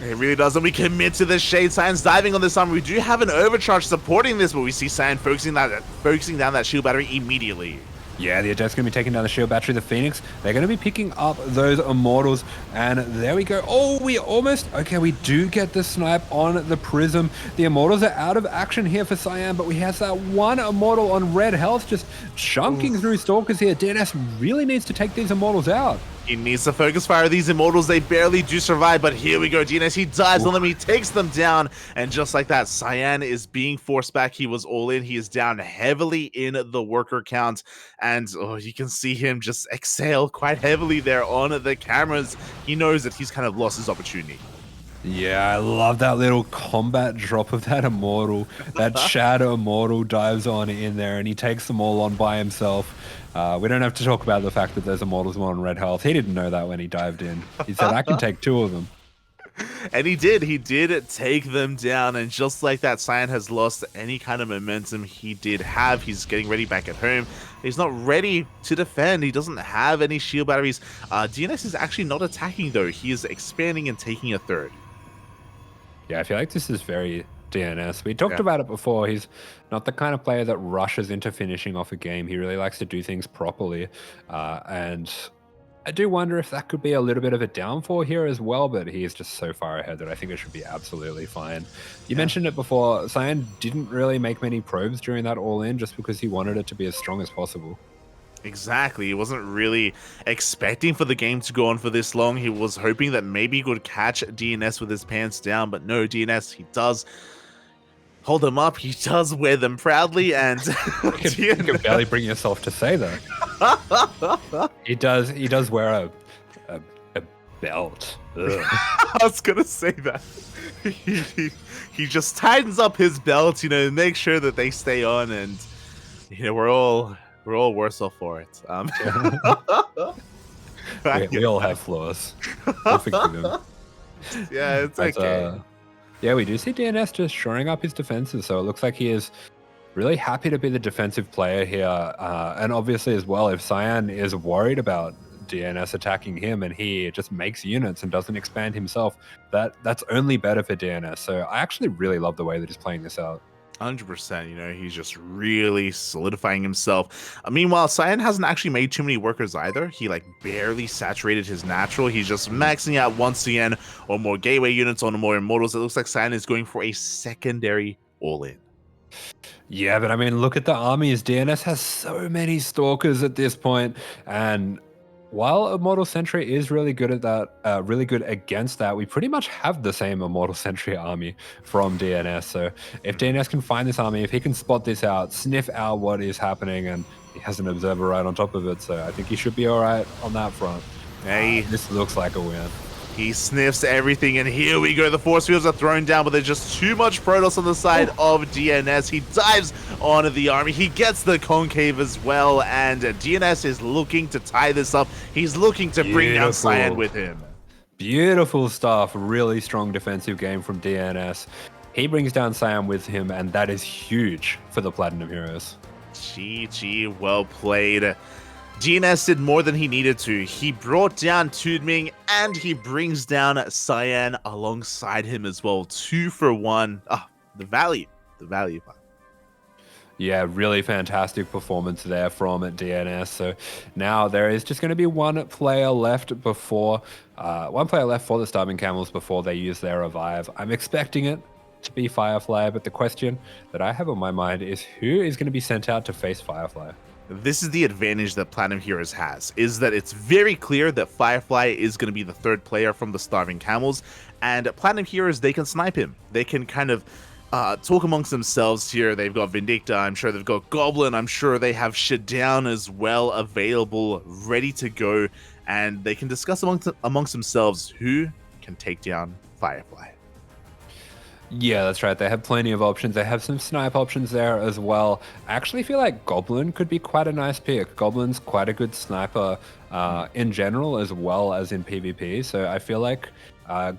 It really does, and we commit to the shade. Cyan's diving on this armor. We do have an overcharge supporting this, but we see Cyan focusing down that shield battery immediately. Yeah, the Adept's going to be taking down the shield battery. The Phoenix, they're going to be picking up those Immortals. And there we go. Oh, we do get the snipe on the Prism. The Immortals are out of action here for Cyan, but we have that 1 Immortal on red health just chunking through Stalkers here. DNS really needs to take these Immortals out. He needs to focus fire. These Immortals, they barely do survive, but here we go. DNS, he dives on them, he takes them down, and just like that, Cyan is being forced back. He was all in. He is down heavily in the worker count, and you can see him just exhale quite heavily there on the cameras. He knows that he's kind of lost his opportunity. Yeah, I love that little combat drop of that Immortal. That Shadow Immortal dives on in there, and he takes them all on by himself. We don't have to talk about the fact that there's Immortals on red health. He didn't know that when he dived in. He said, I can take 2 of them. And he did take them down, and just like that, Cyan has lost any kind of momentum he did have. He's getting ready back at home. He's not ready to defend. He doesn't have any shield batteries. DNS is actually not attacking though. He is expanding and taking a third. Yeah, I feel like this is very DNS. We talked about it before. He's not the kind of player that rushes into finishing off a game. He really likes to do things properly. And I do wonder if that could be a little bit of a downfall here as well, but he is just so far ahead that I think it should be absolutely fine. You mentioned it before, Cyan didn't really make many probes during that all-in just because he wanted it to be as strong as possible. Exactly. He wasn't really expecting for the game to go on for this long. He was hoping that maybe he could catch DNS with his pants down, but no, DNS, he does hold them up. He does wear them proudly, and you can barely bring yourself to say that. He does wear a belt. I was gonna say that. He just tightens up his belt, and make sure that they stay on, and we're all worse off for it. We all have flaws. We'll fix them. Yeah, it's okay. Yeah, we do see DNS just shoring up his defenses, so it looks like he is really happy to be the defensive player here. And obviously as well, if Cyan is worried about DNS attacking him and he just makes units and doesn't expand himself, that's only better for DNS. So I actually really love the way that he's playing this out. 100%, he's just really solidifying himself. Meanwhile, Cyan hasn't actually made too many workers either. He barely saturated his natural. He's just maxing out once again on more gateway units, on more Immortals. It looks like Cyan is going for a secondary all-in. Yeah, but I mean, look at the armies. DNS has so many Stalkers at this point, and while Immortal Sentry is really good at that, really good against that, we pretty much have the same Immortal Sentry army from DNS. So if DNS can find this army, if he can spot this out, sniff out what is happening, and he has an observer right on top of it, so I think he should be all right on that front. Hey, this looks like a win. He sniffs everything, and here we go. The force fields are thrown down, but there's just too much Protoss on the side of DNS. He dives onto the army. He gets the concave as well, and DNS is looking to tie this up. He's looking to bring down Cyan with him. Beautiful stuff. Really strong defensive game from DNS. He brings down Cyan with him, and that is huge for the Platinum Heroes. GG, well played. DNS did more than he needed to. He brought down TooDming, and he brings down Cyan alongside him as well. 2 for 1. The value part. Yeah, really fantastic performance there from DNS. So now there is just going to be one player left for the StarCraft Camels before they use their revive. I'm expecting it to be Firefly, but the question that I have on my mind is who is going to be sent out to face Firefly? This is the advantage that Platinum Heroes has, is that it's very clear that Firefly is going to be the third player from the Starving Camels, and Platinum Heroes, they can snipe him. They can kind of talk amongst themselves here. They've got Vindicta, I'm sure they've got Goblin, I'm sure they have Shutdown as well available, ready to go, and they can discuss amongst themselves who can take down Firefly. Yeah, that's right. They have plenty of options. They have some snipe options there as well. I actually feel like Goblin could be quite a nice pick. Goblin's quite a good sniper in general as well as in PvP. So I feel like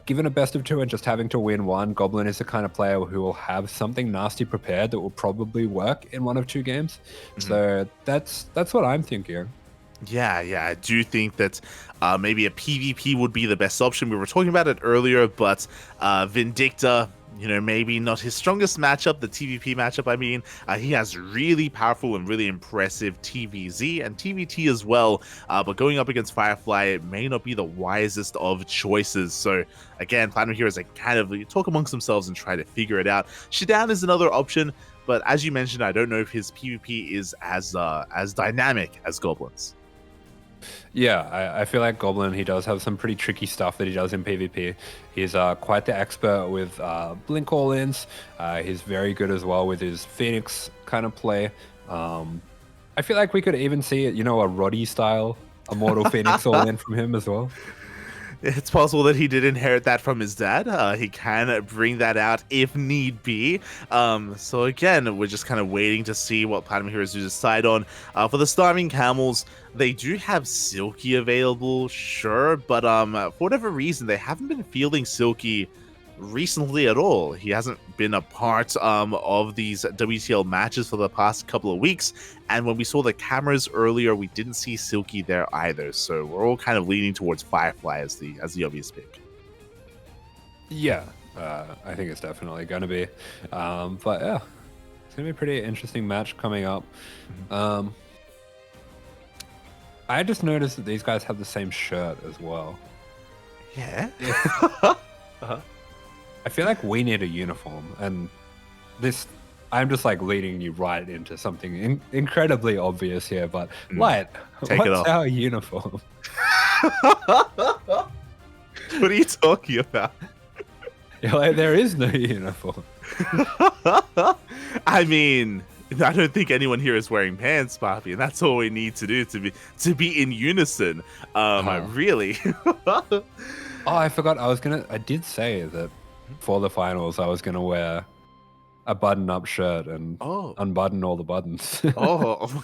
given a best of 2 and just having to win 1, Goblin is the kind of player who will have something nasty prepared that will probably work in 1 of 2 games. Mm-hmm. So that's what I'm thinking. Yeah, I do think that maybe a PvP would be the best option. We were talking about it earlier, but Vindicta, maybe not his strongest matchup, the TVP matchup, I mean. He has really powerful and really impressive TVZ and TVT as well, but going up against Firefly may not be the wisest of choices. So again, Platinum Heroes kind of talk amongst themselves and try to figure it out. Shutdown is another option, but as you mentioned, I don't know if his PvP is as dynamic as Goblin's. Yeah, I feel like Goblin, he does have some pretty tricky stuff that he does in PvP. He's quite the expert with blink all-ins. He's very good as well with his Phoenix kind of play. I feel like we could even see, a Roddy style Immortal Phoenix all-in from him as well. It's possible that he did inherit that from his dad. He can bring that out if need be. So again, we're just kind of waiting to see what Platinum Heroes do decide on. For the Starving Camels, they do have Silky available, sure, but for whatever reason, they haven't been fielding Silky recently at all. He hasn't been a part of these WTL matches for the past couple of weeks, and when we saw the cameras earlier, we didn't see Silky there either, so we're all kind of leaning towards Firefly as the obvious pick. Yeah, I think it's definitely going to be, but yeah, it's going to be a pretty interesting match coming up. I just noticed that these guys have the same shirt as well. Yeah? I feel like we need a uniform, and I'm just like leading you right into something incredibly obvious here, but Light, what's our uniform? What are you talking about? You're like, there is no uniform. I mean, I don't think anyone here is wearing pants, Poppy, and that's all we need to do to be in unison. Really. Oh, I forgot. I did say that for the finals, I was gonna wear a button-up shirt and unbutton all the buttons. Oh my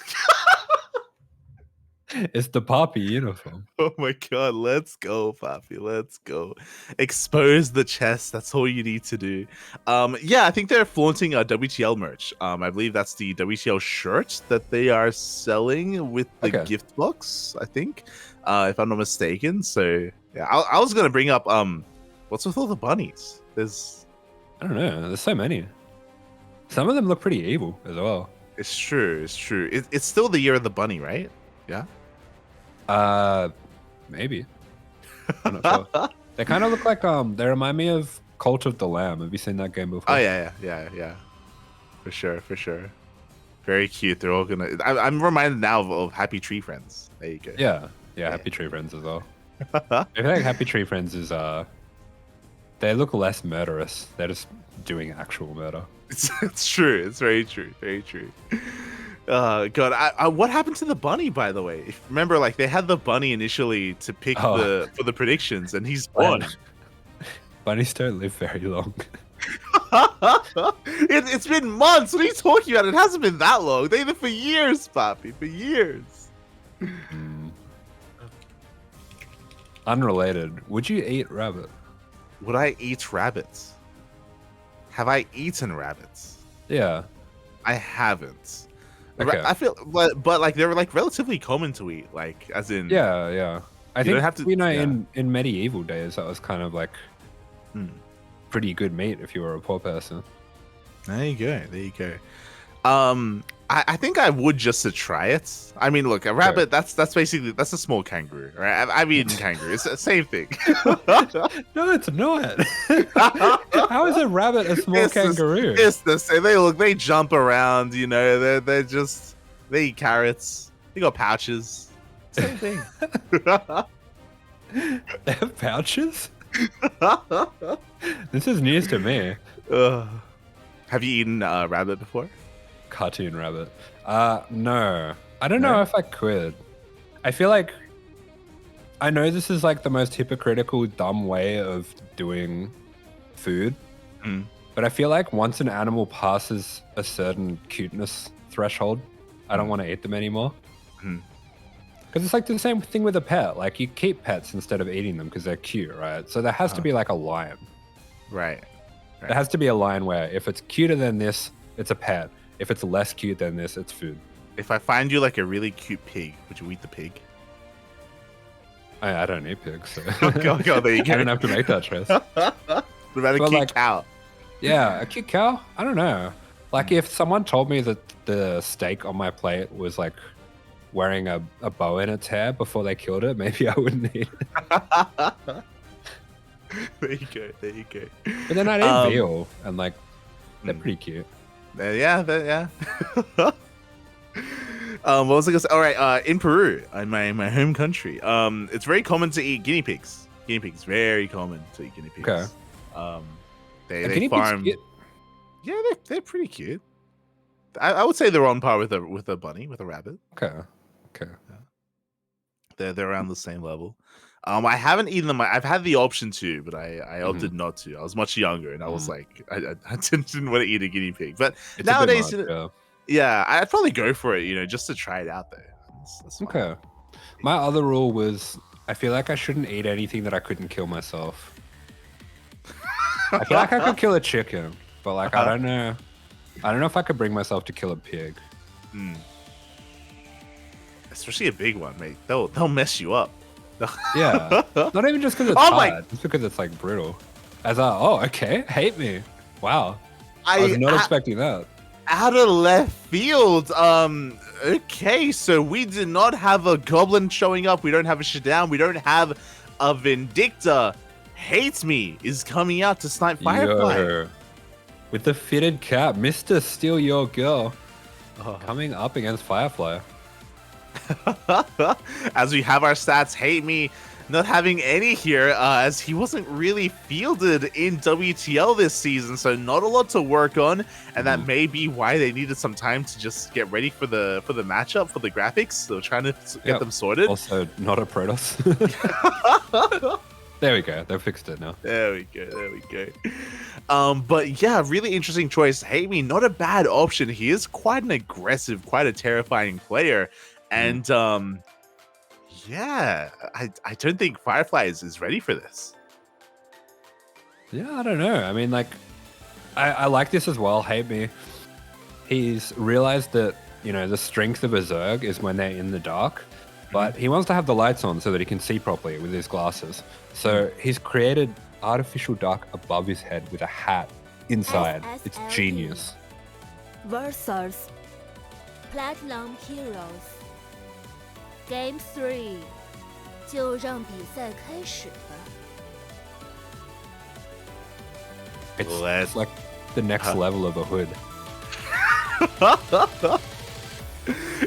god! It's the Poppy uniform. Oh my god! Let's go, Poppy. Let's go. Expose the chest. That's all you need to do. Yeah, I think they're flaunting a WTL merch. I believe that's the WTL shirt that they are selling with the gift box. I think, if I'm not mistaken. So yeah, I was gonna bring up what's with all the bunnies? I don't know. There's so many. Some of them look pretty evil as well. It's true. It's true. It's still the year of the bunny, right? Yeah. Maybe. I'm not sure. They kind of look like they remind me of Cult of the Lamb. Have you seen that game before? Oh yeah. For sure. Very cute. They're all gonna. I'm reminded now of Happy Tree Friends. There you go. Yeah. Happy Tree Friends as well. I feel like Happy Tree Friends is they look less murderous. They're just doing actual murder. It's true. It's very true. Very true. God, what happened to the bunny, by the way? Remember, like, they had the bunny initially to pick for the predictions, and he's won. Bunnies don't live very long. It's been months. What are you talking about? It hasn't been that long. They've been for years, Papi. For years. Unrelated. Would you eat rabbit? Would I eat rabbits? Have I eaten rabbits? Yeah. I haven't. Okay. I feel, but like they're like relatively common to eat, like as in. Yeah. I think have to, in medieval days that was kind of like pretty good meat if you were a poor person. There you go. I think I would just to try it. I mean, look, a rabbit, that's basically, that's a small kangaroo, right? I've eaten kangaroo. It's the same thing. No, it's not. How is a rabbit a small kangaroo? It's the same. They jump around, you know, they eat carrots. They got pouches. Same thing. They have pouches? This is news to me. Have you eaten rabbit before? Cartoon rabbit. No. I don't know if I could. I feel like I know this is like the most hypocritical, dumb way of doing food. But I feel like once an animal passes a certain cuteness threshold, I don't want to eat them anymore. Because it's like the same thing with a pet. Like you keep pets instead of eating them because they're cute, right? So there has to be like a line. Right. There has to be a line where if it's cuter than this, it's a pet. If it's less cute than this, it's food. If I find you like a really cute pig, would you eat the pig? I don't eat pigs, so go, there you go. I don't have to make that choice. What about a cute cow? Yeah, a cute cow? I don't know. Like if someone told me that the steak on my plate was like wearing a bow in its hair before they killed it, maybe I wouldn't eat it. There you go. But then I'd eat veal, and like they're pretty cute. Yeah. What was I gonna say? All right, in Peru, in my home country, it's very common to eat guinea pigs. Guinea pigs, very common to eat guinea pigs. Okay. They farm. Yeah, they're pretty cute. I would say they're on par with a bunny, with a rabbit. Okay. Yeah. They're around the same level. I haven't eaten them. I've had the option to, but I opted not to. I was much younger, and I was like, I didn't want to eat a guinea pig. But It's nowadays, much, yeah, I'd probably go for it, just to try it out there. That's fine. Okay. My other rule was I feel like I shouldn't eat anything that I couldn't kill myself. I feel like I could kill a chicken, but like I don't know if I could bring myself to kill a pig. Especially a big one, mate. They'll mess you up. Yeah. Not even just because it's hard, just because it's like brutal. Okay, hate me. Wow. I was not expecting that. Out of left field. Okay, so we did not have a goblin showing up. We don't have a shutdown. We don't have a Vindicta. HateMe is coming out to snipe Firefly. Yo. With the fitted cap, Mr. Steal Your Girl coming up against Firefly. As we have our stats, HateMe not having any here, as he wasn't really fielded in WTL this season, so not a lot to work on, and that may be why they needed some time to just get ready for the matchup, for the graphics. So trying to get them sorted. Also, not a Protoss. There we go. They fixed it now. There we go. But yeah, really interesting choice. HateMe, not a bad option. He is quite an aggressive, quite a terrifying player. And yeah, I don't think Firefly is ready for this. Yeah, I don't know. I mean, like, I like this as well. HateMe. He's realized that, the strength of a Zerg is when they're in the dark, but he wants to have the lights on so that he can see properly with his glasses. So he's created artificial dark above his head with a hat inside. SSLT. It's genius. Versus Platinum Heroes Game 3， 就让比赛开始吧。 It's like the next level of a hood.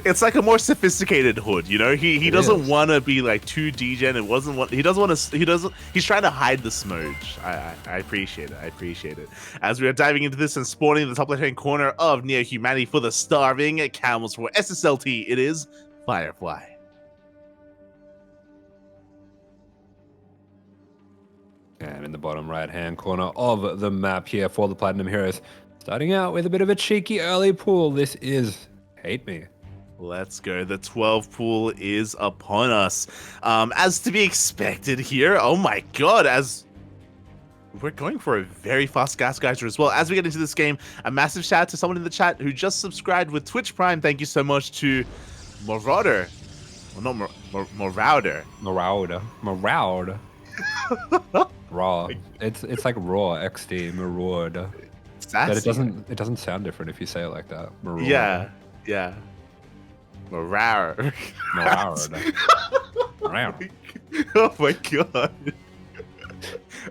It's like a more sophisticated hood, He doesn't want to be like too degen. He's trying to hide the smudge. I appreciate it. As we are diving into this and spawning in the top left-hand corner of Neo Humanity for the starving camels for SSLT, it is Firefly. And in the bottom right-hand corner of the map here for the Platinum Heroes, starting out with a bit of a cheeky early pool. This is HateMe. Let's go. The 12 pool is upon us. As to be expected here, oh my god, as we're going for a very fast gas geyser as well. As we get into this game, a massive shout out to someone in the chat who just subscribed with Twitch Prime. Thank you so much to Marauder. Well, not Marauder. Raw. It's like raw XD, Marauder. But it doesn't sound different if you say it like that. Marauder. Yeah. Marauder. Oh my god.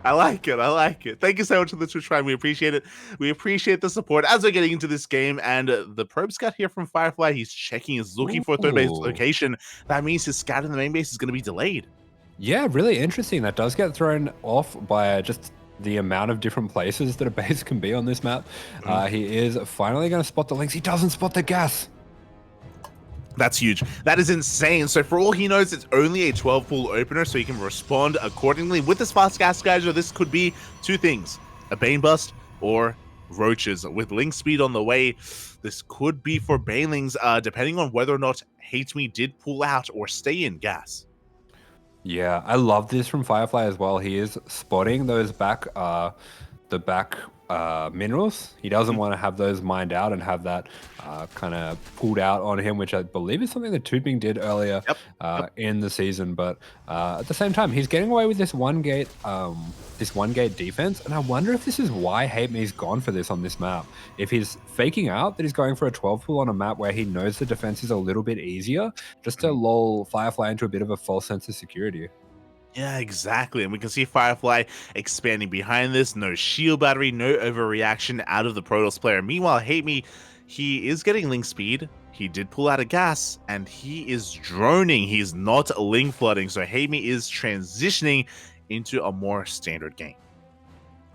I like it. Thank you so much for the Twitch Prime. We appreciate it. We appreciate the support as we're getting into this game. And the probe scout here from Firefly, he's looking for a third base location. That means his scout in the main base is going to be delayed. Yeah, really interesting. That does get thrown off by just the amount of different places that a base can be on this map. He is finally going to spot the links. He doesn't spot the gas. That's huge. That is insane. So for all he knows, it's only a 12 pool opener, so he can respond accordingly. With this fast gas geyser, this could be two things: a Bane Bust or Roaches. With link speed on the way, this could be for Banelings, depending on whether or not HateMe did pull out or stay in gas. Yeah, I love this from Firefly as well. He is spotting those back minerals. He doesn't want to have those mined out and have that kind of pulled out on him, which I believe is something that TooDming did earlier in the season. But at the same time, he's getting away with this one gate defense, and I wonder if this is why HateMe's gone for this on this map. If he's faking out that he's going for a 12 pool on a map where he knows the defense is a little bit easier, just to lull Firefly into a bit of a false sense of security. Yeah, exactly. And we can see Firefly expanding behind this. No shield battery, no overreaction out of the Protoss player. Meanwhile, HateMe, he is getting link speed. he did pull out a gas, and he is droning. He's not Ling flooding, so HateMe is transitioning into a more standard game.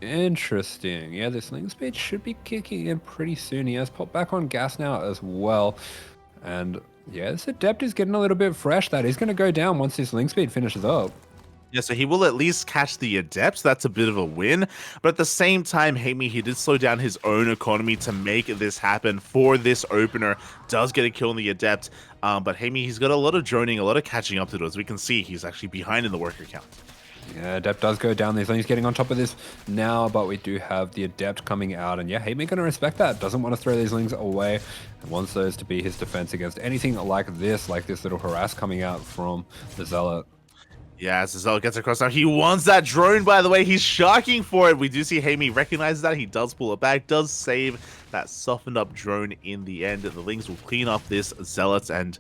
Interesting. Yeah, this Ling speed should be kicking in pretty soon. He has popped back on gas now as well. And yeah, this Adept is getting a little bit fresh. That is going to go down once this Ling speed finishes up. Yeah, so he will at least catch the Adept. That's a bit of a win. But at the same time, HateMe, he did slow down his own economy to make this happen for this opener. Does get a kill on the Adept. But HateMe, he's got a lot of droning, a lot of catching up to do. As we can see, he's actually behind in the worker count. Yeah, Adept does go down. These Lings getting on top of this now, but we do have the Adept coming out. And yeah, HateMe going to respect that. Doesn't want to throw these Lings away. And wants those to be his defense against anything like this little harass coming out from the Zealot. Yeah, as the Zealot gets across now, he wants that drone, by the way. He's sharking for it. We do see HateMe recognizes that. He does pull it back, does save that softened up drone in the end. The Lings will clean up this Zealot, and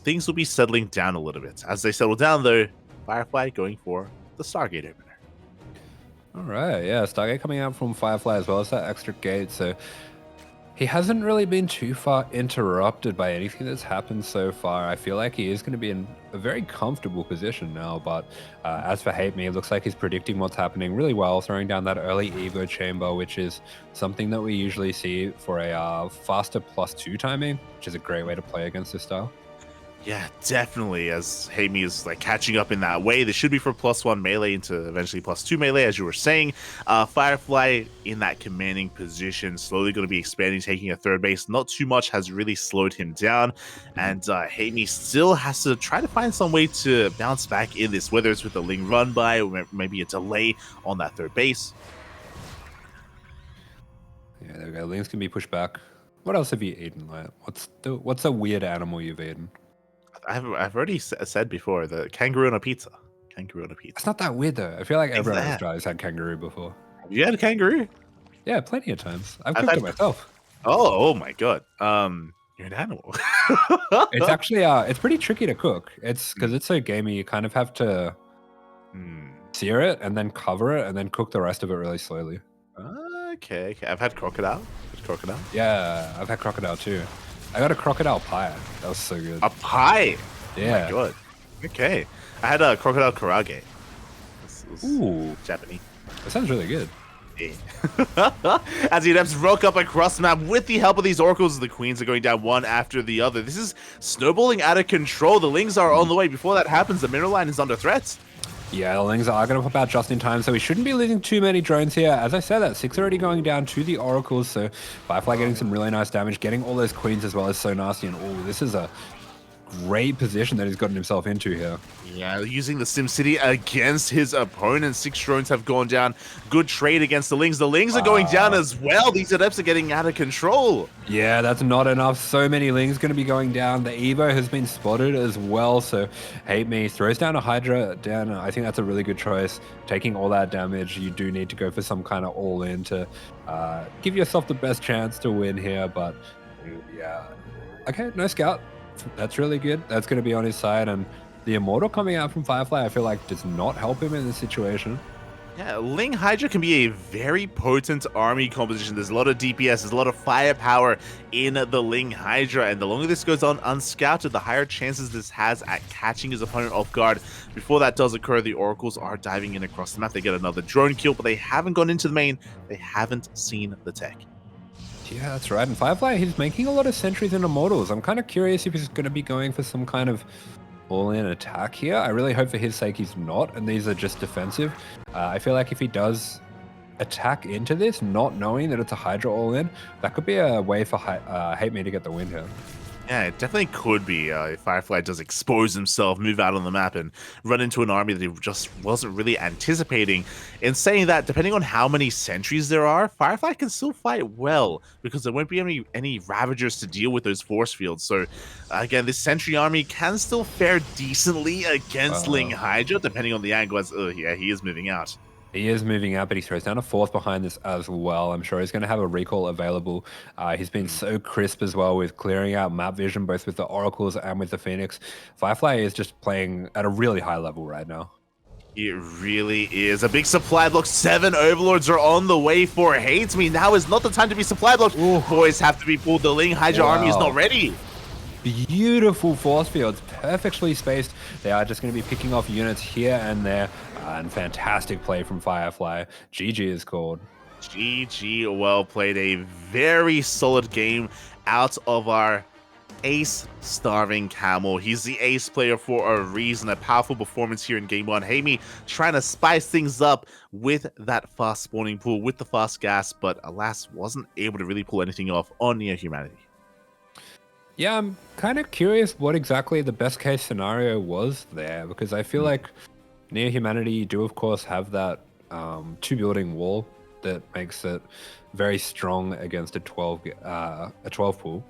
things will be settling down a little bit. As they settle down, though, Firefly going for the Stargate opener. All right, yeah, Stargate coming out from Firefly as well as that extra gate, so he hasn't really been too far interrupted by anything that's happened so far. I feel like he is going to be in a very comfortable position now, but as for HateMe, it looks like he's predicting what's happening really well, throwing down that early Evo chamber, which is something that we usually see for a faster +2 timing, which is a great way to play against this style. Yeah, definitely, as HateMe is like catching up in that way. This should be for +1 melee into eventually +2 melee, as you were saying. Firefly in that commanding position, slowly going to be expanding, taking a third base. Not too much has really slowed him down, and HateMe still has to try to find some way to bounce back in this, whether it's with a Ling run by or maybe a delay on that third base. Yeah, there we go. Lings can be pushed back. What else have you eaten? Like, what's a weird animal you've eaten? I've already said before, the kangaroo on a pizza. Kangaroo on a pizza. It's not that weird though. I feel like everyone in Australia has had kangaroo before. Have you had a kangaroo? Yeah, plenty of times. I've cooked it myself. Oh my god. You're an animal. It's actually it's pretty tricky to cook. It's because it's so gamey. You kind of have to sear it and then cover it and then cook the rest of it really slowly. Okay. I've had crocodile. Yeah, I've had crocodile too. I got a crocodile pie. That was so good. A pie? Yeah. Oh my god. Okay. I had a crocodile karage. Ooh. Japanese. That sounds really good. Yeah. As the Adepts rock up across the map with the help of these Oracles, the Queens are going down one after the other. This is snowballing out of control. The Lings are on the way. Before that happens, the mineral line is under threat. Yeah, the Lings are going to pop out just in time, so we shouldn't be losing too many drones here. As I said, that 6 already going down to the Oracles, so Firefly getting some really nice damage, getting all those Queens as well is so nasty, and this is a great position that he's gotten himself into here. Yeah, using the SimCity against his opponent. 6 drones have gone down. Good trade against the Lings. The Lings are going down as well. These Adepts are getting out of control. Yeah, that's not enough. So many Lings going to be going down. The Evo has been spotted as well, so HateMe throws down a Hydra down. I think that's a really good choice. Taking all that damage, you do need to go for some kind of all-in to give yourself the best chance to win here, but yeah. Okay, no scout. That's really good. That's going to be on his side, and the Immortal coming out from Firefly, I feel like does not help him in this situation. Yeah, Ling Hydra can be a very potent army composition. There's a lot of DPS, there's a lot of firepower in the Ling Hydra, and the longer this goes on unscouted, the higher chances this has at catching his opponent off guard. Before that does occur, the Oracles are diving in across the map. They get another drone kill, but they haven't gone into the main. They haven't seen the tech. Yeah, that's right. And Firefly, he's making a lot of sentries and Immortals. I'm kind of curious if he's going to be going for some kind of all-in attack here. I really hope for his sake he's not, and these are just defensive. I feel like if he does attack into this, not knowing that it's a Hydra all-in, that could be a way for HateMe to get the win here. Yeah, it definitely could be if Firefly does expose himself, move out on the map, and run into an army that he just wasn't really anticipating. In saying that, depending on how many sentries there are, Firefly can still fight well, because there won't be any Ravagers to deal with those force fields. So, again, this sentry army can still fare decently against Ling Hydra, depending on the angle. As yeah, he is moving out. He is moving out, but he throws down a 4th behind this as well. I'm sure he's going to have a recall available. He's been so crisp as well with clearing out map vision, both with the Oracles and with the Phoenix. Firefly is just playing at a really high level right now. It really is. A big supply block. 7 Overlords are on the way for HateMe. Now is not the time to be supply blocked. Boys have to be pulled. The Ling Hydra army is not ready. beautiful force fields, perfectly spaced. They are just going to be picking off units here and there. And fantastic play from Firefly. GG is called. GG, well played. A very solid game out of our ace Starving Camel. He's the ace player for a reason. A powerful performance here in game 1. HateMe trying to spice things up with that fast spawning pool, with the fast gas, but alas, wasn't able to really pull anything off on Near Humanity. Yeah, I'm kind of curious what exactly the best case scenario was there, because I feel like Near Humanity do, of course, have that 2-building wall that makes it very strong against a 12 pool.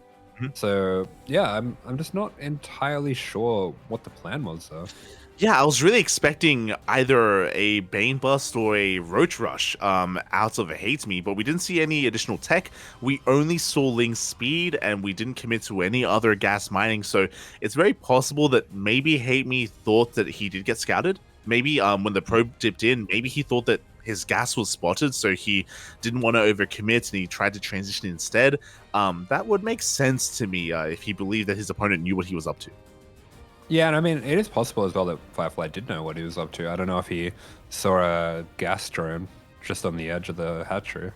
So yeah, I'm just not entirely sure what the plan was though. Yeah, I was really expecting either a Bane Bust or a Roach Rush out of HateMe, but we didn't see any additional tech. We only saw Ling's speed, and we didn't commit to any other gas mining, so it's very possible that maybe HateMe thought that he did get scouted. Maybe when the probe dipped in, maybe he thought that his gas was spotted, so he didn't want to overcommit and he tried to transition instead. That would make sense to me if he believed that his opponent knew what he was up to. Yeah, and I mean, it is possible as well that Firefly did know what he was up to. I don't know if he saw a gas drone just on the edge of the hatchery.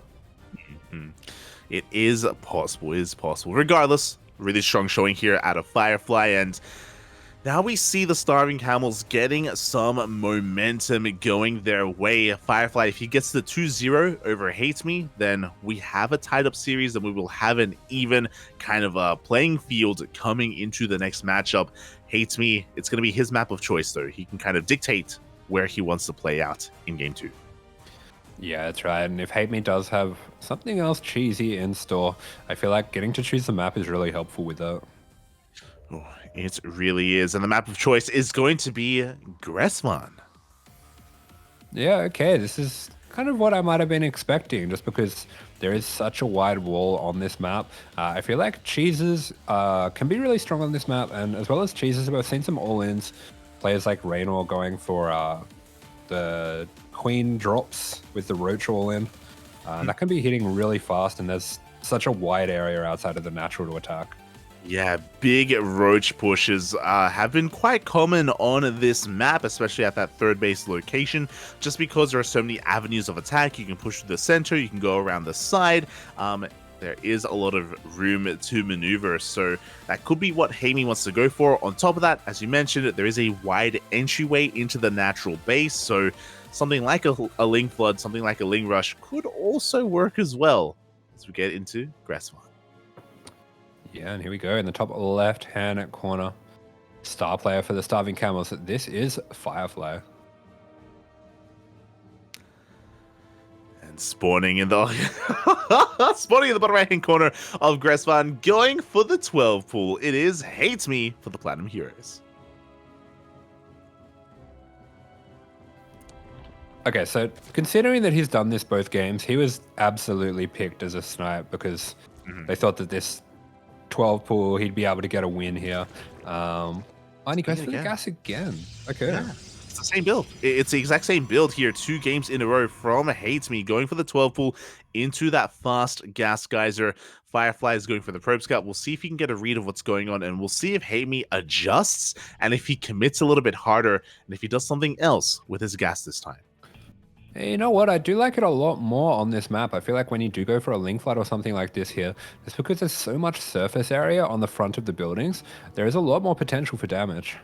It is possible, Regardless, really strong showing here out of Firefly, and now we see the Starving Camels getting some momentum going their way. Firefly, if he gets the 2-0 over HateMe, then we have a tied-up series, and we will have an even kind of a playing field coming into the next matchup. HateMe, it's going to be his map of choice, though. He can kind of dictate where he wants to play out in Game 2. Yeah, that's right. And if HateMe does have something else cheesy in store, I feel like getting to choose the map is really helpful with that. Oh, it really is. And the map of choice is going to be Gressman. Yeah, okay. This is kind of what I might have been expecting, just because there is such a wide wall on this map. I feel like cheeses can be really strong on this map, and as well as cheeses, we've seen some all-ins. Players like Raynor going for the Queen drops with the Roach all-in. That can be hitting really fast, and there's such a wide area outside of the natural to attack. Yeah, big Roach pushes have been quite common on this map, especially at that third base location, just because there are so many avenues of attack. You can push to the center, you can go around the side. There is a lot of room to maneuver, so that could be what HateMe wants to go for. On top of that, as you mentioned, there is a wide entryway into the natural base, so something like a Ling Flood, something like a Ling Rush could also work as well as we get into Gressman. Yeah, and here we go in the top left-hand corner. Star player for the Starving Camels. This is Firefly. And spawning in the bottom right-hand corner of Gressman, going for the 12 pool. It is HateMe for the Platinum Heroes. Okay, so considering that he's done this both games, he was absolutely picked as a snipe because they thought that this 12 pool, he'd be able to get a win here. And he goes for the gas again. Okay. Yeah. It's the same build. It's the exact same build here. 2 games in a row from HateMe, going for the 12 pool into that fast gas geyser. Firefly is going for the probe scout. We'll see if he can get a read of what's going on, and we'll see if HateMe adjusts and if he commits a little bit harder and if he does something else with his gas this time. Hey, you know what? I do like it a lot more on this map. I feel like when you do go for a Ling Flood or something like this here, it's because there's so much surface area on the front of the buildings. There is a lot more potential for damage.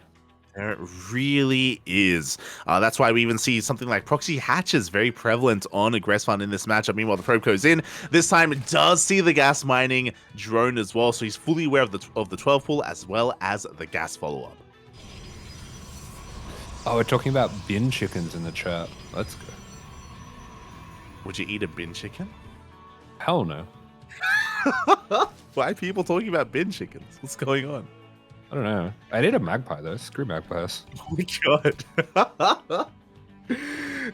There really is. That's why we even see something like proxy hatches very prevalent on Gressman in this matchup. Meanwhile, the probe goes in. This time it does see the gas mining drone as well, so he's fully aware of the 12 pool as well as the gas follow-up. Oh, we're talking about bin chickens in the chat. Let's go. Would you eat a bin chicken? Hell no. Why are people talking about bin chickens? What's going on? I don't know. I did a magpie though. Screw magpies. Oh my god.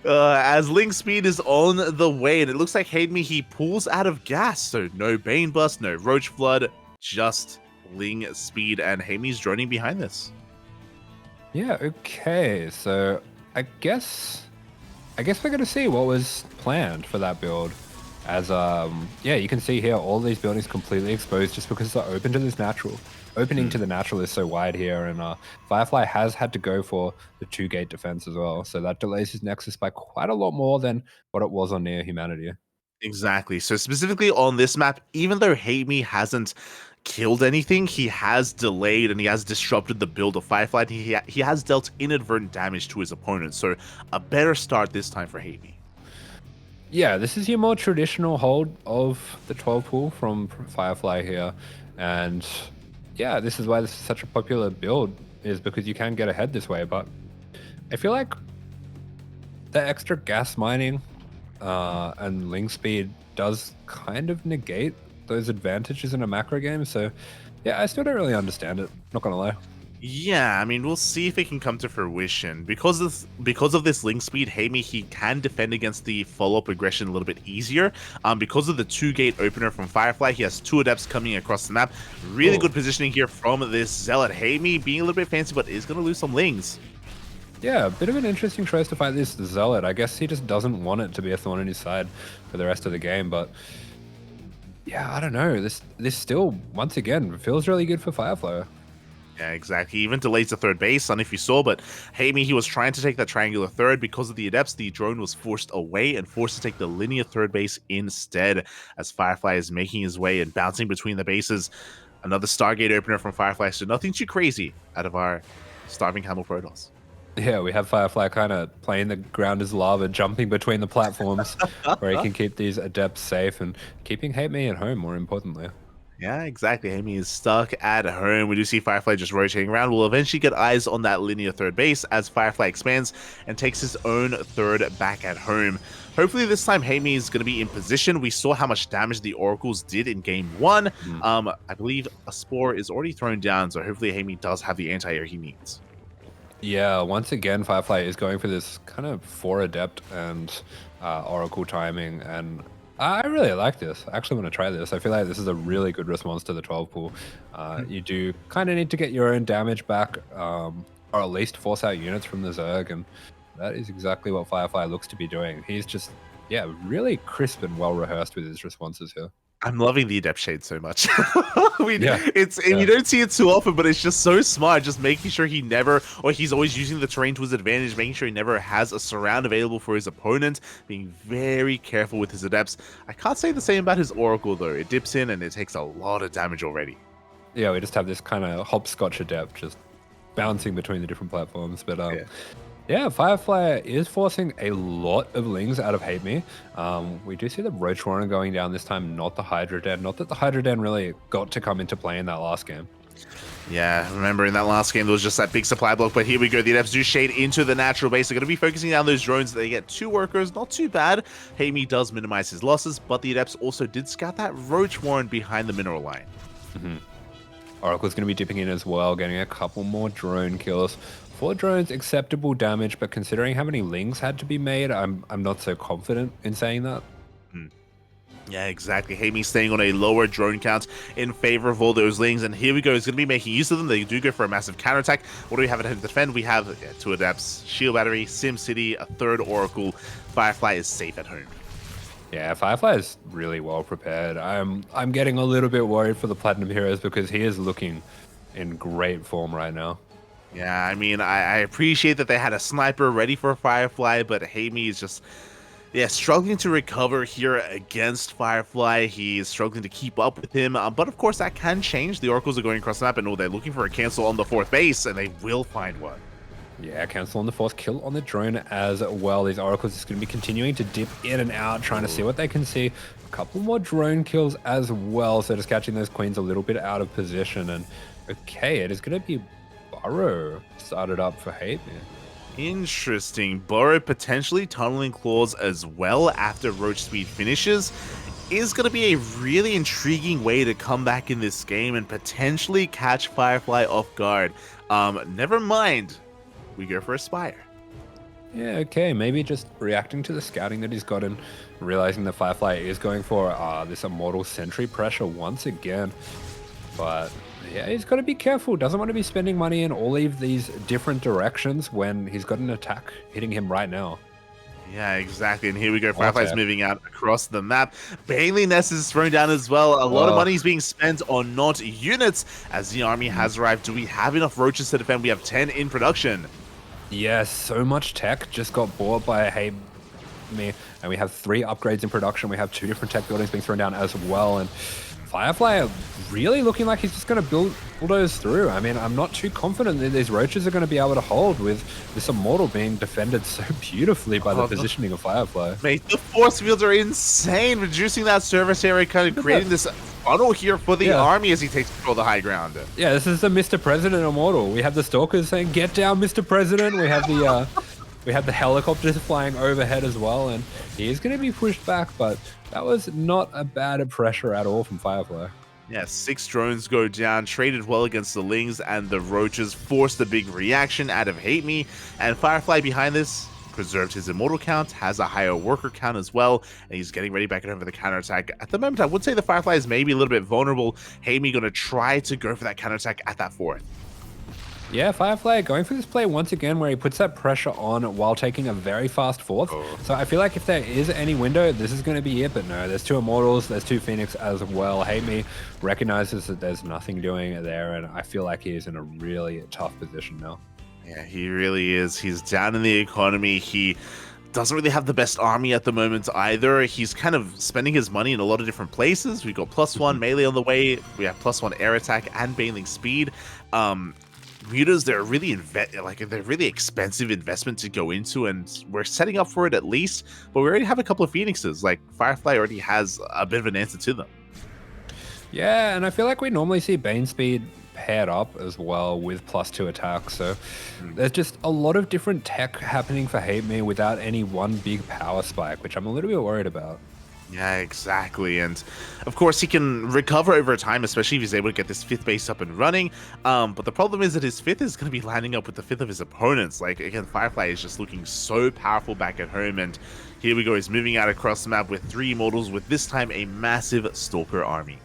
As Ling speed is on the way, and it looks like HateMe, he pulls out of gas. So no Bane Bust, no Roach Flood, just Ling speed, and HateMe's droning behind this. Yeah, okay. So I guess we're going to see what was planned for that build. As, yeah, you can see here all these buildings completely exposed just because they're open to this natural. opening to the natural is so wide here, and Firefly has had to go for the 2-gate defense as well, so that delays his Nexus by quite a lot more than what it was on Near Humanity. Exactly. So specifically on this map, even though HateMe hasn't killed anything, he has delayed and he has disrupted the build of Firefly. He has dealt inadvertent damage to his opponent, so a better start this time for HateMe. Yeah, this is your more traditional hold of the 12 pool from Firefly here, and yeah, this is why this is such a popular build, is because you can get ahead this way. But I feel like the extra gas mining and link speed does kind of negate those advantages in a macro game. So yeah, I still don't really understand it, not gonna lie. Yeah, I mean, we'll see if it can come to fruition. Because of this link speed, HateMe, he can defend against the follow-up aggression a little bit easier. Because of the 2-gate opener from Firefly, he has 2 adepts coming across the map. Really good positioning here from this Zealot. HateMe being a little bit fancy, but is going to lose some lings. Yeah, a bit of an interesting choice to fight this Zealot. I guess he just doesn't want it to be a thorn in his side for the rest of the game, but yeah, I don't know. This still, once again, feels really good for Firefly. Yeah, exactly. He even delays the third base. I don't know if you saw, but HateMe, he was trying to take that triangular third. Because of the adepts, the drone was forced away and forced to take the linear third base instead, as Firefly is making his way and bouncing between the bases. Another Stargate opener from Firefly, so nothing too crazy out of our Starving Camel Protoss. Yeah, we have Firefly kind of playing the ground as lava, jumping between the platforms where he can keep these adepts safe and keeping HateMe at home, more importantly. Yeah, exactly. HateMe is stuck at home. We do see Firefly just rotating around. We'll eventually get eyes on that linear third base as Firefly expands and takes his own third back at home. Hopefully this time HateMe is going to be in position. We saw how much damage the Oracles did in game 1. I believe a Spore is already thrown down, so hopefully HateMe does have the anti-air he needs. Yeah, once again, Firefly is going for this kind of 4 adept and Oracle timing, and I really like this. I actually want to try this. I feel like this is a really good response to the 12 pool. You do kind of need to get your own damage back, or at least force out units from the Zerg, and that is exactly what Firefly looks to be doing. He's just, yeah, really crisp and well rehearsed with his responses here. I'm loving the Adept Shade so much. You don't see it too often, but it's just so smart, just making sure he never, or he's always using the terrain to his advantage, making sure he never has a surround available for his opponent, being very careful with his Adepts. I can't say the same about his Oracle, though. It dips in and it takes a lot of damage already. Yeah, we just have this kind of hopscotch Adept just bouncing between the different platforms, but yeah, Firefly is forcing a lot of lings out of HateMe. We do see the Roach Warren going down this time, not the Hydra Den. Not that the Hydra Den really got to come into play in that last game. Yeah, remember in that last game, there was just that big supply block, but here we go. The Adepts do shade into the natural base. They're going to be focusing down those drones. They get 2 workers, not too bad. HateMe does minimize his losses, but the Adepts also did scout that Roach Warren behind the mineral line. Oracle's going to be dipping in as well, getting a couple more drone kills. 4 drones, acceptable damage, but considering how many lings had to be made, I'm not so confident in saying that. Yeah, exactly. HateMe staying on a lower drone count in favor of all those lings, and here we go. He's going to be making use of them. They do go for a massive counterattack. What do we have at home to defend? We have 2 Adepts, Shield Battery, Sim City, a 3rd Oracle. Firefly is safe at home. Yeah, Firefly is really well prepared. I'm getting a little bit worried for the Platinum Heroes because he is looking in great form right now. Yeah, I mean, I appreciate that they had a sniper ready for Firefly, but HateMe is just, struggling to recover here against Firefly. He's struggling to keep up with him, but of course that can change. The Oracles are going across the map, and they're looking for a cancel on the 4th base, and they will find one. Yeah, cancel on the 4th, kill on the drone as well. These Oracles is going to be continuing to dip in and out, trying to see what they can see. A couple more drone kills as well, so just catching those queens a little bit out of position. And okay, it is going to be Burrow started up for HateMe. Interesting. Burrow potentially tunneling claws as well after Roach Speed finishes is going to be a really intriguing way to come back in this game and potentially catch Firefly off guard. Never mind. We go for Aspire. Yeah, okay, maybe just reacting to the scouting that he's gotten, realizing that Firefly is going for this Immortal Sentry pressure once again. But yeah, he's got to be careful. Doesn't want to be spending money in all of these different directions when he's got an attack hitting him right now. Yeah, exactly. And here we go. Firefly's moving out across the map. Bailey Ness is thrown down as well. A lot of money is being spent on not units as the army has arrived. Do we have enough roaches to defend? We have 10 in production. Yes, so much tech just got bought by HateMe. And we have 3 upgrades in production. We have 2 different tech buildings being thrown down as well. And Firefly really looking like he's just going to bulldoze through. I mean, I'm not too confident that these roaches are going to be able to hold with this Immortal being defended so beautifully by the positioning of Firefly. Mate, the force fields are insane, reducing that service area, kind of creating this funnel here for the army as he takes control of the high ground. Yeah, this is the Mr. President Immortal. We have the Stalkers saying, "Get down, Mr. President." We have the we have the helicopters flying overhead as well, and he is going to be pushed back, but that was not a bad pressure at all from Firefly. Yeah, 6 drones go down, traded well against the Lings, and the Roaches forced a big reaction out of HateMe, and Firefly behind this preserved his Immortal count, has a higher worker count as well, and he's getting ready back at home for the counterattack. At the moment, I would say the Firefly is maybe a little bit vulnerable. HateMe going to try to go for that counterattack at that 4th. Yeah, Firefly going for this play once again where he puts that pressure on while taking a very fast 4th. So I feel like if there is any window, this is going to be it. But no, there's 2 Immortals, there's 2 Phoenix as well. HateMe recognizes that there's nothing doing there, and I feel like he is in a really tough position now. Yeah, he really is. He's down in the economy. He doesn't really have the best army at the moment either. He's kind of spending his money in a lot of different places. We've got +1 melee on the way. We have +1 air attack and bailing speed. Mutas, they're really expensive investment to go into, and we're setting up for it at least. But we already have a couple of Phoenixes. Like Firefly already has a bit of an answer to them. Yeah, and I feel like we normally see Bane speed paired up as well with +2 attack. So there's just a lot of different tech happening for HateMe without any one big power spike, which I'm a little bit worried about. Yeah, exactly. And of course, he can recover over time, especially if he's able to get this 5th base up and running. But the problem is that his 5th is going to be lining up with the 5th of his opponents. Like, again, Firefly is just looking so powerful back at home. And here we go. He's moving out across the map with 3 Immortals, with this time a massive Stalker army.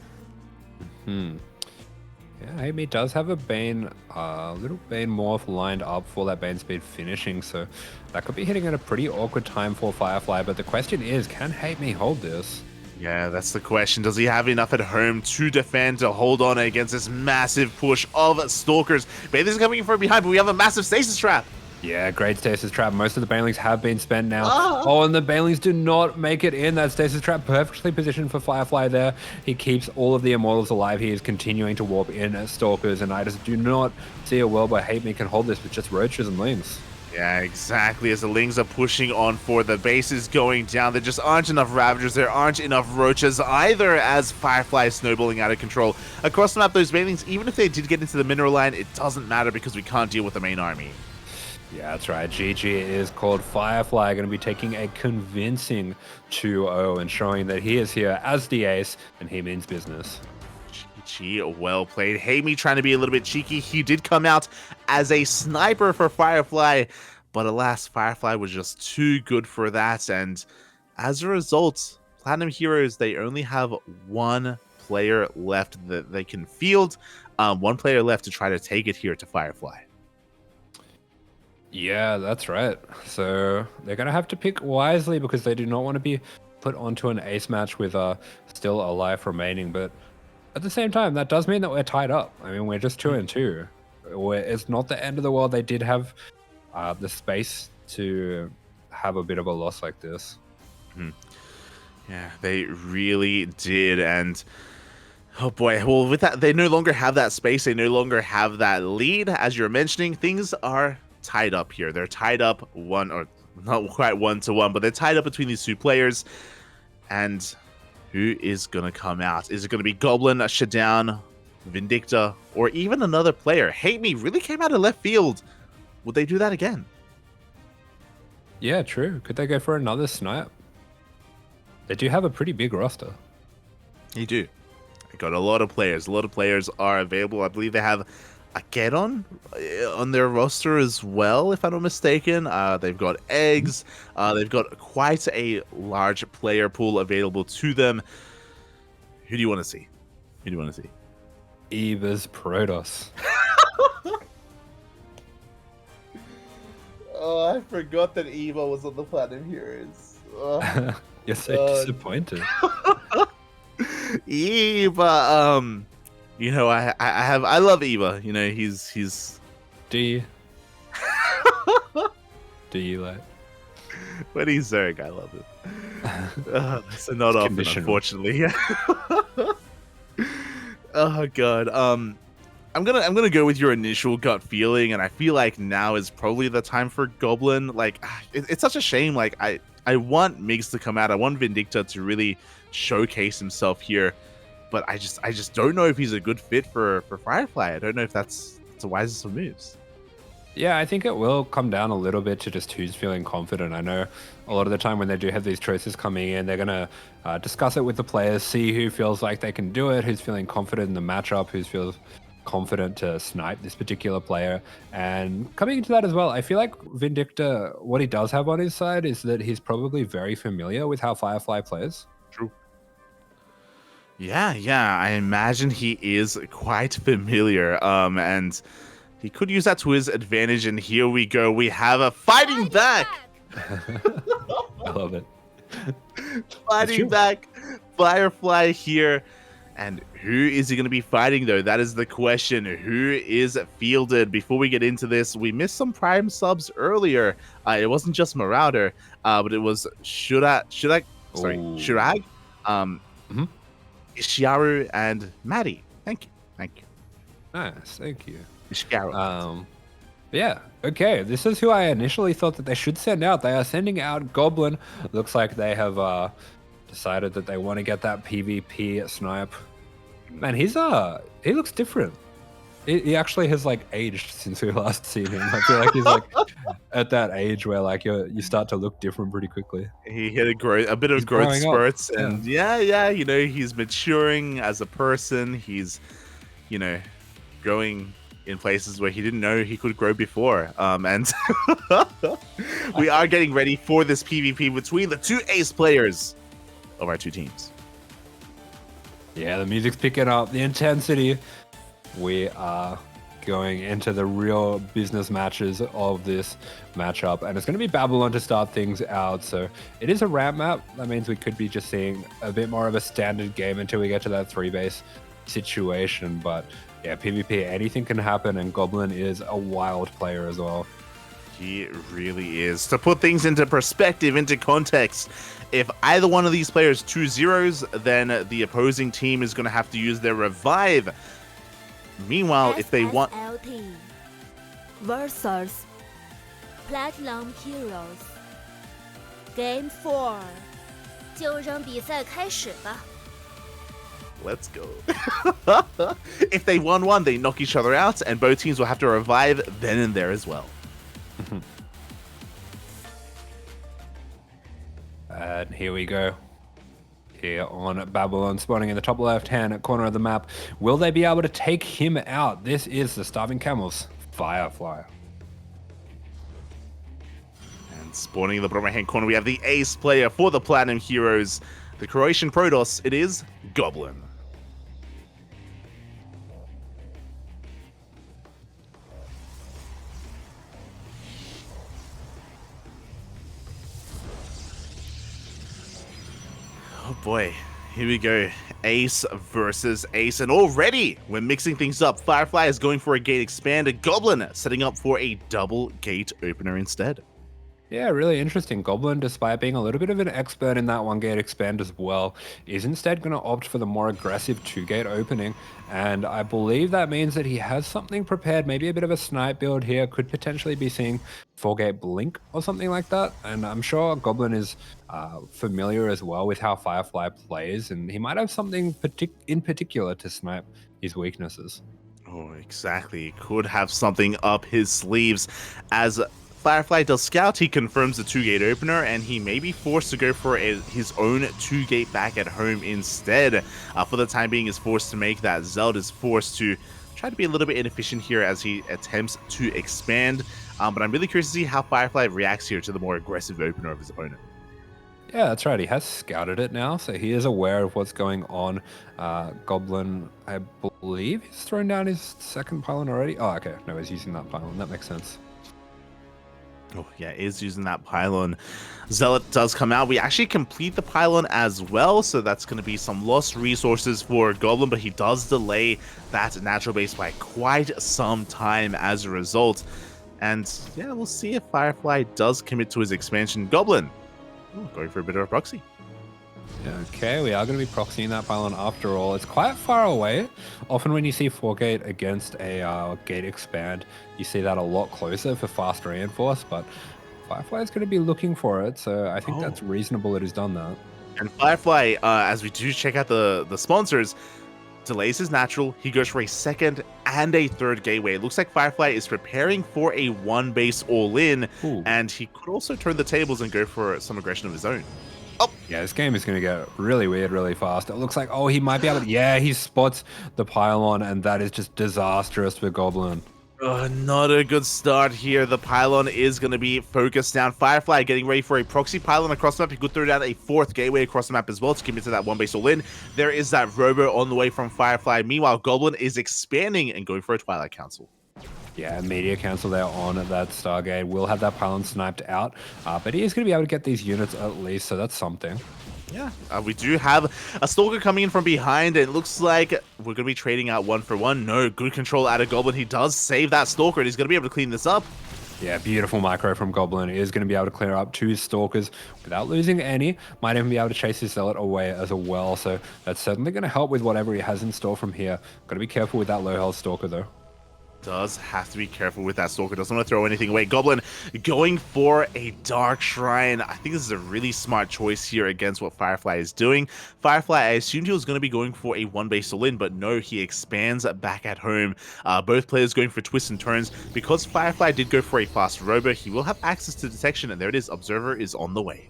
Yeah, HateMe does have a Bane, little Bane morph lined up for that Bane speed finishing, so that could be hitting at a pretty awkward time for Firefly, but the question is, can HateMe hold this? Yeah, that's the question. Does he have enough at home to defend, to hold on against this massive push of Stalkers? Bailey's coming from behind, but we have a massive stasis trap. Yeah, great stasis trap. Most of the Banelings have been spent now. Oh, and the Banelings do not make it in. That stasis trap perfectly positioned for Firefly there. He keeps all of the Immortals alive. He is continuing to warp in as Stalkers, and I just do not see a world where HateMe can hold this with just Roaches and Lings. Yeah, exactly. As the Lings are pushing on for the bases going down, there just aren't enough Ravagers. There aren't enough Roaches either, as Firefly is snowballing out of control. Across the map, those Banelings, even if they did get into the mineral line, it doesn't matter because we can't deal with the main army. Yeah, that's right. GG is called. Firefly going to be taking a convincing 2-0 and showing that he is here as the ace and he means business. GG, well played. HateMe trying to be a little bit cheeky. He did come out as a sniper for Firefly, but alas, Firefly was just too good for that. And as a result, Platinum Heroes, they only have 1 player left that they can field. 1 player left to try to take it here to Firefly. Yeah, that's right. So they're going to have to pick wisely because they do not want to be put onto an ace match with still a life remaining. But at the same time, that does mean that we're tied up. I mean, we're just 2-2. It's not the end of the world. They did have the space to have a bit of a loss like this. Yeah, they really did. And oh boy, well, with that, they no longer have that space. They no longer have that lead. As you're mentioning, things are tied up here. They're tied up not quite 1-1, but they're tied up between these 2 players. And who is going to come out? Is it going to be Goblin, Shutdown, Vindicta, or even another player? HateMe really came out of left field. Would they do that again? Yeah, true. Could they go for another snipe? They do have a pretty big roster. They do. They got a lot of players. A lot of players are available. I believe they have a Get-On on their roster as well, if I'm not mistaken. They've got Eggs. They've got quite a large player pool available to them. Who do you want to see? Who do you want to see? Evers Protoss. Oh, I forgot that Eva was on the Platinum Heroes. You're so disappointed. Eva, you know, I love Eva. You know, he's. Do you? Do you like? When he's Zerg, I love him. So not often, unfortunately. Oh god. I'm gonna go with your initial gut feeling, and I feel like now is probably the time for Goblin. Like, it's such a shame. Like, I want Migs to come out. I want Vindicta to really showcase himself here, but I just don't know if he's a good fit for Firefly. I don't know if that's the wisest of moves. Yeah, I think it will come down a little bit to just who's feeling confident. I know a lot of the time when they do have these choices coming in, they're going to discuss it with the players, see who feels like they can do it, who's feeling confident in the matchup, who feels confident to snipe this particular player. And coming into that as well, I feel like Vindicta, what he does have on his side is that he's probably very familiar with how Firefly plays. True. Yeah, I imagine he is quite familiar. And he could use that to his advantage, and here we go. We have a fighting back. I love it. Fighting back Firefly here. And who is he going to be fighting, though? That is the question. Who is fielded? Before we get into this, we missed some Prime subs earlier. It wasn't just Marauder, but it was Shurag, Ishiaru, and Maddie. Thank you. Nice, thank you. Yeah, okay, this is who I initially thought that they should send out. They are sending out Goblin. Looks like they have decided that they want to get that PvP snipe. Man, he looks different. He actually has like aged since we last seen him. I feel like he's like at that age where like you start to look different pretty quickly. He hit a bit of growth spurts, and yeah, you know, he's maturing as a person. He's, you know, growing in places where he didn't know he could grow before. And we are getting ready for this PvP between the two ace players of our two teams. Yeah, the music's picking up, the intensity. We are going into the real business matches of this matchup, and it's going to be Babylon to start things out. So it is a ramp map. That means we could be just seeing a bit more of a standard game until we get to that 3-base situation. But yeah, PvP, anything can happen, and Goblin is a wild player as well. He really is. To put things into perspective, into context, if either one of these players 2-0s, then the opposing team is going to have to use their revive. Meanwhile, if they want SSLT versus Platinum Heroes Game 4， 就让比赛开始吧。 Let's go. If they won one, they knock each other out, and both teams will have to revive then and there as well. And here we go. Here on Babylon, spawning in the top left-hand corner of the map. Will they be able to take him out? This is the Starving Camels, Firefly. And spawning in the bottom right-hand corner, we have the ace player for the Platinum Heroes, the Croatian Protoss. It is Goblin. Oh boy, here we go. Ace versus Ace, and already we're mixing things up. Firefly is going for a gate expand, Goblin setting up for a double gate opener instead. Yeah, really interesting. Goblin, despite being a little bit of an expert in that 1-gate expand as well, is instead going to opt for the more aggressive 2-gate opening. And I believe that means that he has something prepared, maybe a bit of a snipe build here, could potentially be seeing 4-gate blink or something like that. And I'm sure Goblin is familiar as well with how Firefly plays, and he might have something in particular to snipe his weaknesses. Oh, exactly. Could have something up his sleeves. As Firefly does scout, he confirms the 2-gate opener, and he may be forced to go for his own 2-gate back at home instead. For the time being, is forced to make that. Zeld is forced to try to be a little bit inefficient here as he attempts to expand. But I'm really curious to see how Firefly reacts here to the more aggressive opener of his opponent. Yeah, that's right. He has scouted it now, so he is aware of what's going on. Goblin, I believe he's thrown down his second pylon already. Oh, okay. No, he's using that pylon. That makes sense. Oh, yeah, is using that pylon. Zealot does come out. We actually complete the pylon as well, so that's going to be some lost resources for Goblin, but he does delay that natural base by quite some time as a result. And yeah, we'll see if Firefly does commit to his expansion. Goblin, going for a bit of a proxy. Okay, we are going to be proxying that pylon after all. It's quite far away. Often when you see 4-gate against a gate expand, you see that a lot closer for fast reinforce, but Firefly is going to be looking for it, so I think that's reasonable that he's done that. And Firefly, as we do check out the sponsors, delays his natural. He goes for a second and a third gateway. It looks like Firefly is preparing for a 1-base all-in, and he could also turn the tables and go for some aggression of his own. Oh, yeah, this game is going to get really weird really fast. It looks like, he might be able to... Yeah, he spots the pylon, and that is just disastrous for Goblin. Not a good start here. The pylon is going to be focused down. Firefly getting ready for a proxy pylon across the map. He could throw down a 4th gateway across the map as well to commit to that 1-base all-in. There is that Robo on the way from Firefly. Meanwhile, Goblin is expanding and going for a Twilight Council. Yeah, Media Cancel there on that Stargate. Will have that pylon sniped out, but he is going to be able to get these units at least, so that's something. Yeah, we do have a Stalker coming in from behind, and it looks like we're going to be trading out 1-for-1. No, good control out of Goblin. He does save that Stalker, and he's going to be able to clean this up. Yeah, beautiful micro from Goblin. He is going to be able to clear up 2 Stalkers without losing any. Might even be able to chase his Zealot away as well, so that's certainly going to help with whatever he has in store from here. Got to be careful with that low health Stalker, though. Does have to be careful with that Stalker. Doesn't want to throw anything away. Goblin going for a Dark Shrine. I think this is a really smart choice here against what Firefly is doing. Firefly, I assumed he was going to be going for a 1-base all-in, but no, he expands back at home. Both players going for twists and turns. Because Firefly did go for a fast Robo, he will have access to detection, and there it is. Observer is on the way.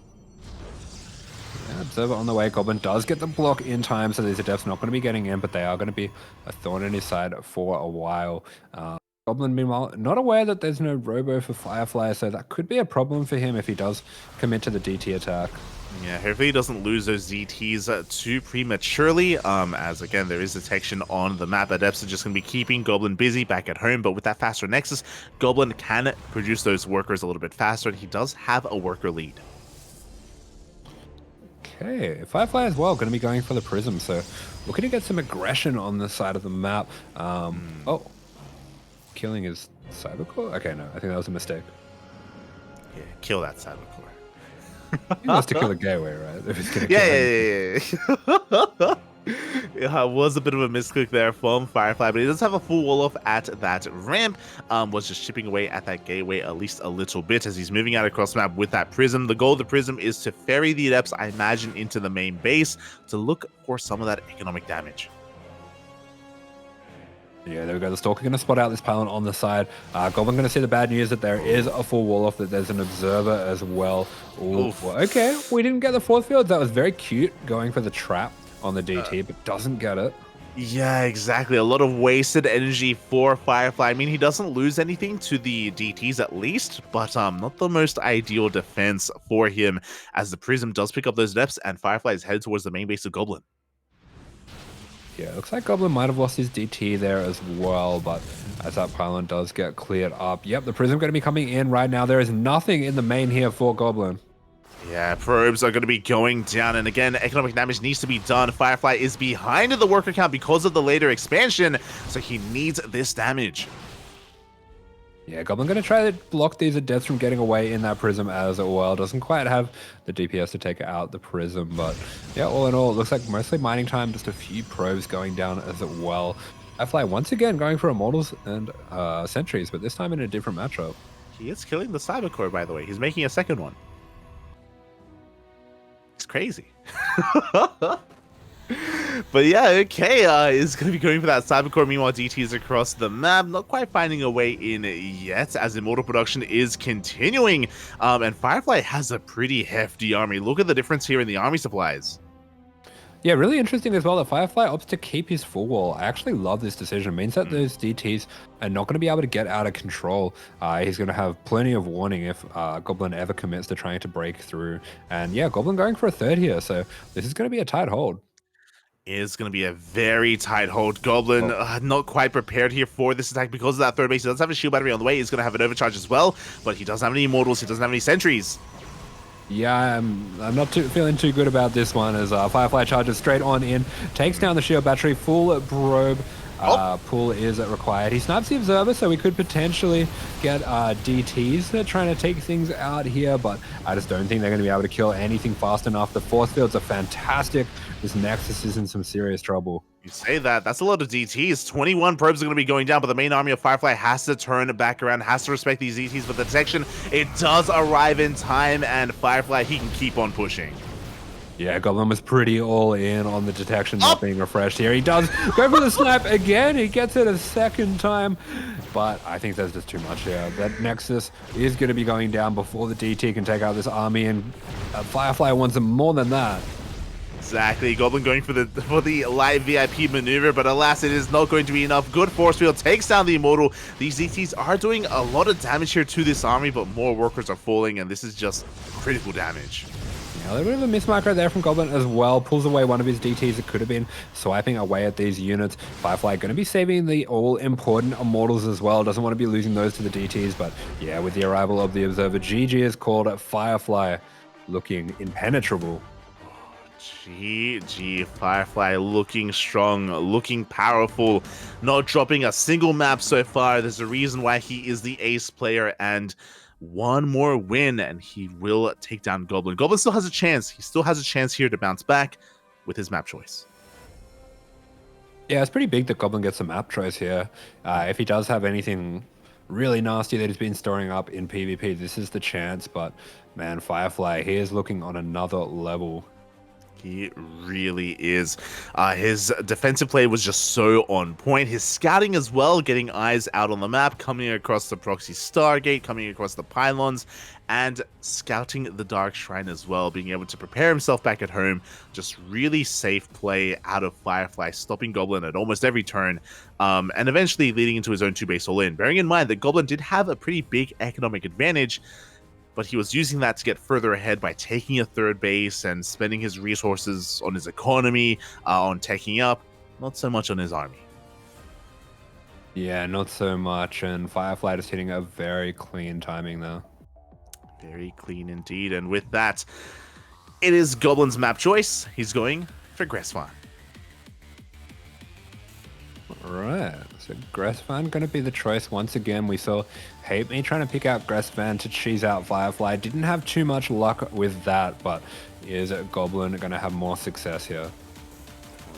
Observer on the way. Goblin does get the block in time, so these Adepts not going to be getting in, but they are going to be a thorn in his side for a while. Goblin, meanwhile, not aware that there's no Robo for Firefly, so that could be a problem for him if he does commit to the DT attack. Yeah, hopefully he doesn't lose those ZTs too prematurely, as again, there is detection on the map. Adepts are just going to be keeping Goblin busy back at home, but with that faster Nexus, Goblin can produce those workers a little bit faster, and he does have a worker lead. Okay, Firefly as well, going to be going for the Prism, so looking to get some aggression on the side of the map. Oh, killing his Cybercore? Okay, no, I think that was a mistake. Yeah, kill that Cybercore. He wants to kill the gateway, right? If he's gonna yeah. It was a bit of a misclick there from Firefly, but he does have a full wall off at that ramp. Was just chipping away at that gateway at least a little bit as he's moving out across the map with that Prism. The goal of the Prism is to ferry the Adepts, I imagine, into the main base to look for some of that economic damage. Yeah, there we go. The Stalker going to spot out this pylon on the side. Goblin going to see the bad news that there is a full wall off, that there's an Observer as well. Ooh, okay, we didn't get the 4th field. That was very cute, going for the trap on the DT, but doesn't get it. Yeah, exactly. A lot of wasted energy for Firefly. I mean, he doesn't lose anything to the DTs at least, but not the most ideal defense for him, as the Prism does pick up those depths, and Firefly is headed towards the main base of Goblin. Yeah, looks like Goblin might have lost his DT there as well, but as that pylon does get cleared up. Yep, the Prism going to be coming in right now. There is nothing in the main here for Goblin. Yeah, probes are going to be going down, and again, economic damage needs to be done. Firefly is behind the worker count because of the later expansion, so he needs this damage. Yeah, Goblin going to try to block these Adepts from getting away in that Prism as well. Doesn't quite have the DPS to take out the Prism, but yeah, all in all, it looks like mostly mining time, just a few probes going down as well. Firefly once again going for Immortals and Sentries, but this time in a different matchup. He is killing the Cybercore, by the way. He's making a second one. It's crazy. But yeah, okay, is going to be going for that Cybercore. Meanwhile, DT is across the map, not quite finding a way in yet, as Immortal production is continuing. And Firefly has a pretty hefty army. Look at the difference here in the army supplies. Yeah, really interesting as well that Firefly opts to keep his full wall. I actually love this decision. It means that those DTs are not going to be able to get out of control. He's going to have plenty of warning if Goblin ever commits to trying to break through. And yeah, Goblin going for a 3rd here, so this is going to be a tight hold. Is going to be a very tight hold. Goblin not quite prepared here for this attack because of that third base. He does have a shield battery on the way. He's going to have an overcharge as well, but he doesn't have any immortals. He doesn't have any sentries. Yeah, I'm not feeling too good about this one as Firefly charges straight on in, takes down the shield battery, full probe. Pull is required. He snipes the observer, so we could potentially get DTs trying to take things out here, but I just don't think they're going to be able to kill anything fast enough. The force fields are fantastic. This Nexus is in some serious trouble. You say that. That's a lot of DTs. 21 probes are going to be going down, but the main army of Firefly has to turn back around, has to respect these DTs, but the detection, it does arrive in time, and Firefly, he can keep on pushing. Yeah, Goblin was pretty all in on the detection not being refreshed here. He does go for the snipe again. He gets it a second time, but I think there's just too much here. That Nexus is going to be going down before the DT can take out this army, and Firefly wants him more than that. Exactly. Goblin going for the live VIP maneuver, but alas, it is not going to be enough. Good force field takes down the Immortal. These DTs are doing a lot of damage here to this army, but more workers are falling, and this is just critical damage. Yeah, a little bit of a mismarker there from Goblin as well. Pulls away one of his DTs. It could have been swiping away at these units. Firefly going to be saving the all-important Immortals as well. Doesn't want to be losing those to the DTs, but yeah, with the arrival of the Observer, GG is called Firefly, looking impenetrable. GG, Firefly looking strong, looking powerful, not dropping a single map so far. There's a reason why he is the ace player, and one more win and he will take down Goblin. Goblin still has a chance. He still has a chance here to bounce back with his map choice. Yeah, it's pretty big that Goblin gets a map choice here. If he does have anything really nasty that he's been storing up in PvP, this is the chance, but man, Firefly, he is looking on another level. He really is. His defensive play was just so on point. His scouting as well, getting eyes out on the map, coming across the proxy Stargate, coming across the pylons, and scouting the Dark Shrine as well, being able to prepare himself back at home. Just really safe play out of Firefly, stopping Goblin at almost every turn, and eventually leading into his own 2-base all-in. Bearing in mind that Goblin did have a pretty big economic advantage, but he was using that to get further ahead by taking a third base and spending his resources on his economy, on taking up, not so much on his army. Yeah, not so much, and Firefly just hitting a very clean timing though. Very clean indeed, and with that, it is Goblin's map choice. He's going for Gressvan. Alright, so Gressvan going to be the choice once again. We saw HateMe trying to pick out Gressvan to cheese out Firefly. Didn't have too much luck with that, but is Goblin going to have more success here?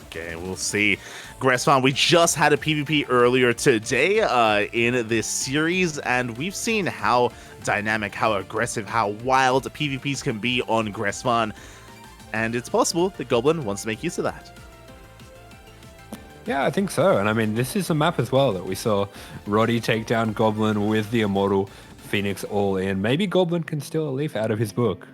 Okay, we'll see. Gressvan, we just had a PvP earlier today in this series, and we've seen how dynamic, how aggressive, how wild PvPs can be on Gressvan, and it's possible that Goblin wants to make use of that. Yeah, I think so. And I mean, this is a map as well that we saw Roddy take down Goblin with the Immortal, Phoenix all in. Maybe Goblin can steal a leaf out of his book.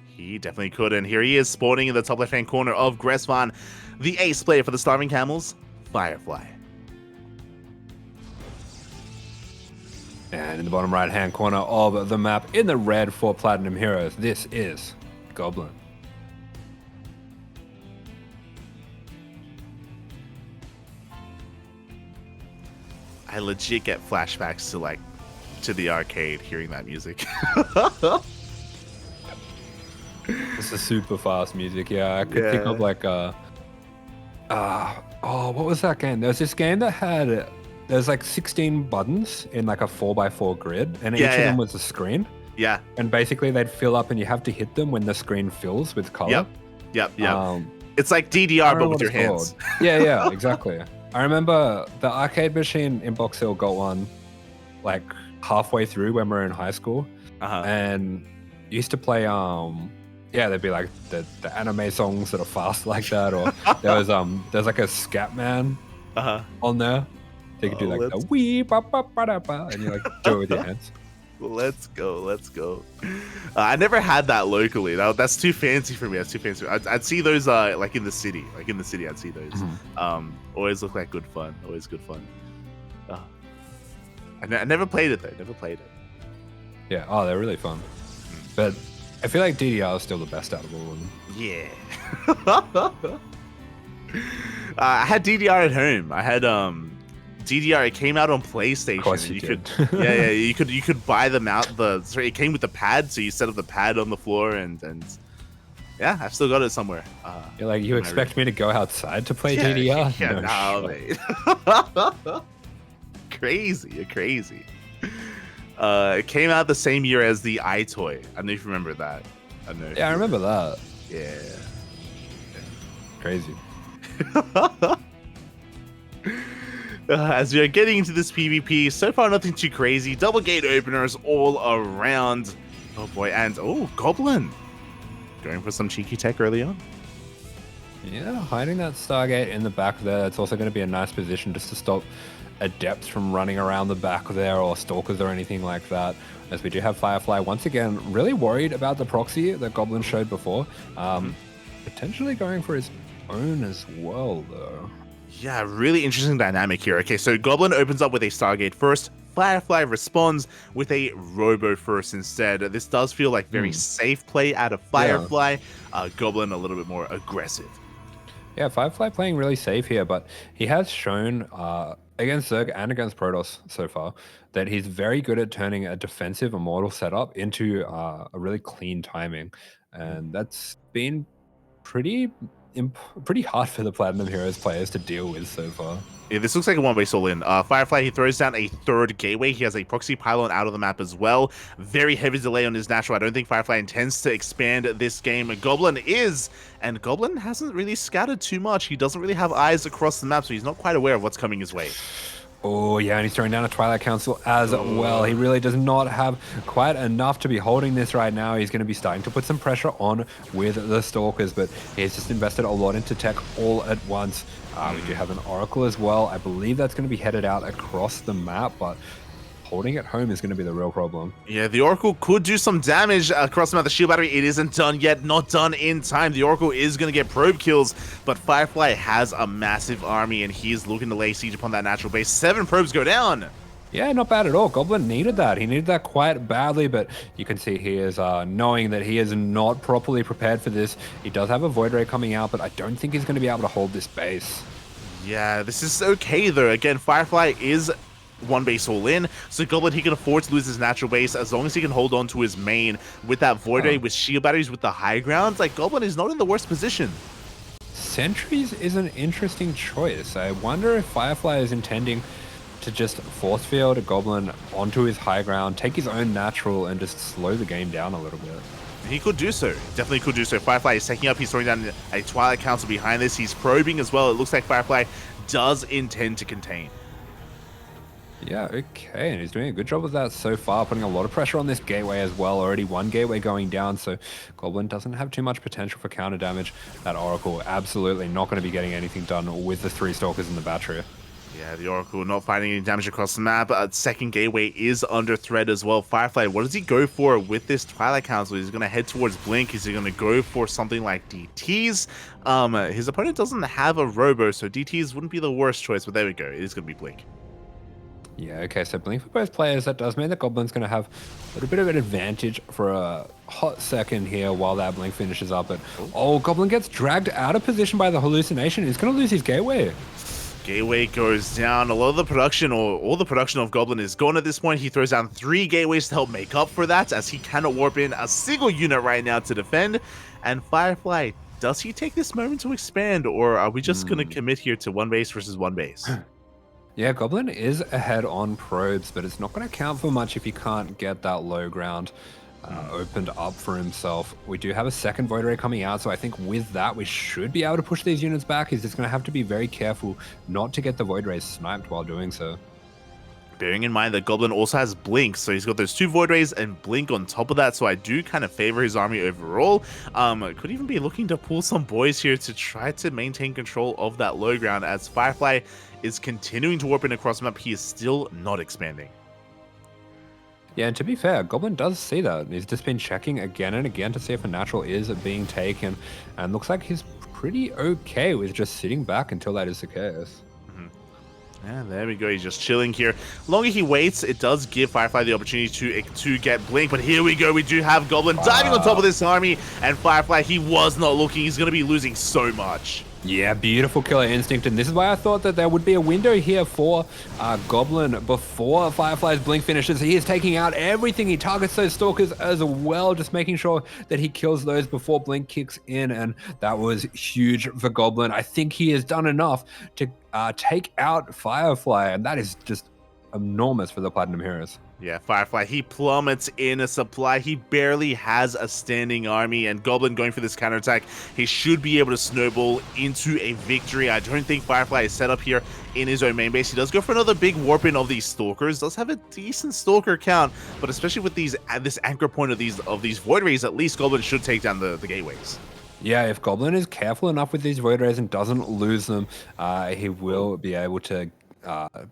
He definitely could, and here he is spawning in the top left-hand corner of Gressvan, the ace player for the Starving Camels, Firefly. And in the bottom right-hand corner of the map, in the red for Platinum Heroes, this is Goblin. I legit get flashbacks to the arcade hearing that music. It's a super fast music, yeah. I could think of what was that game? There was this game that had, there's 16 buttons in a 4x4 grid, and each of them was a screen. Yeah. And basically they'd fill up and you have to hit them when the screen fills with color. Yep. It's like DDR, but with your hands. Yeah, exactly. I remember the arcade machine in Box Hill got one halfway through when we were in high school, and used to play there'd be the anime songs that are fast like that, or there's a scat man on there. They could do the wee ba ba ba da ba, and you do it with your hands. Let's go. I never had that locally. That's too fancy for me. I'd see those in the city. I'd see those. Always look like good fun. I never played it though. Yeah. They're really fun. But I feel like DDR is still the best out of all of them. Yeah. I had DDR at home. I had DDR. It came out on PlayStation. Of course you could, yeah, you could buy them out. Sorry, it came with the pad, so you set up the pad on the floor, and yeah, I've still got it somewhere. You're like, you expect me to go outside to play DDR? Yeah, no, mate. You're crazy. It came out the same year as the iToy. I don't know if you remember that. Yeah, I remember that. Yeah. Crazy. As we are getting into this PvP, so far nothing too crazy. Double gate openers all around. Oh boy, and Goblin. Going for some cheeky tech early on. Yeah, hiding that Stargate in the back there. It's also going to be a nice position just to stop Adepts from running around the back there, or Stalkers or anything like that. As we do have Firefly, once again, really worried about the proxy that Goblin showed before. Potentially going for his own as well, though. Yeah, really interesting dynamic here. Okay, so Goblin opens up with a Stargate first. Firefly responds with a Robo first instead. This does feel like very safe play out of Firefly. Yeah. Goblin a little bit more aggressive. Yeah, Firefly playing really safe here, but he has shown against Zerg and against Protoss so far that he's very good at turning a defensive Immortal setup into a really clean timing. And that's been pretty hard for the Platinum Heroes players to deal with so far. Yeah, this looks like a one-way all in. Firefly, he throws down a third gateway. He has a proxy pylon out of the map as well. Very heavy delay on his natural. I don't think Firefly intends to expand this game. Goblin is, and Goblin hasn't really scattered too much. He doesn't really have eyes across the map, so he's not quite aware of what's coming his way. Oh, yeah, and he's throwing down a Twilight Council as well. He really does not have quite enough to be holding this right now. He's going to be starting to put some pressure on with the Stalkers, but he's just invested a lot into tech all at once. We do have an Oracle as well. I believe that's going to be headed out across the map, but holding it home is going to be the real problem. Yeah, the Oracle could do some damage across the map. The shield battery, it isn't done yet. Not done in time. The Oracle is going to get probe kills, but Firefly has a massive army, and he's looking to lay siege upon that natural base. 7 probes go down. Yeah, not bad at all. Goblin needed that. He needed that quite badly, but you can see he is knowing that he is not properly prepared for this. He does have a Void Ray coming out, but I don't think he's going to be able to hold this base. Yeah, this is okay, though. Again, Firefly is one base all in, so Goblin, he can afford to lose his natural base as long as he can hold on to his main with that Void Ray, with shield batteries, with the high grounds. Like, Goblin is not in the worst position. Sentries is an interesting choice. I wonder if Firefly is intending to just force field a Goblin onto his high ground, take his own natural, and just slow the game down a little bit. He could do so. Definitely could do so. Firefly is taking up. He's throwing down a Twilight Council behind this. He's probing as well. It looks like Firefly does intend to contain. Yeah, okay, and he's doing a good job of that so far, putting a lot of pressure on this gateway as well. Already one gateway going down, so Goblin doesn't have too much potential for counter damage. That Oracle absolutely not going to be getting anything done with the 3 Stalkers in the battery. Yeah, the Oracle not finding any damage across the map. Second gateway is under threat as well. Firefly, what does he go for with this Twilight Council? He's going to head towards Blink. Is he going to go for something like DTs? His opponent doesn't have a Robo, so DTs wouldn't be the worst choice, but there we go. It is going to be Blink. Yeah, okay, so Blink for both players. That does mean that Goblin's going to have a little bit of an advantage for a hot second here while that Blink finishes up. But, Goblin gets dragged out of position by the hallucination. He's going to lose his gateway. Gateway goes down. A lot of the production, or all the production of Goblin is gone at this point. He throws down 3 gateways to help make up for that, as he cannot warp in a single unit right now to defend. And Firefly, does he take this moment to expand, or are we just going to commit here to one base versus one base? Yeah, Goblin is ahead on probes, but it's not going to count for much if he can't get that low ground opened up for himself. We do have a second Void Ray coming out, so I think with that we should be able to push these units back. He's just going to have to be very careful not to get the Void Rays sniped while doing so. Bearing in mind that Goblin also has Blink, so he's got those 2 Void Rays and Blink on top of that, so I do kind of favor his army overall. Could even be looking to pull some boys here to try to maintain control of that low ground, as Firefly is continuing to warp in across the map. He is still not expanding. Yeah, and to be fair, Goblin does see that. He's just been checking again and again to see if a natural is being taken, and looks like he's pretty okay with just sitting back until that is the case. Yeah, there we go. He's just chilling here. The longer he waits, it does give Firefly the opportunity to get Blink. But here we go. We do have Goblin diving on top of this army. And Firefly, he was not looking. He's going to be losing so much. Yeah, beautiful killer instinct, and this is why I thought that there would be a window here for Goblin before Firefly's blink finishes. He is taking out everything. He targets those stalkers as well, just making sure that he kills those before blink kicks in, and that was huge for Goblin. I think he has done enough to take out Firefly, and that is just enormous for the Platinum Heroes. Yeah, Firefly, he plummets in a supply. He barely has a standing army, and Goblin going for this counterattack, he should be able to snowball into a victory. I don't think Firefly is set up here in his own main base. He does go for another big warp-in of these Stalkers, does have a decent Stalker count, but especially with these this anchor point of these Void Rays, at least Goblin should take down the gateways. Yeah, if Goblin is careful enough with these Void Rays and doesn't lose them, he will be able to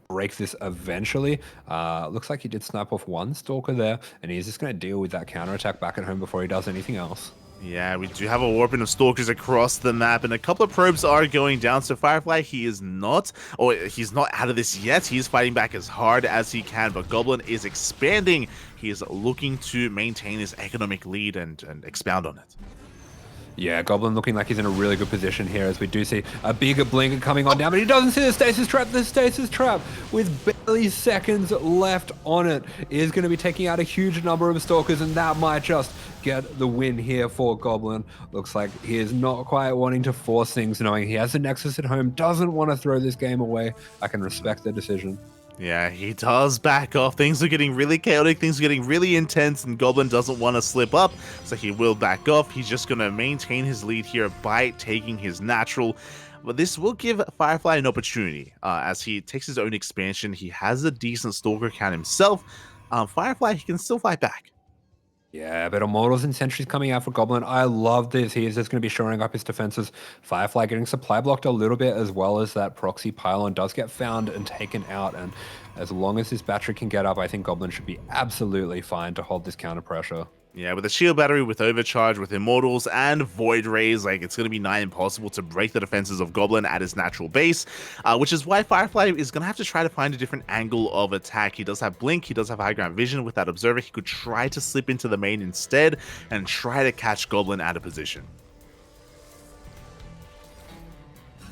break this eventually. Looks like he did snipe off one Stalker there, and he's just going to deal with that counterattack back at home before he does anything else. Yeah, we do have a warping of Stalkers across the map, and a couple of probes are going down. So Firefly, he's not out of this yet. He's fighting back as hard as he can, but Goblin is expanding. He is looking to maintain his economic lead and expound on it. Yeah, Goblin looking like he's in a really good position here, as we do see a bigger blink coming on down, but he doesn't see the stasis trap. The stasis trap, with barely seconds left on it, is going to be taking out a huge number of Stalkers, and that might just get the win here for Goblin. Looks like he is not quite wanting to force things, knowing he has the Nexus at home, doesn't want to throw this game away. I can respect the decision. Yeah, he does back off. Things are getting really chaotic, things are getting really intense, and Goblin doesn't want to slip up, so he will back off. He's just going to maintain his lead here by taking his natural. But this will give Firefly an opportunity as he takes his own expansion. He has a decent Stalker count himself. Firefly, he can still fight back. Yeah, but Immortals and Sentries coming out for Goblin. I love this. He is just going to be shoring up his defenses. Firefly getting supply blocked a little bit, as well as that proxy pylon does get found and taken out. And as long as this battery can get up, I think Goblin should be absolutely fine to hold this counter pressure. Yeah, with a shield battery, with overcharge, with Immortals and Void Rays, like, it's going to be nigh impossible to break the defenses of Goblin at his natural base, which is why Firefly is going to have to try to find a different angle of attack. He does have Blink, he does have high ground vision. With that Observer, he could try to slip into the main instead and try to catch Goblin out of position.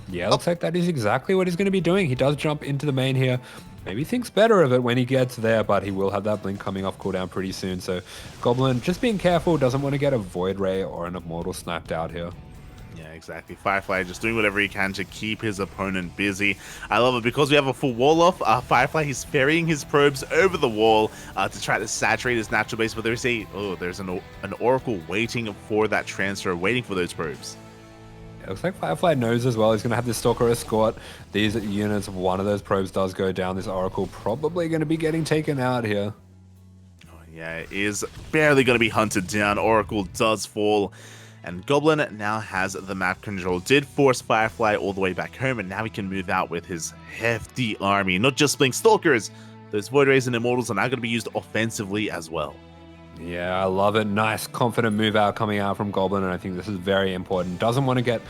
Yeah, looks like that is exactly what he's going to be doing. He does jump into the main here. Maybe thinks better of it when he gets there, but he will have that blink coming off cooldown pretty soon. So Goblin just being careful, doesn't want to get a Void Ray or an Immortal sniped out here. Yeah, exactly. Firefly just doing whatever he can to keep his opponent busy. I love it because we have a full wall off. Firefly, he's ferrying his probes over the wall to try to saturate his natural base, but there's an Oracle waiting for that transfer, waiting for those probes. It looks like Firefly knows as well. He's going to have this Stalker escort these units. One of those probes does go down. This Oracle probably going to be getting taken out here. Oh, yeah, it is barely going to be hunted down. Oracle does fall. And Goblin now has the map control. Did force Firefly all the way back home, and now he can move out with his hefty army. Not just Blink Stalkers. Those Void Rays and Immortals are now going to be used offensively as well. Yeah, I love it. Nice, confident move out coming out from Goblin, and I think this is very important. Doesn't want to get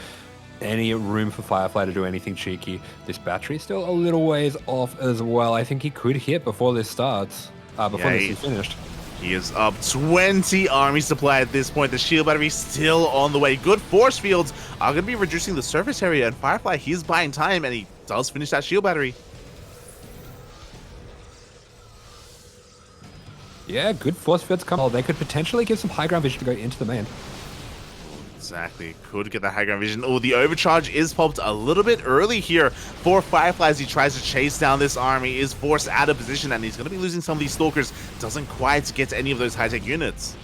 any room for Firefly to do anything cheeky. This battery is still a little ways off as well. I think he could hit before this starts, before this is finished. He is up 20 army supply at this point. The shield battery still on the way. Good force fields are going to be reducing the surface area, and Firefly, he's buying time, and he does finish that shield battery. Yeah, good force fields come. Oh, they could potentially give some high ground vision to go into the main. Exactly, could get the high ground vision. Oh, the overcharge is popped a little bit early here for Firefly as he tries to chase down this army. Is forced out of position, and he's going to be losing some of these Stalkers. Doesn't quite get any of those high-tech units.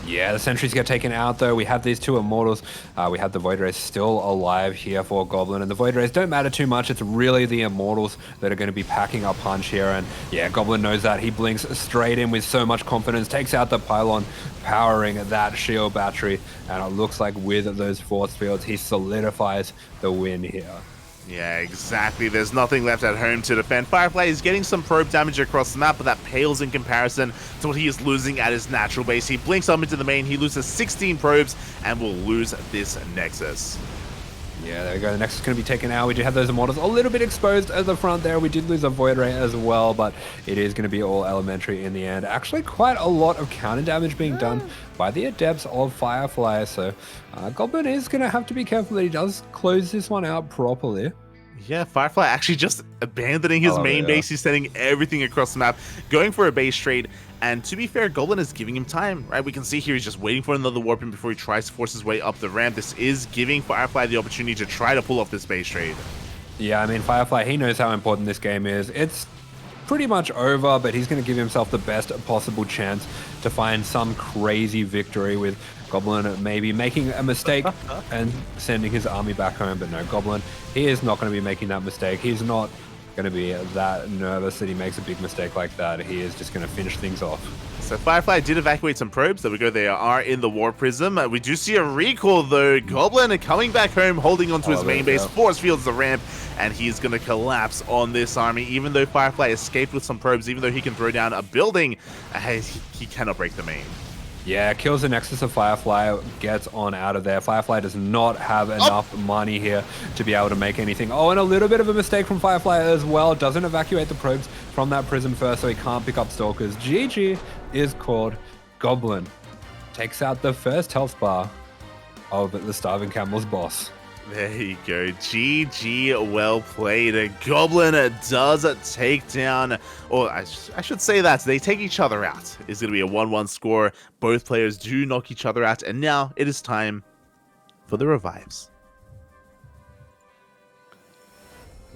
Yeah, the sentries get taken out though. We have these two Immortals. We have the Void Rays still alive here for Goblin, and the Void Rays don't matter too much. It's really the Immortals that are going to be packing up punch here, and yeah, Goblin knows that. He blinks straight in with so much confidence, takes out the pylon, powering that shield battery, and it looks like with those force fields, he solidifies the win here. Yeah, exactly. There's nothing left at home to defend. Firefly is getting some probe damage across the map, but that pales in comparison to what he is losing at his natural base. He blinks up into the main, he loses 16 probes, and will lose this Nexus. Yeah, there we go. The Nexus is going to be taken out. We do have those Immortals a little bit exposed at the front there. We did lose a Void Ray as well, but it is going to be all elementary in the end. Actually, quite a lot of counter damage being done by the Adepts of Firefly. So Goblin is going to have to be careful that he does close this one out properly. Yeah, Firefly actually just abandoning his main base. He's sending everything across the map, going for a base trade. And to be fair, Goblin is giving him time, right? We can see here he's just waiting for another Warping before he tries to force his way up the ramp. This is giving Firefly the opportunity to try to pull off this base trade. Yeah, I mean, Firefly, he knows how important this game is. It's pretty much over, but he's going to give himself the best possible chance to find some crazy victory with Goblin maybe making a mistake and sending his army back home. But no, Goblin, he is not going to be making that mistake. He's not going to be that nervous that he makes a big mistake like that. He is just going to finish things off. So Firefly did evacuate some probes. There we go. They are in the War Prism. We do see a recall though. Goblin coming back home, holding onto his main base, force fields the ramp, and he's going to collapse on this army. Even though Firefly escaped with some probes, even though he can throw down a building, he cannot break the main. Yeah, kills the Nexus of Firefly, gets on out of there. Firefly does not have enough money here to be able to make anything. Oh, and a little bit of a mistake from Firefly as well. Doesn't evacuate the probes from that prism first, so he can't pick up Stalkers. GG is called. Goblin takes out the first health bar of the Starving Camel's boss. There you go. GG, well played. A Goblin does take down, or I should say that they take each other out. It's going to be a 1-1 score. Both players do knock each other out, and now it is time for the revives.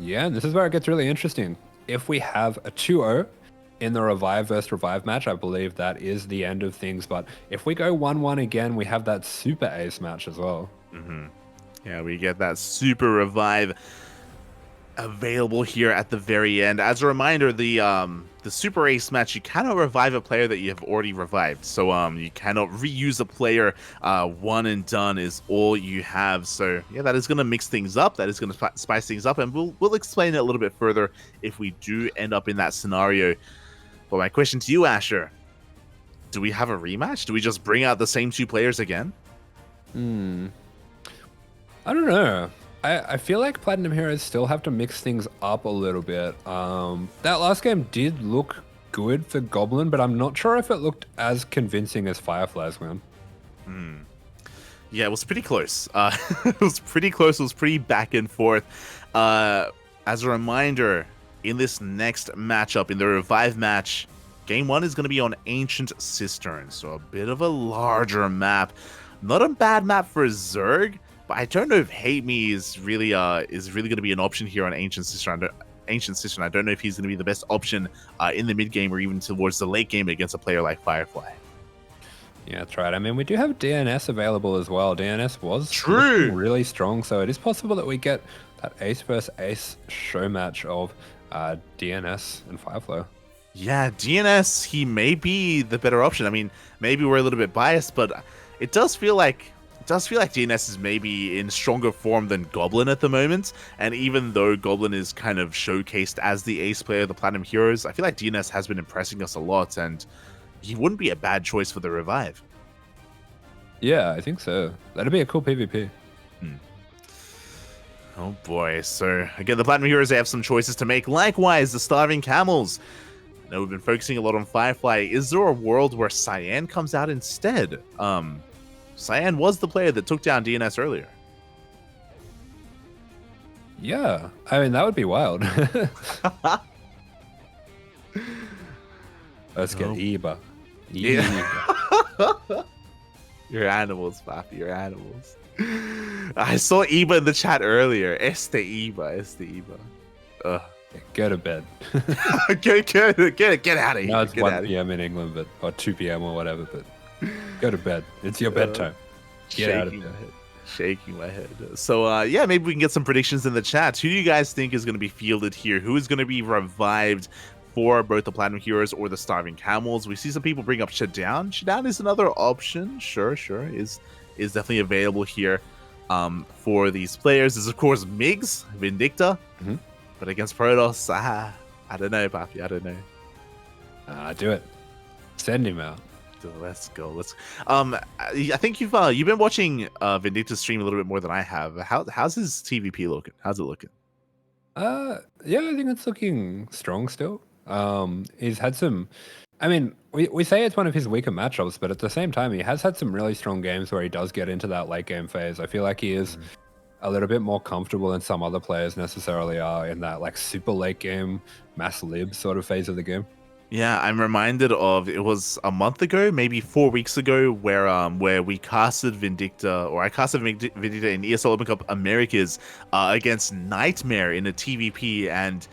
Yeah, and this is where it gets really interesting. If we have a 2-0 in the revive versus revive match, I believe that is the end of things. But if we go 1-1 again, we have that super ace match as well. Yeah, we get that super revive available here at the very end. As a reminder, the super ace match, you cannot revive a player that you have already revived. So you cannot reuse a player. One and done is all you have. So yeah, that is going to mix things up. That is going to spice things up, and we'll explain it a little bit further if we do end up in that scenario. But my question to you, Asher, do we have a rematch? Do we just bring out the same two players again? I don't know. I feel like Platinum Heroes still have to mix things up a little bit. That last game did look good for Goblin, but I'm not sure if it looked as convincing as Firefly's one. Yeah, it was pretty close. It was pretty close. It was pretty back and forth. As a reminder, in this next matchup, in the revive match, game 1 is going to be on Ancient Cistern, so a bit of a larger map. Not a bad map for Zerg, but I don't know if HateMe is really going to be an option here on Ancient Cistern. I don't know if he's going to be the best option in the mid game or even towards the late game against a player like Firefly. Yeah, that's right. I mean, we do have DNS available as well. DNS was really strong, so it is possible that we get that ace versus ace show match of DNS and Firefly. Yeah, DNS, he may be the better option. I mean, maybe we're a little bit biased, but it does feel like DNS is maybe in stronger form than Goblin at the moment. And even though Goblin is kind of showcased as the ace player of the Platinum Heroes, I feel like DNS has been impressing us a lot, and he wouldn't be a bad choice for the revive. Yeah, I think so. That'd be a cool PvP. Oh boy. So again, the Platinum Heroes, they have some choices to make. Likewise, the Starving Camels. Now, we've been focusing a lot on Firefly. Is there a world where Cyan comes out instead? Cyan was the player that took down DNS earlier. Yeah, I mean, that would be wild. Let's get Eba. Yeah. You're animals, Papi. You're animals. I saw Eba in the chat earlier. Este Eba. Ugh. Go to bed. Get out of here. No, it's 1 p.m. in England, but or 2 p.m. or whatever, but go to bed. It's your bedtime. Get out of bed. Shaking my head. So, yeah, maybe we can get some predictions in the chat. Who do you guys think is going to be fielded here? Who is going to be revived for both the Platinum Heroes or the Starving Camels? We see some people bring up Shadown. Shadown is another option. Sure. Is definitely available here for these players. There's, of course, Migs, Vindicta. But against Protoss, I don't know, Papi. I don't know. Do it. Send him out. Let's go. I think you've been watching Vindicta stream a little bit more than I have. How's his TVP looking? How's it looking? Yeah, I think it's looking strong still. He's had some. I mean, we say it's one of his weaker matchups, but at the same time, he has had some really strong games where he does get into that late game phase. I feel like he is a little bit more comfortable than some other players necessarily are in that like super late game mass lib sort of phase of the game. Yeah, I'm reminded of, it was a month ago, maybe 4 weeks ago, where we casted Vindicta, or I casted Vindicta in ESL Open Cup Americas against Nightmare in a TVP, and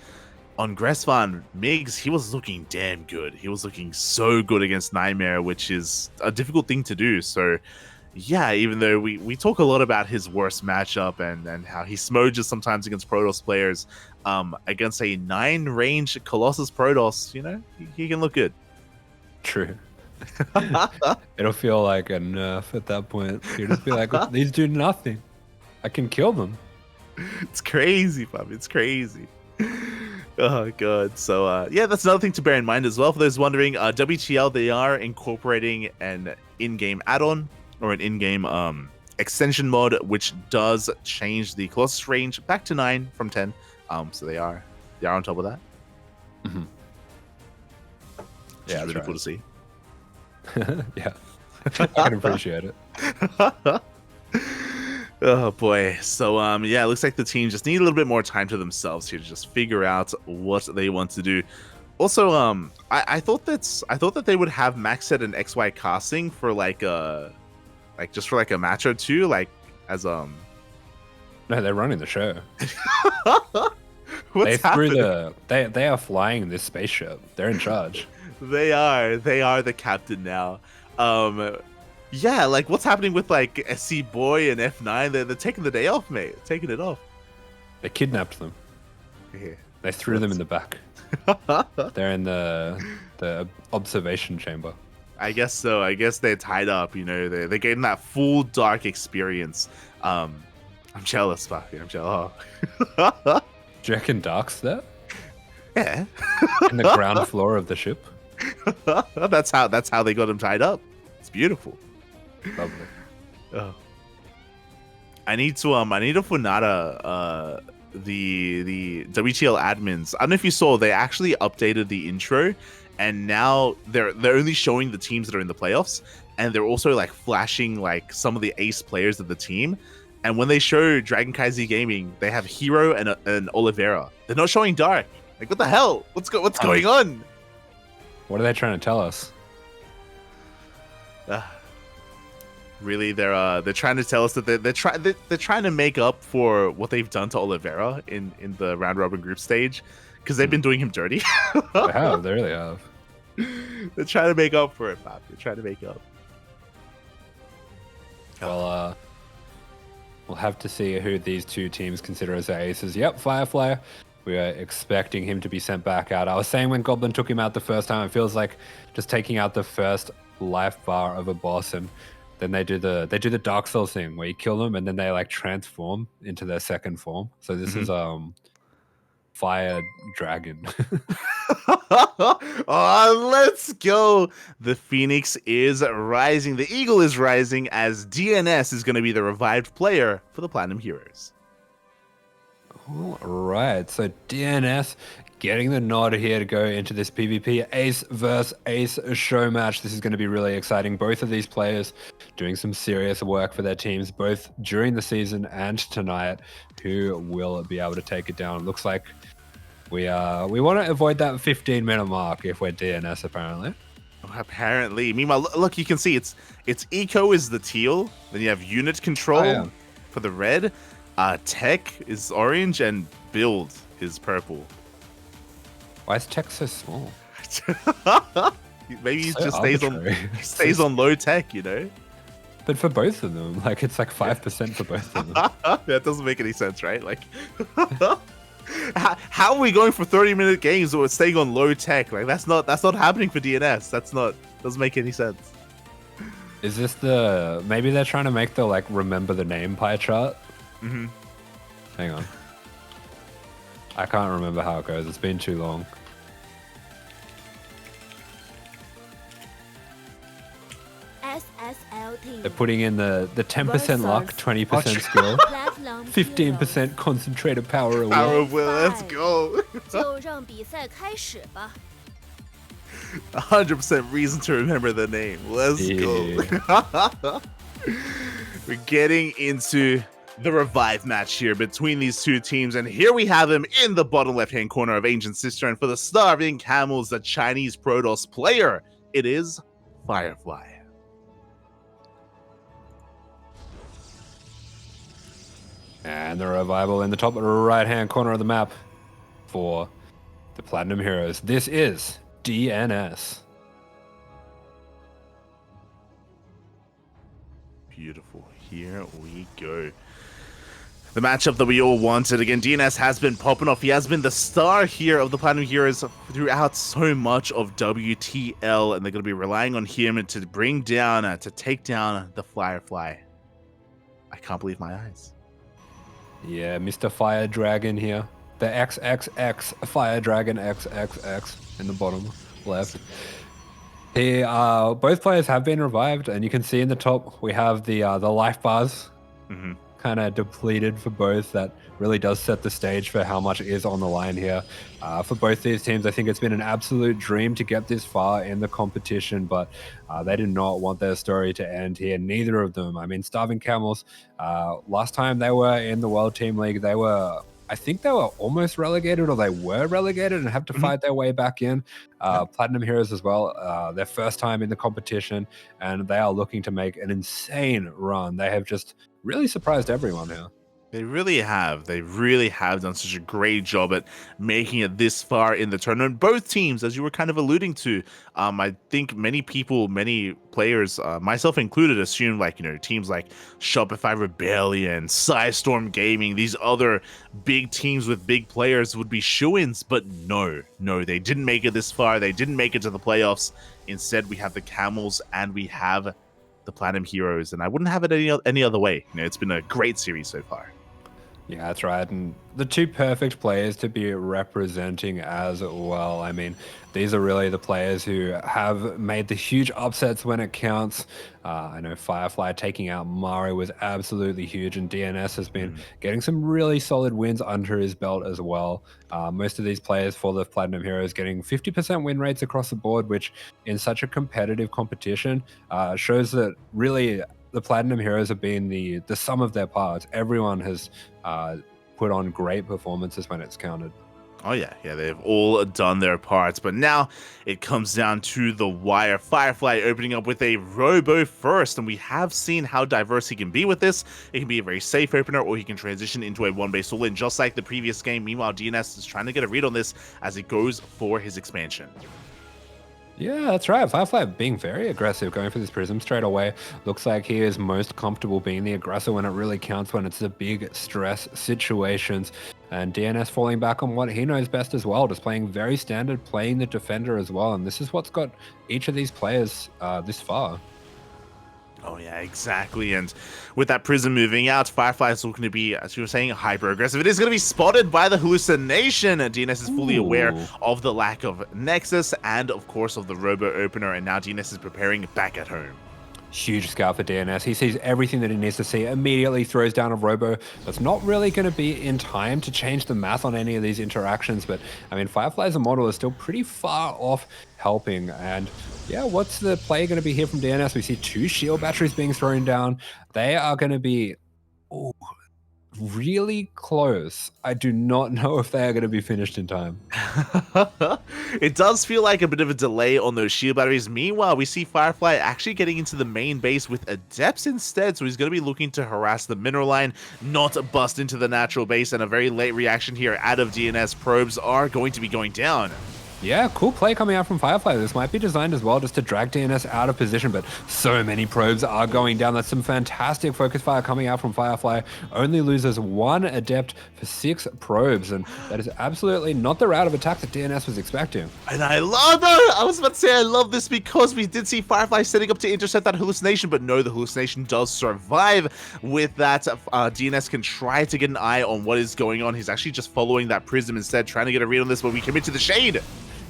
on Gressvan Migs, he was looking damn good. He was looking so good against Nightmare, which is a difficult thing to do. So yeah, even though we talk a lot about his worst matchup and how he smoges sometimes against Protoss players, against a 9 range Colossus Protoss, you know, he can look good. True. It'll feel like a nerf at that point. You'll just be like, these do nothing. I can kill them. It's crazy, fam. It's crazy. Oh god. So yeah, that's another thing to bear in mind as well. For those wondering, WTL, they are incorporating an in-game add-on or an in-game extension mod, which does change the Colossus range back to 9 from 10. So they are on top of that. Mm-hmm. Yeah, really cool to see. Yeah, I can appreciate it. Oh boy. So yeah, it looks like the team just need a little bit more time to themselves here to just figure out what they want to do. Also, I thought that they would have max set and XY casting for just for a match or two, like as No, they're running the show. What's happening? They are flying this spaceship. They're in charge. They are the captain now. Yeah, like what's happening with like SC Boy and F9? They're taking the day off, mate. Taking it off. They kidnapped them. Yeah. They threw them in the back. They're in the observation chamber. I guess so. I guess they're tied up. You know, they're getting that full dark experience. I'm jealous, Papi. I'm jealous. Do you reckon Dark's there? Yeah. In the ground floor of the ship. That's how they got him tied up. It's beautiful. Lovely. Oh. I need to Funata the WTL admins. I don't know if you saw, they actually updated the intro, and now they're only showing the teams that are in the playoffs, and they're also like flashing like some of the ace players of the team. And when they show Dragon Kaiser Gaming, they have Hero and Oliveira. They're not showing Dark. Like, what the hell? What's going on? What are they trying to tell us? Really, they're trying to tell us that they're trying to make up for what they've done to Oliveira in the round robin group stage, because they've been doing him dirty. They have. They really have. They're trying to make up for it, Pop. They're trying to make up. Well, we'll have to see who these two teams consider as their aces. Yep, Firefly. We are expecting him to be sent back out. I was saying when Goblin took him out the first time, it feels like just taking out the first life bar of a boss, and then they do the Dark Souls thing where you kill them and then they like transform into their second form. So this is Fire Dragon. Oh, let's go. The Phoenix is rising. The Eagle is rising, as DNS is going to be the revived player for the Platinum Heroes. All right, so DNS getting the nod here to go into this PvP Ace versus Ace show match. This is going to be really exciting. Both of these players doing some serious work for their teams, both during the season and tonight. Who will be able to take it down? Looks like we want to avoid that 15-minute mark if we're DNS, apparently. Apparently. Meanwhile, look, you can see it's Eco is the teal. Then you have unit control for the red. Tech is orange, and build is purple. Why is tech so small? Maybe he just stays on low tech, you know? But for both of them, like it's like 5% for both of them. That doesn't make any sense, right? Like, how are we going for 30-minute games or staying on low tech? Like that's not happening for DNS. Doesn't make any sense. Is this maybe they're trying to make the like remember the name pie chart? Mm-hmm. Hang on. I can't remember how it goes. It's been too long. They're putting in the 10% luck, 20% skill, 15% concentrated power of will. Power of will, let's go. 就让比赛开始吧。 100% reason to remember the name. Let's go. We're getting into the revive match here between these two teams, and here we have him in the bottom left-hand corner of Ancient Sister, and for the Starving Camels, the Chinese Protoss player, it is Firefly. And the revival in the top right-hand corner of the map for the Platinum Heroes. This is DNS. Beautiful. Here we go. The matchup that we all wanted. Again, DNS has been popping off. He has been the star here of the Platinum Heroes throughout so much of WTL, and they're going to be relying on him to bring down, to take down the Firefly. I can't believe my eyes. Yeah, Mr. Fire Dragon here. The XXX Fire Dragon XXX in the bottom left. Both players have been revived, and you can see in the top we have the life bars kind of depleted for both. That really does set the stage for how much is on the line here. For both these teams, I think it's been an absolute dream to get this far in the competition, but they did not want their story to end here. Neither of them. I mean, Starving Camels, last time they were in the World Team League, I think they were almost relegated, or they were relegated and have to fight their way back in. Platinum Heroes as well, their first time in the competition, and they are looking to make an insane run. They have just really surprised everyone here. They really have. They really have done such a great job at making it this far in the tournament. Both teams, as you were kind of alluding to, I think many people, many players, myself included, assumed teams like Shopify Rebellion, Psystorm Gaming, these other big teams with big players would be shoo-ins, but no, they didn't make it this far. They didn't make it to the playoffs. Instead, we have the Camels and we have the Platinum Heroes, and I wouldn't have it any other way. It's been a great series so far. Yeah, that's right. And the two perfect players to be representing as well. I mean, these are really the players who have made the huge upsets when it counts. I know Firefly taking out Mario was absolutely huge, and DNS has been getting some really solid wins under his belt as well. Most of these players for the Platinum Heroes getting 50% win rates across the board, which in such a competitive competition shows that really the Platinum Heroes have been the sum of their parts. Everyone has put on great performances when it's counted. Oh yeah, they've all done their parts, but now it comes down to the wire. Firefly opening up with a Robo first, and we have seen how diverse he can be with this. It can be a very safe opener, or he can transition into a one-base all-in, just like the previous game. Meanwhile, DNS is trying to get a read on this as he goes for his expansion. Yeah, that's right. Firefly being very aggressive, going for this Prism straight away. Looks like he is most comfortable being the aggressor when it really counts, when it's the big stress situations. And DNS falling back on what he knows best as well, just playing very standard, playing the defender as well. And this is what's got each of these players this far. Oh yeah, exactly. And with that Prism moving out, Firefly is looking to be, as you were saying, hyper-aggressive. It is going to be spotted by the hallucination. DNS is fully aware of the lack of Nexus and, of course, of the Robo opener. And now DNS is preparing back at home. Huge scout for DNS. He sees everything that he needs to see, immediately throws down a Robo. That's not really going to be in time to change the math on any of these interactions, but I mean, Firefly as a model is still pretty far off helping. And yeah, what's the play going to be here from DNS? We see 2 shield batteries being thrown down. They are going to be really close. I do not know if they are going to be finished in time. It does feel like a bit of a delay on those shield batteries. Meanwhile, we see Firefly actually getting into the main base with Adepts instead, so he's going to be looking to harass the mineral line, not bust into the natural base, and a very late reaction here out of DNS. Probes are going to be going down. Yeah, cool play coming out from Firefly. This might be designed as well just to drag DNS out of position, but so many probes are going down. That's some fantastic focus fire coming out from Firefly. Only loses 1 Adept for 6 probes, and that is absolutely not the route of attack that DNS was expecting. And I love that! I was about to say I love this because we did see Firefly setting up to intercept that hallucination, but no, the hallucination does survive. With that, DNS can try to get an eye on what is going on. He's actually just following that Prism instead, trying to get a read on this, but we commit to the Shade.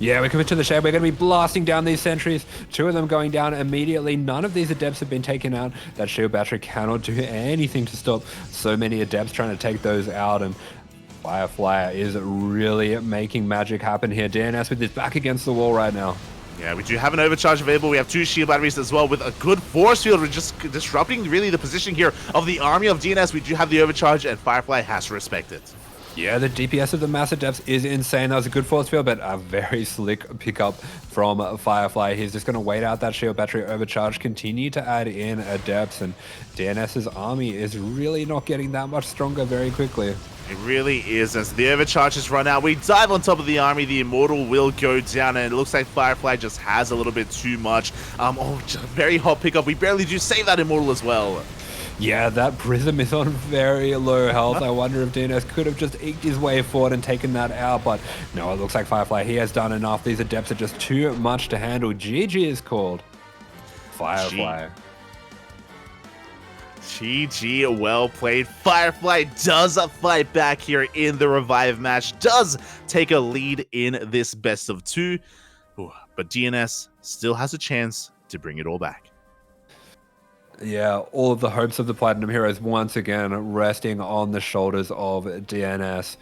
Yeah, we commit to the shade. We're going to be blasting down these sentries. 2 of them going down immediately. None of these adepts have been taken out. That shield battery cannot do anything to stop so many adepts trying to take those out. And Firefly is really making magic happen here. DNS with his back against the wall right now. Yeah, we do have an overcharge available. We have 2 shield batteries as well with a good force field. We're just disrupting really the position here of the army of DNS. We do have the overcharge, and Firefly has to respect it. Yeah, the DPS of the mass adepts is insane. That was a good force field, but a very slick pickup from Firefly. He's just going to wait out that shield battery overcharge, continue to add in adepts, and DNS's army is really not getting that much stronger very quickly. It really is. As the overcharges run out, we dive on top of the army. The Immortal will go down, and it looks like Firefly just has a little bit too much. Very hot pickup. We barely do save that Immortal as well. Yeah, that Prism is on very low health. I wonder if DNS could have just eked his way forward and taken that out, but no, it looks like Firefly, he has done enough. These adepts are just too much to handle. GG is called. Firefly. GG, well played. Firefly does fight back here in the revive match, does take a lead in this best of 2, but DNS still has a chance to bring it all back. Yeah, all of the hopes of the Platinum Heroes once again resting on the shoulders of DNS.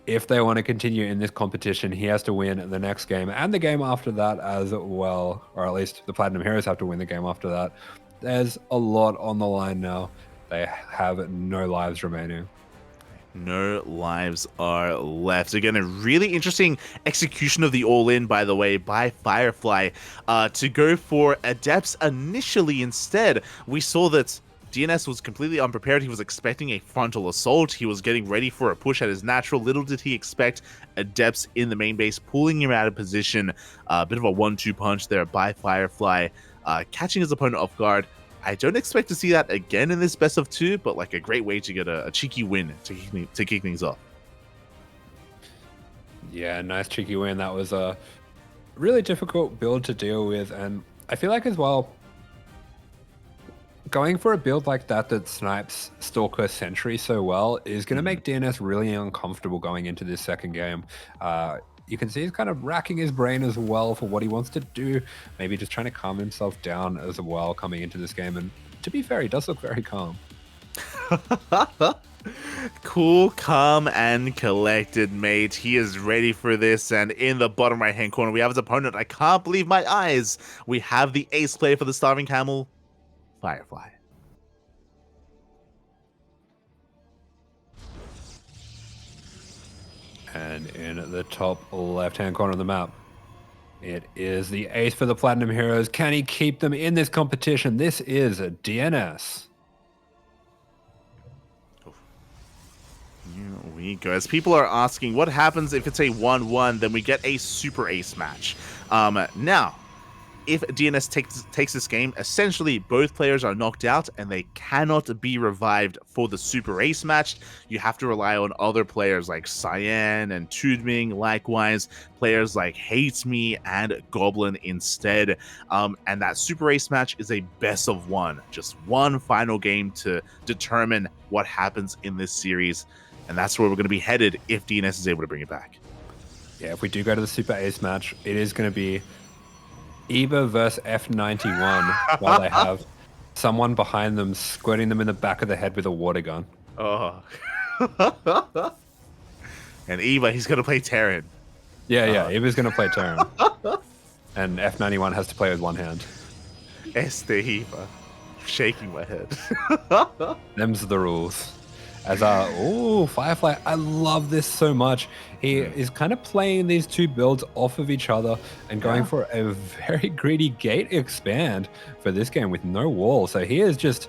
If they want to continue in this competition, he has to win the next game and the game after that as well, or at least the Platinum Heroes have to win the game after that. There's a lot on the line now. They have no lives remaining. No lives are left. Again, a really interesting execution of the all-in, by the way, by Firefly to go for adepts initially instead. We saw that DNS was completely unprepared. He was expecting a frontal assault. He was getting ready for a push at his natural. Little did he expect adepts in the main base pulling him out of position. A bit of a 1-2 punch there by Firefly, catching his opponent off guard. I don't expect to see that again in this best of 2, but like a great way to get a cheeky win to kick things off. Yeah, nice cheeky win. That was a really difficult build to deal with, and I feel like as well, going for a build like that snipes Stalker Sentry so well is going to make DNS really uncomfortable going into this second game. You can see he's kind of racking his brain as well for what he wants to do. Maybe just trying to calm himself down as well coming into this game. And to be fair, he does look very calm. Cool, calm, and collected, mate. He is ready for this. And in the bottom right-hand corner, we have his opponent. I can't believe my eyes. We have the ace player for the Starving Camel, Firefly. And in the top left-hand corner of the map, it is the ace for the Platinum Heroes. Can he keep them in this competition? This is a DNS. Here we go. As people are asking, what happens if it's a 1-1? Then we get a super ace match. Now, if DNS takes this game, essentially both players are knocked out and they cannot be revived for the super ace match. You have to rely on other players like Cyan and TooDming, likewise players like HateMe and Goblin instead. And that super ace match is a best of 1, just one final game to determine what happens in this series. And that's where we're going to be headed if DNS is able to bring it back. Yeah, if we do go to the super ace match, it is going to be Eva versus F91 while they have someone behind them squirting them in the back of the head with a water gun. Oh. And Eva, he's going to play Terran. Yeah, Eva's going to play Terran. And F91 has to play with one hand. Eva. Shaking my head. Them's the rules. As Firefly, I love this so much. He is kind of playing these two builds off of each other and going for a very greedy gate expand for this game with no wall. So he is just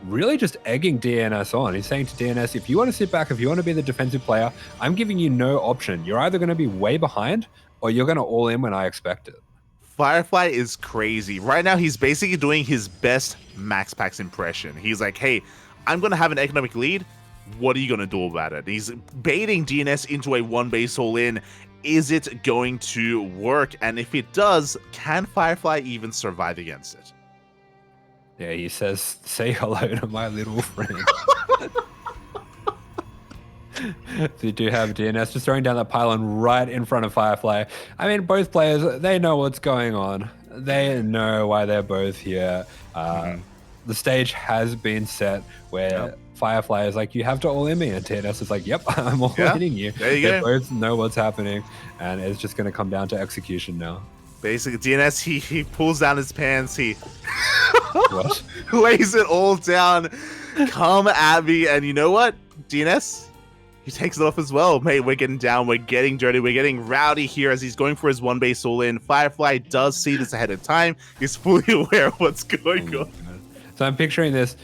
really just egging DNS on. He's saying to DNS, if you want to sit back, if you want to be the defensive player, I'm giving you no option. You're either going to be way behind or you're going to all in when I expect it. Firefly is crazy. Right now, he's basically doing his best Max Pax impression. He's like, hey, I'm going to have an economic lead. What are you going to do about it? He's baiting DNS into a one base all in. Is it going to work? And if it does, can Firefly even survive against it? Yeah, he says, say hello to my little friend. So you do have DNS just throwing down that pylon right in front of Firefly. I mean, both players, they know what's going on. They know why they're both here. The stage has been set where Firefly is like, you have to all in me, and DNS is like, yep, I'm all hitting you. There you they go. both know what's happening, and it's just going to come down to execution now. Basically, DNS, he pulls down his pants, he What? lays it all down. Come at me, and you know what, DNS? He takes it off as well. Mate, we're getting down, we're getting dirty, we're getting rowdy here as he's going for his one base all in. Firefly does see this ahead of time. He's fully aware of what's going on. So I'm picturing this.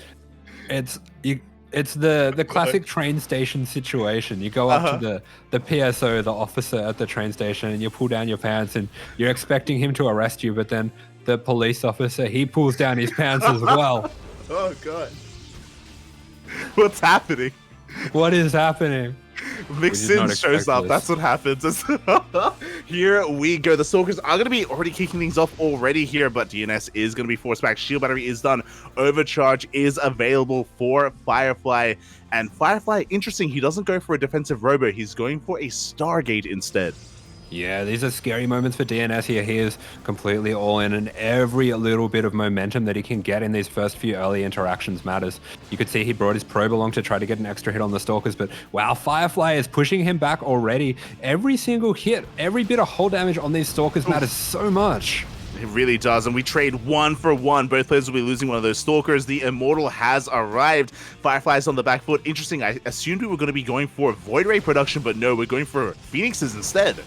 It's the classic train station situation. You go up to the PSO, the officer at the train station, and you pull down your pants, and you're expecting him to arrest you, but then the police officer, he pulls down his pants as well. Oh god. What's happening? What is happening? Vixen shows up. That's what happens. Here we go. The Stalkers are going to be already kicking things off already here, but DNS is going to be forced back. Shield battery is done. Overcharge is available for Firefly. And Firefly, interesting, he doesn't go for a defensive robo. He's going for a Stargate instead. Yeah, these are scary moments for DNS here. He is completely all in, and every little bit of momentum that he can get in these first few early interactions matters. You could see he brought his probe along to try to get an extra hit on the Stalkers, but wow, Firefly is pushing him back already. Every single hit, every bit of hull damage on these Stalkers matters so much. It really does, and we trade 1 for 1. Both players will be losing one of those Stalkers. The Immortal has arrived. Firefly's on the back foot. Interesting, I assumed we were going to be going for Void Ray production, but no, we're going for Phoenixes instead.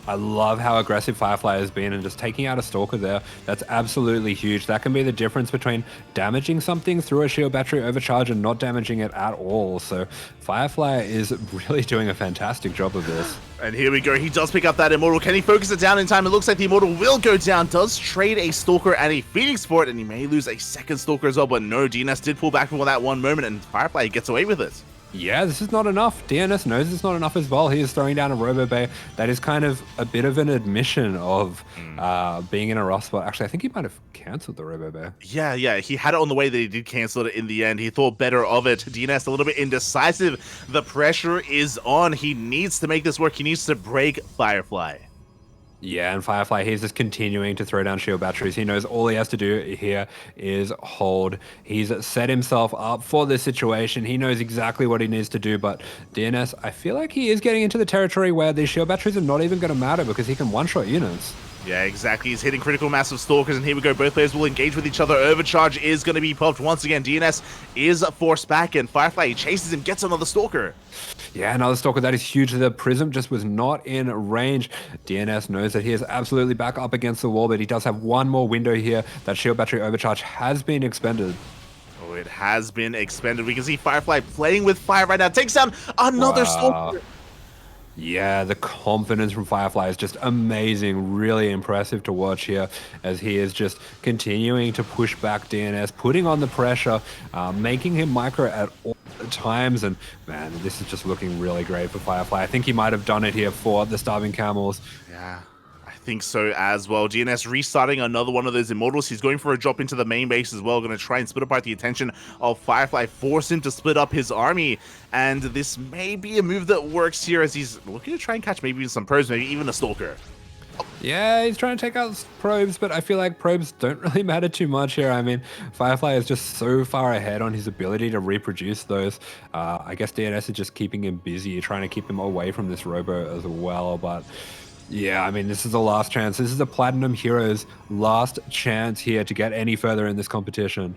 I love how aggressive Firefly has been and just taking out a Stalker there. That's absolutely huge. That can be the difference between damaging something through a shield battery overcharge and not damaging it at all. So Firefly is really doing a fantastic job of this. And here we go. He does pick up that Immortal. Can he focus it down in time? It looks like the Immortal will go down. Does trade a Stalker and a Phoenix for it, and he may lose a second Stalker as well. But no, DNS did pull back for that one moment, and Firefly gets away with it. Yeah, this is not enough. DNS knows it's not enough as well. He is throwing down a Robo Bay. That is kind of a bit of an admission of being in a rough spot. Actually, I think he might have cancelled the Robo Bay. Yeah. He had it on the way that he did cancel it in the end. He thought better of it. DNS a little bit indecisive. The pressure is on. He needs to make this work. He needs to break Firefly. Yeah, and Firefly, he's just continuing to throw down shield batteries. He knows all he has to do here is hold. He's set himself up for this situation. He knows exactly what he needs to do, but DNS, I feel like he is getting into the territory where these shield batteries are not even going to matter because he can one-shot units. Yeah, exactly. He's hitting critical mass of Stalkers, and here we go. Both players will engage with each other. Overcharge is going to be popped once again. DNS is forced back, and Firefly chases him, gets another Stalker. Yeah, another Stalker. That is huge. The Prism just was not in range. DNS knows that he is absolutely back up against the wall, but he does have one more window here. That shield battery overcharge has been expended. Oh, it has been expended. We can see Firefly playing with fire right now. Takes down another Stalker. Yeah, the confidence from Firefly is just amazing. Really impressive to watch here as he is just continuing to push back DNS, putting on the pressure, making him micro at all times. And man, this is just looking really great for Firefly. I think he might have done it here for the Starving Camels. Yeah, I think so as well. DNS restarting another one of those Immortals. He's going for a drop into the main base as well. Going to try and split apart the attention of Firefly, force him to split up his army. And this may be a move that works here as he's looking to try and catch maybe some probes, maybe even a Stalker. Yeah, he's trying to take out probes, but I feel like probes don't really matter too much here. I mean, Firefly is just so far ahead on his ability to reproduce those. I guess DNS is just keeping him busy, trying to keep him away from this robo as well, but yeah, I mean, this is the last chance. This is the Platinum Heroes' last chance here to get any further in this competition.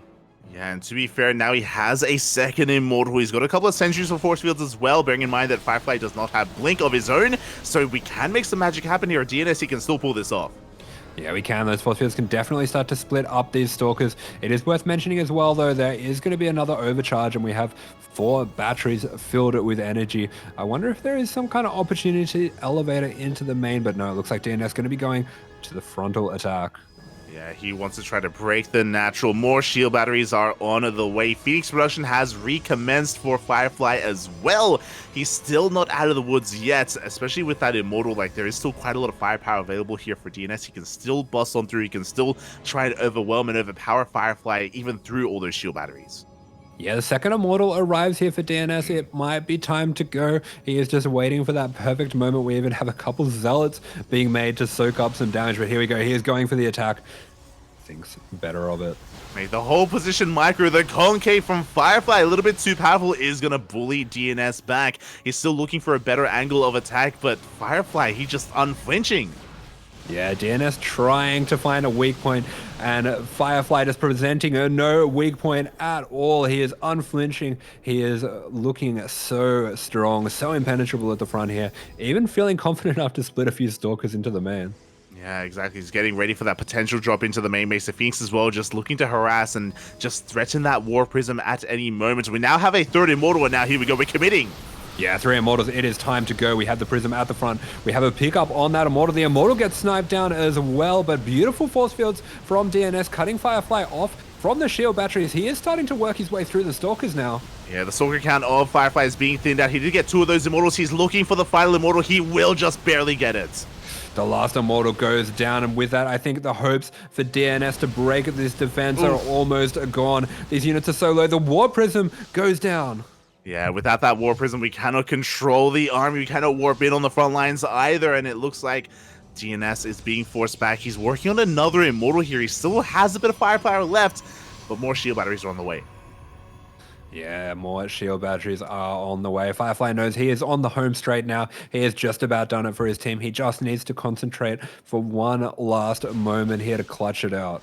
Yeah, and to be fair, now he has a second Immortal. He's got a couple of Sentries for Force Fields as well, bearing in mind that Firefly does not have Blink of his own, so we can make some magic happen here. DNS, he can still pull this off. Yeah, we can. Those force fields can definitely start to split up these Stalkers. It is worth mentioning as well, though, there is going to be another overcharge, and we have 4 batteries filled with energy. I wonder if there is some kind of opportunity to elevate it into the main, but no, it looks like DNS is going to be going to the frontal attack. Yeah, he wants to try to break the natural. More shield batteries are on the way. Phoenix production has recommenced for Firefly as well. He's still not out of the woods yet, especially with that Immortal. Like, there is still quite a lot of firepower available here for DNS. He can still bust on through. He can still try and overwhelm and overpower Firefly even through all those shield batteries. Yeah, the second Immortal arrives here for DNS. It might be time to go. He is just waiting for that perfect moment. We even have a couple Zealots being made to soak up some damage, but here we go. He is going for the attack. Thinks better of it. Mate, the whole position micro, the concave from Firefly, a little bit too powerful, is going to bully DNS back. He's still looking for a better angle of attack, but Firefly, he's just unflinching. Yeah, DNS trying to find a weak point, and Firefly just presenting a no weak point at all. He is unflinching. He is looking so strong, so impenetrable at the front here, even feeling confident enough to split a few Stalkers into the main. Yeah, exactly. He's getting ready for that potential drop into the main base. The Phoenix as well, just looking to harass and just threaten that War Prism at any moment. We now have a third Immortal, and now here we go. We're committing. Yeah, 3 Immortals. It is time to go. We have the Prism at the front. We have a pickup on that Immortal. The Immortal gets sniped down as well, but beautiful force fields from DNS, cutting Firefly off from the shield batteries. He is starting to work his way through the Stalkers now. Yeah, the Stalker count of Firefly is being thinned out. He did get 2 of those Immortals. He's looking for the final Immortal. He will just barely get it. The last Immortal goes down, and with that, I think the hopes for DNS to break this defense are almost gone. These units are so low. The War Prism goes down. Yeah, without that War Prism, we cannot control the army. We cannot warp in on the front lines either, and it looks like DNS is being forced back. He's working on another Immortal here. He still has a bit of firepower left, but more shield batteries are on the way. Yeah, more shield batteries are on the way. Firefly knows he is on the home straight now. He has just about done it for his team. He just needs to concentrate for one last moment here to clutch it out.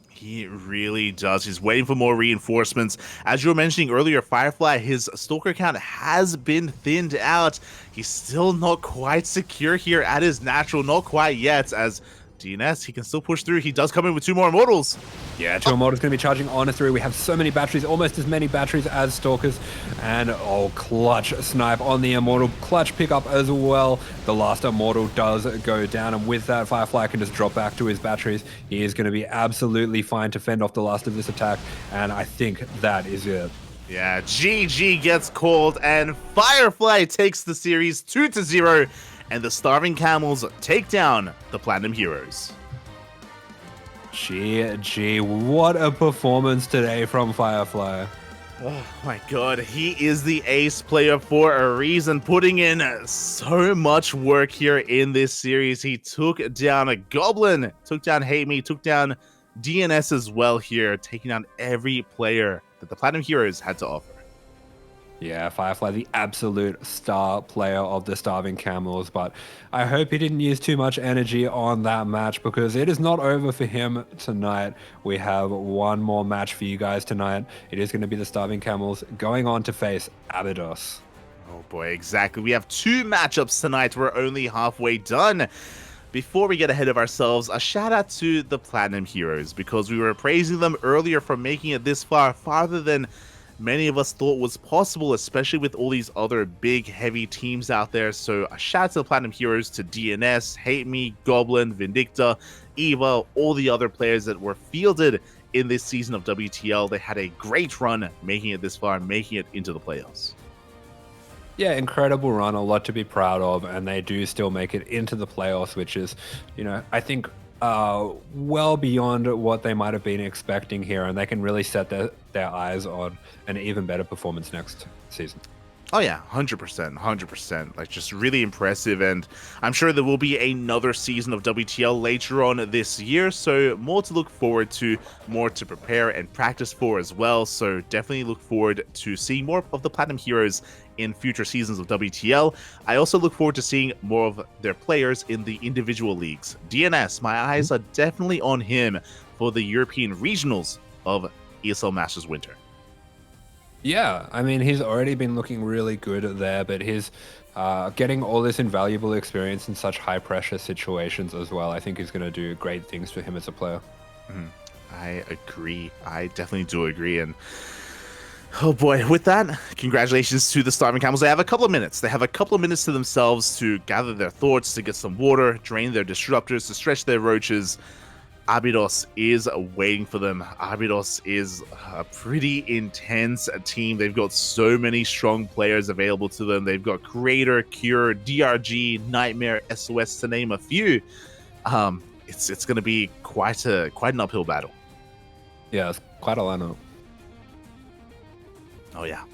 He really does. He's waiting for more reinforcements. As you were mentioning earlier, Firefly, his Stalker count has been thinned out. He's still not quite secure here at his natural. Not quite yet, as DNS, he can still push through. He does come in with 2 more Immortals. Yeah, 2 Immortals going to be charging on through. We have so many batteries, almost as many batteries as Stalkers. And, clutch snipe on the Immortal. Clutch pickup as well. The last Immortal does go down. And with that, Firefly can just drop back to his batteries. He is going to be absolutely fine to fend off the last of this attack. And I think that is it. Yeah, GG gets called, and Firefly takes the series 2-0. And the Starving Camels take down the Platinum Heroes. GG, what a performance today from Firefly. Oh my god, he is the ace player for a reason, putting in so much work here in this series. He took down a Goblin, took down HateMe, took down DNS as well here, taking down every player that the Platinum Heroes had to offer. Yeah, Firefly, the absolute star player of the Starving Camels, but I hope he didn't use too much energy on that match because it is not over for him tonight. We have one more match for you guys tonight. It is going to be the Starving Camels going on to face Abydos. Oh boy, exactly. We have 2 matchups tonight. We're only halfway done. Before we get ahead of ourselves, a shout out to the Platinum Heroes because we were praising them earlier for making it this far, farther than many of us thought was possible, especially with all these other big, heavy teams out there. So a shout out to the Platinum Heroes, to DNS, HateMe, Goblin, Vindicta, Eva, all the other players that were fielded in this season of WTL. They had a great run making it this far, making it into the playoffs. Yeah, incredible run, a lot to be proud of, and they do still make it into the playoffs, which is, I think well beyond what they might have been expecting here, and they can really set their eyes on an even better performance next season. Oh yeah, 100%. Like, just really impressive, and I'm sure there will be another season of WTL later on this year, so more to look forward to, more to prepare and practice for as well. So definitely look forward to seeing more of the Platinum Heroes in future seasons of WTL. I also look forward to seeing more of their players in the individual leagues. DNS, my eyes are definitely on him for the European regionals of ESL Masters Winter. Yeah, I mean, he's already been looking really good there, but he's getting all this invaluable experience in such high-pressure situations as well. I think he's going to do great things for him as a player. I agree. I definitely do agree. And oh boy, with that, congratulations to the Starving Camels. They have a couple of minutes. They have a couple of minutes to themselves to gather their thoughts, to get some water, drain their disruptors, to stretch their roaches. Abydos is waiting for them. Abydos is a pretty intense team. They've got so many strong players available to them. They've got Creator, Cure, DRG, Nightmare, SOS, to name a few. It's going to be quite an uphill battle. Yeah, it's quite a lineup. Oh yeah.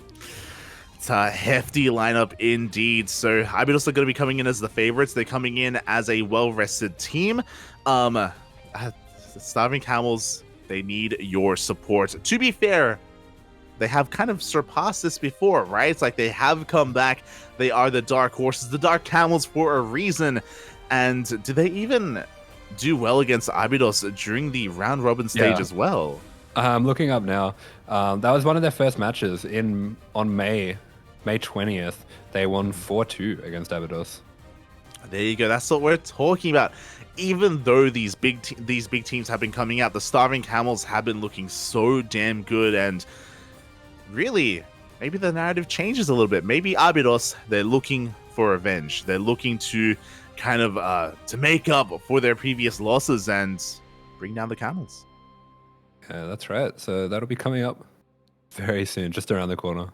It's a hefty lineup indeed. So Abydos are going to be coming in as the favorites. They're coming in as a well-rested team. Starving Camels, they need your support. To be fair, they have kind of surpassed this before, right? It's like they have come back. They are the Dark Horses, the Dark Camels for a reason. And do they even do well against Abydos during the round robin stage as well? I'm looking up now. That was one of their first matches on May 20th. They won 4-2 against Abydos. There you go. That's what we're talking about. Even though these big teams have been coming out, the Starving Camels have been looking so damn good, and really, maybe the narrative changes a little bit. Maybe Abydos, they're looking for revenge. They're looking to kind of to make up for their previous losses and bring down the Camels. Yeah, that's right. So that'll be coming up very soon, just around the corner.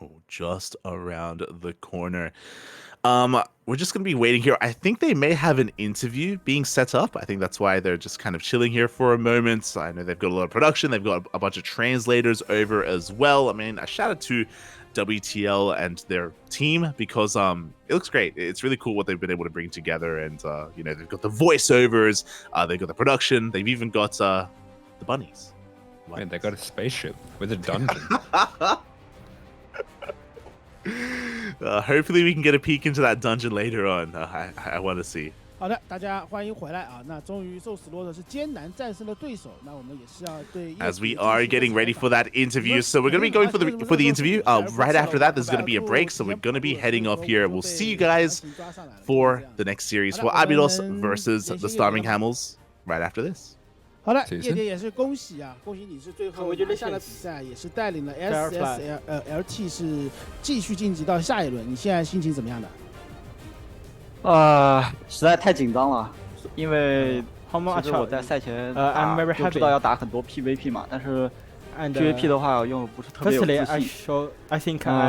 Oh, just around the corner. We're just going to be waiting here. I think they may have an interview being set up. I think that's why they're just kind of chilling here for a moment. I know they've got a lot of production. They've got a bunch of translators over as well. I mean, a shout out to WTL and their team because it looks great. It's really cool what they've been able to bring together. And, you know, they've got the voiceovers. They've got the production. They've even got the bunnies. Man, they got a spaceship with a dungeon. Hopefully we can get a peek into that dungeon later on. I want to see. 好的，大家欢迎回来啊！那终于受死骆驼是艰难战胜了对手，那我们也是要对。As we are getting ready for that interview, so we're going to be going for the interview. Right after that, there's going to be a break, so we're going to be heading off here. We'll see you guys for the next series for Abydos versus the Starving Camels. Right after this. 好的，叶姐也是恭喜啊！恭喜你是最后拿下了比赛，也是带领了 SSLT 是继续晋级到下一轮。你现在心情怎么样的？实在太紧张了，因为其实我在赛前就知道要打很多 PVP 嘛，但是 PVP 的话用不是特别有自信。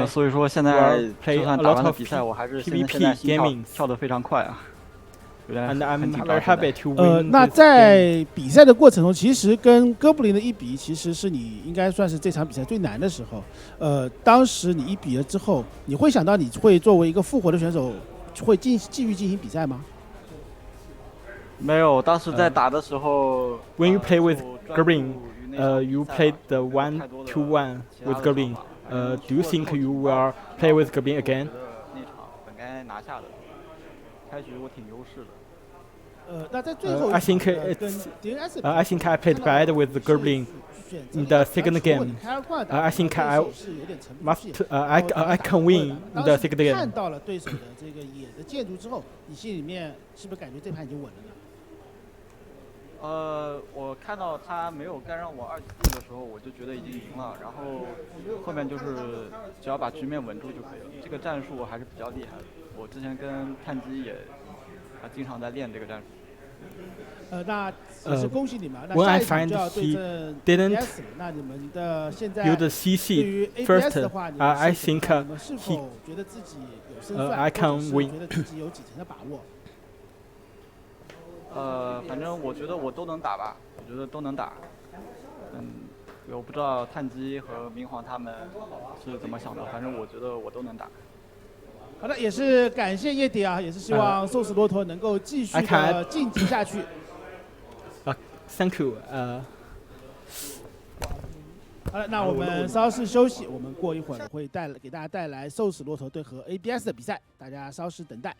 所以说现在就算打完了比赛，我还是现在心跳得非常快啊。And I'm very happy to win. 那在比赛的过程中，其实跟哥布林的1比1，其实是你应该算是这场比赛最难的时候。当时你1比了之后，你会想到你会作为一个复活的选手，会继续进行比赛吗？没有，当时在打的时候。When you play with Goblin, you played the 1-2-1 with Goblin. Do you think you will play with Goblin again? 那场本该拿下的，开局我挺优势的。那在最后 I think I played bad with the Goblin in the second game. I think I can win in the second game. 看到了对手的这个野的建筑之后，你心里面是不是感觉这盘已经稳了呢？我看到他没有干扰我2比4的时候，我就觉得已经赢了。然后后面就是只要把局面稳住就可以了。这个战术还是比较厉害的。我之前跟碳基也经常在练这个战术。那也是恭喜你们。那 When 下 I 一场 find 就要对 he 阵 didn't PS 那你们的现在 use 对 CC 于 first, ABS 的话，你 I think 们是否觉得自己有胜算， I can 或者是 win. 觉得自己有几成的把握？反正我觉得我都能打吧，我觉得都能打。我不知道碳基和明皇他们是怎么想的，反正我觉得我都能打。好的，也是感谢叶迪啊，也是希望瘦死骆驼能够继续的晋级下去。Thank you. 好了，那我们稍事休息，我们过一会儿会给大家带来瘦死骆驼队和 ABS 的比赛，大家稍事等待。